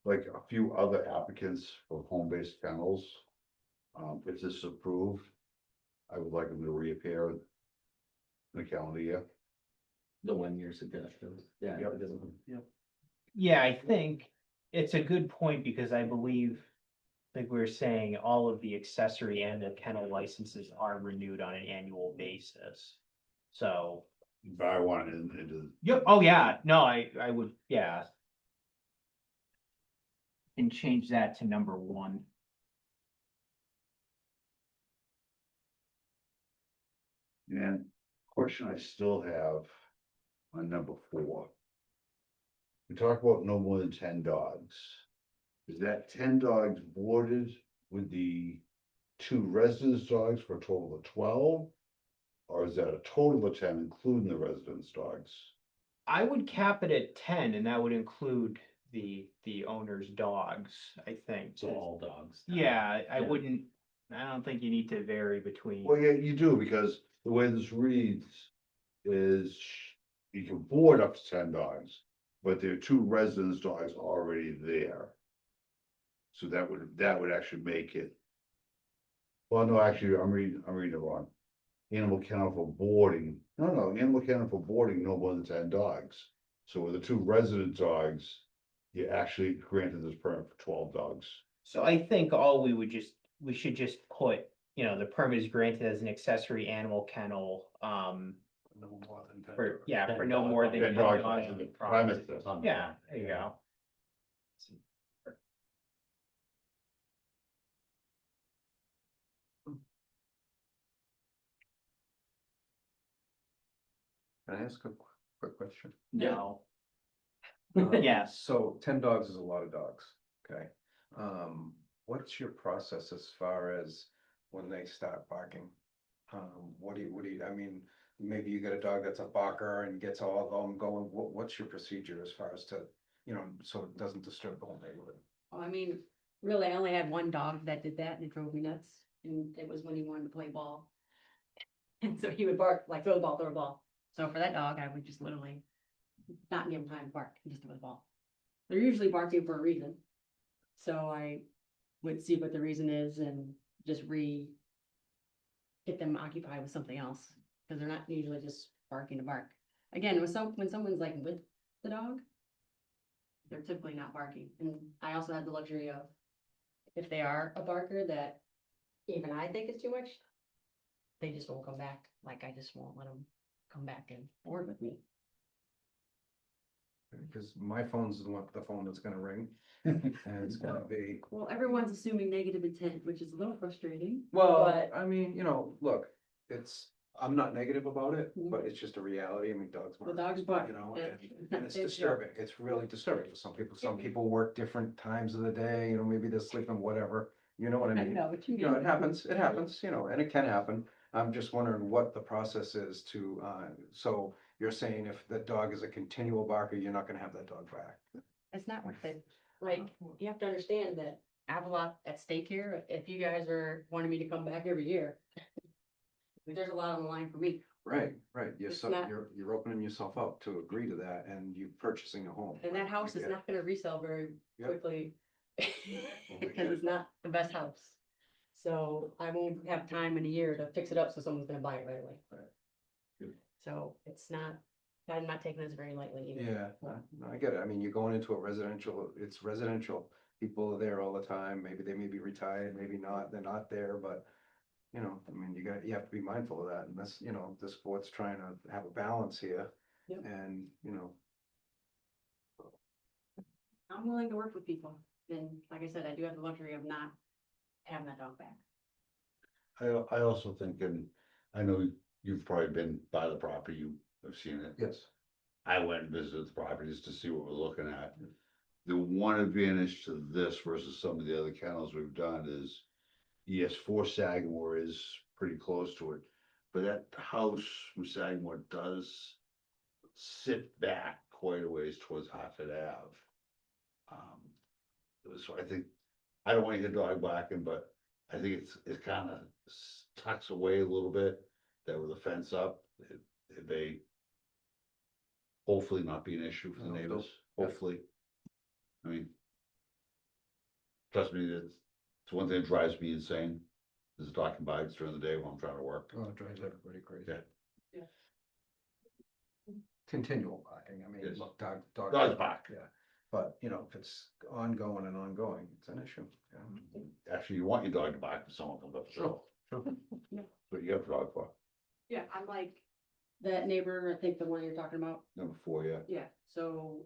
Like a few other applicants for home-based kennels. If this is approved, I would like them to reappear in the calendar year. The 1 year suggestion, yeah. Yep. it doesn't- Yeah, I think it's a good point because I believe, like we were saying, all of the accessory and the kennel licenses are renewed on an annual basis. So, But I want it into. yep, oh yeah, no, I would, yeah. And change that to number 1. And question I still have on number 4. We talk about no more than 10 dogs. Is that 10 dogs boarded with the 2 residence dogs for a total of 12? Or is that a total of 10, including the residence dogs? I would cap it at 10, and that would include the owner's dogs, I think. So all dogs. Yeah, I Yeah. wouldn't, I don't think you need to vary between. Well, yeah, you do, because the way this reads is you can board up to 10 dogs, but there are 2 residence dogs already there. So that would actually make it. Well, no, actually, I'm reading it wrong. Animal kennel for boarding, no, animal kennel for boarding, no more than 10 dogs. So with the 2 resident dogs, you actually granted this permit for 12 dogs. So I think we should just put, the permit is granted as an accessory animal kennel, No more than 10 for, dogs. yeah, for no more than 10 dogs dogs on on the the property. premises. Yeah, there you go. Can I ask a quick question? No. Um, Yes. So 10 dogs is a lot of dogs, okay? What's your process as far as when they start barking? What do you, I mean, maybe you got a dog that's a barker and gets all of them going, what's your procedure as far as to, so it doesn't disturb the whole neighborhood? Well, I mean, really, I only had one dog that did that and it drove me nuts. And it was when he wanted to play ball. And so he would bark, like throw the ball, throw the ball. So for that dog, I would just literally not give him time to bark, just throw the ball. They're usually barking for a reason. So I would see what the reason is and just get them occupied with something else. Cause they're not usually just barking to bark. Again, when someone's like with the dog, they're typically not barking. And I also had the luxury of, if they are a barker that even I think is too much, they just won't come back. Like I just won't let them come back and board with me. Because my phone's the phone that's gonna ring, and it's gonna be. Well, everyone's assuming negative intent, which is a little frustrating. Well, But- I mean, look, I'm not negative about it, Mhm. but it's just a reality. I mean, dogs The bark. dogs bark. And it's disturbing. It's really disturbing for some people. Some people work different times of the day, maybe they're sleeping, whatever. You know what I I mean? know what you You know, mean. it happens, and it can happen. I'm just wondering what the process is to, so you're saying if the dog is a continual barker, you're not gonna have that dog back? It's not worth it. Like, you have to understand that I have a lot at stake here. If you guys are wanting me to come back every year, there's a lot on the line for me. Right. It's not- You're opening yourself up to agree to that and you purchasing a home. And that house is Yeah. not gonna resell very Yep. quickly. Well, we Because get it's not the best house. So I won't have time in a year to fix it up so someone's gonna buy it right away. Right. Good. So I'm not taking this very lightly either. Yeah, no, I get it. I mean, you're going into it's residential. People are there all the time. Maybe they may be retired, maybe not, they're not there, but. I mean, you have to be mindful of that. And this board's trying to have a balance here. Yep. And, I'm willing to work with people. And like I said, I do have the luxury of not having that dog back. I also think, and I know you've probably been by the property, you have seen it. yes. I went and visited the properties to see what we're looking at. The one advantage to this versus some of the other kennels we've done is, yes, Four Sagamore is pretty close to it, but that house from Sagamore does sit back quite a ways towards Hartford Ave. So I think, I don't want your dog barking, but I think it kind of tucks away a little bit, that with the fence up, it may hopefully not be an issue for the No, neighbors, yeah. hopefully. I mean, trust me, it's one thing that drives me insane, is talking bikes during the day while I'm trying to work. Oh, it drives everybody crazy. Yeah. Continual barking. I mean, Yes. look, dogs Dogs bark. Yeah. But, if it's ongoing and ongoing, it's an issue. Yeah. Actually, you want your dog to bark if someone comes up. Sure. But you have a dog for, Yeah, I'm like that neighbor, I think the one you're talking about. number 4, yeah. Yeah, so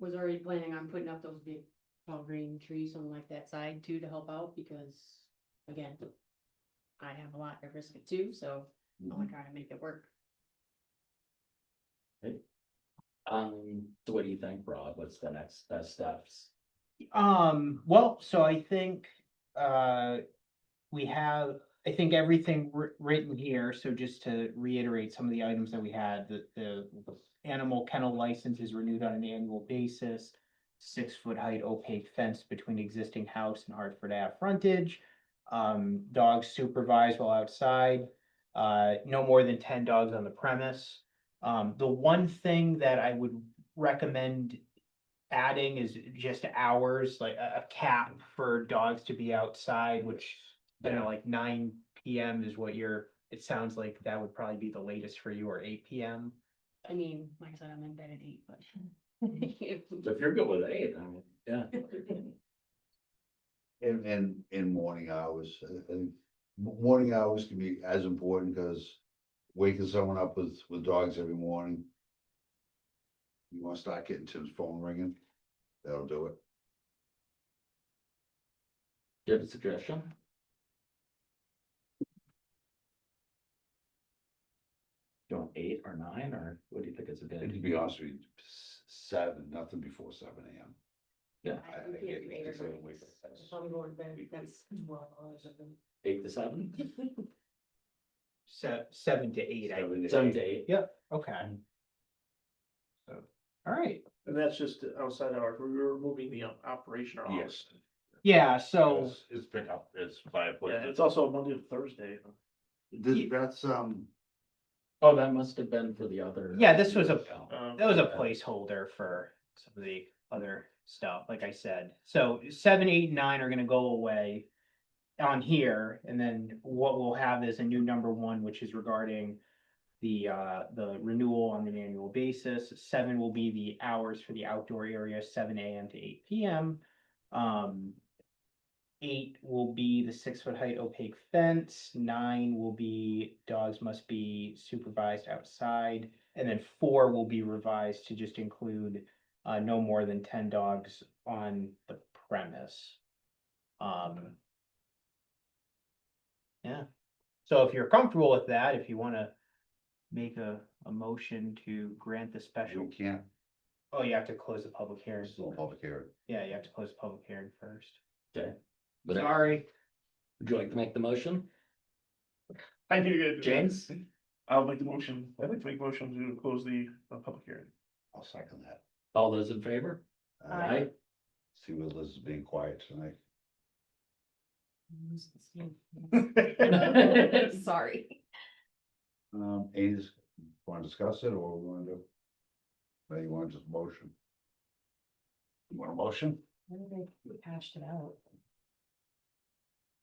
was already planning on putting up those big tall green trees on like that side too to help out because, again, I have a lot at risk of too, so I want to try to make it work. So what do you think, Rob? What's the next best steps? Well, so I think, we have, I think everything written here, so just to reiterate some of the items that we had, the animal kennel license is renewed on an annual basis. 6-foot height opaque fence between existing house and Hartford Ave frontage. Dogs supervised while outside. No more than 10 dogs on the premise. The one thing that I would recommend adding is just hours, like a cap for dogs to be outside, which, I don't know, like 9 p.m. is what it sounds like that would probably be the latest for you, or 8 p.m. I mean, like I said, I'm in bed at 8, but. So if you're good with 8, I mean, yeah. In morning hours, and morning hours can be as important, because waking someone up with dogs every morning. You wanna start getting Tim's phone ringing, that'll do it. Do you have a suggestion? Do you want 8 or 9, or what do you think is a And to good? be honest with you, 7, nothing before 7 a.m. Yeah, I get excited awake. If I'm going to bed, that's 12 hours of them. 8 to 7? 7 to 8, I would. 7 to 8. Yep, okay. So, all right, And that's just outside hours, we're removing the operation hours. Yes. yeah, so, It's pick up, it's fireplace. Yeah, it's also Monday to Thursday. That's, Oh, that must have been for the other. yeah, this was Okay. that was a placeholder for some of the other stuff, like I said. So 7, 8, and 9 are gonna go away on here, and then what we'll have is a new number 1, which is regarding the renewal on an annual basis. 7 will be the hours for the outdoor area, 7 a.m. to 8 p.m. 8 will be the 6-foot height opaque fence. 9 will be dogs must be supervised outside. And then 4 will be revised to just include no more than 10 dogs on the premise. Yeah. So if you're comfortable with that, if you want to make a motion to grant the special, we can't, oh, you have to close the public hearing. still public hearing. Yeah, you have to close the public hearing first. Okay. But Sorry. would you like to make the motion? I knew you were gonna do that. James? I'll make the motion, I'd like to make a motion to close the public hearing. I'll second that. All those in favor? Aye. See what Liz is being quiet tonight. Sorry. Any, want to discuss it, or we want to do? Or you want just motion? You want a motion? I think we hashed it out.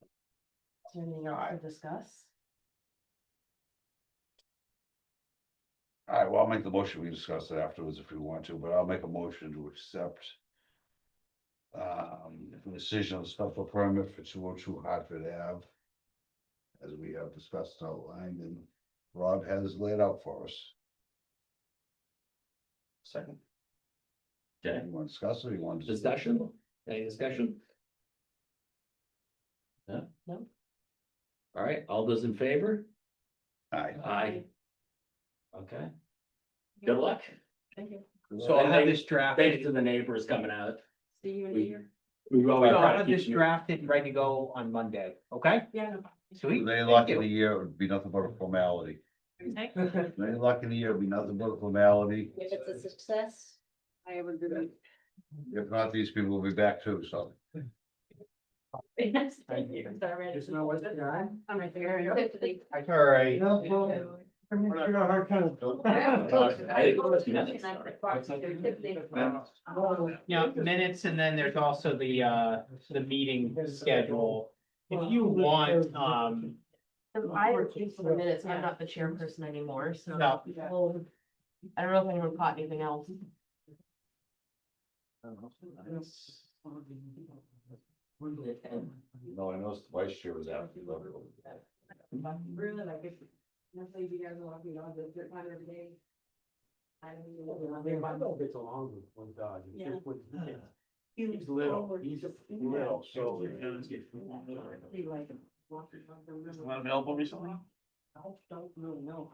Is there anything else to discuss? All right, well, I'll make the motion, we can discuss it afterwards if we want to, but I'll make a motion to accept the decision of special permit for 202 Hartford Ave, as we have discussed and outlined, and Rob has laid out for us. Second. Okay, You want to discuss it, or you want to? discussion? Any discussion? No? No. All right, all those in favor? Aye. Aye. Okay, good luck. Thank you. So I'll And have thank- this draft. Thank you to the neighbors coming out. See you in a We- year. We So always I'll try to have keep this you- drafted and ready to go on Monday, okay? Yeah, no. Sweet. Any Thank luck you. in the year, it would be nothing but a formality. Okay. Any luck in the year, it would be nothing but a formality. If it's a success, I have a good. If not, these people will be back too, so. Thank you. I'm right there. All right. Yeah, minutes, and then there's also the meeting schedule. If you want, I refuse for the minutes, I'm not the chairperson anymore, so. No. Well, I don't know if anyone caught anything else. No, I noticed the vice chair was out. Really like if, let's say you guys are walking on the dirt pile every day. I don't know. It's along with one dog. It's just He's little, he's little, so. They like him. Walking on the river. Not available recently? I don't really know.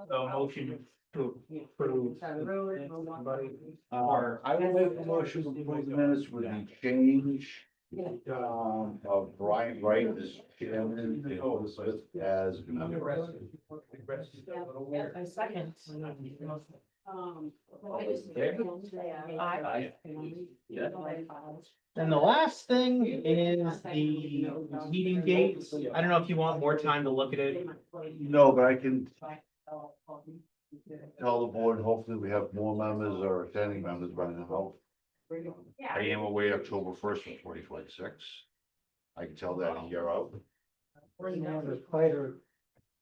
the motion to approve. Side of the road, no walking. Or I will make a motion to approve the minutes with the change Brian Wright is chairman, and Elizabeth as. I second. Then the last thing is the meeting dates. I don't know if you want more time to look at it. No, but I can tell the board, hopefully we have more members or attending members by now. I am away October 1st of 2026. I can tell that a year out.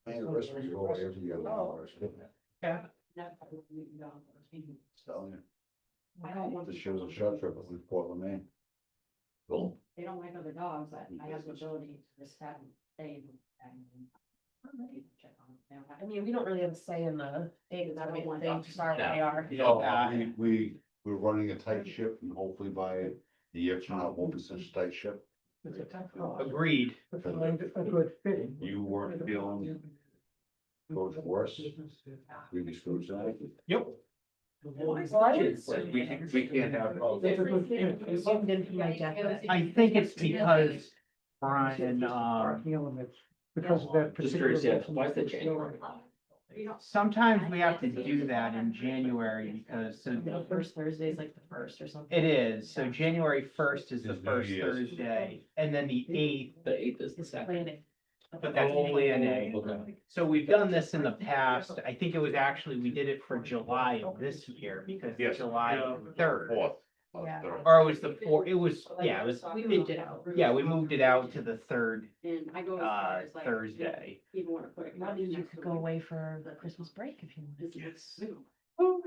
Anniversaries go away every year. Yeah. Telling you. The show's a short trip with Portland, Maine. Cool. They don't like other dogs, but I have the ability to just have them stay. I mean, we don't really have a say in the things, I mean, they just are what they are. No, we're running a tight ship and hopefully by the year from now, it won't be such a tight ship. Agreed. A good fitting. You weren't feeling goes worse. We'd be screwed tonight. Yep. Well, I would- We can't have. It's zoomed in from my death. I think it's because Brian, Parking elements, because of that. Just curious, yeah, particular- why is the January? sometimes we have to do that in January because The first Thursday is like the first or something. it is. So January 1st is the Is New first Year's. Thursday and then the 8th, The 8th is the It's second. planning. but that's planning. Okay. So we've done this in the past. I think it was actually, we did it for July of this year because Yes. July 3rd. Fourth. Yeah. Third. Or it was the fourth, it was, yeah, it was, We moved it out. yeah, we moved it out to the third, And I go as far as like. Thursday. Even wanna put it. Well, you could go away for the Christmas break if you wanted. Yes. So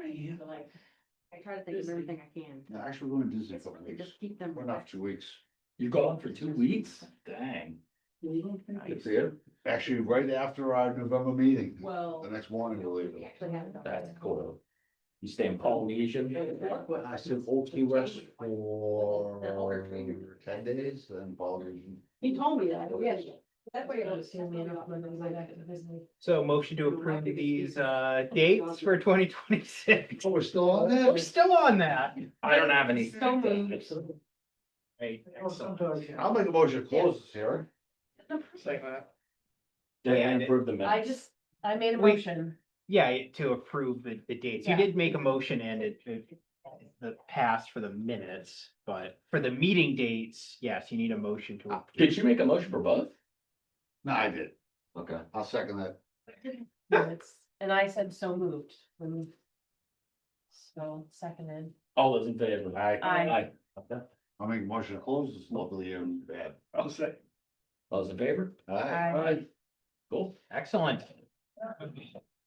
like, I try to think of everything I can. No, actually, we're going to Disney for a couple To weeks. just keep them. We're not 2 weeks. You gone for 2 weeks? Dang. Good for you. Actually, right after our November meeting. Well. The next morning, we'll leave. We actually have. That's cool. You stay in Polynesian? I said Old Key West for 10 days, then Polynesian. He told me that, yeah. That way. So motion to approve these dates for 2026. Oh, we're still on We're that? still on that. I don't have any. So moved. Right, excellent. I'll make a motion to close this hearing. Dan approved the minutes. I made a Wait. motion. Yeah, to approve the dates. You Yeah. did make a motion and the pass for the minutes, but for the meeting dates, yes, you need a motion to. approve. Did you make a motion for both? No, I did. Okay. I'll second that. Minutes, and I said so moved. So seconded. All those in favor? Aye. Aye. Okay. I'll make a motion to close this lovely hearing. Bad. I'll say. All those in favor? Aye. Aye. Aye. Cool. Excellent.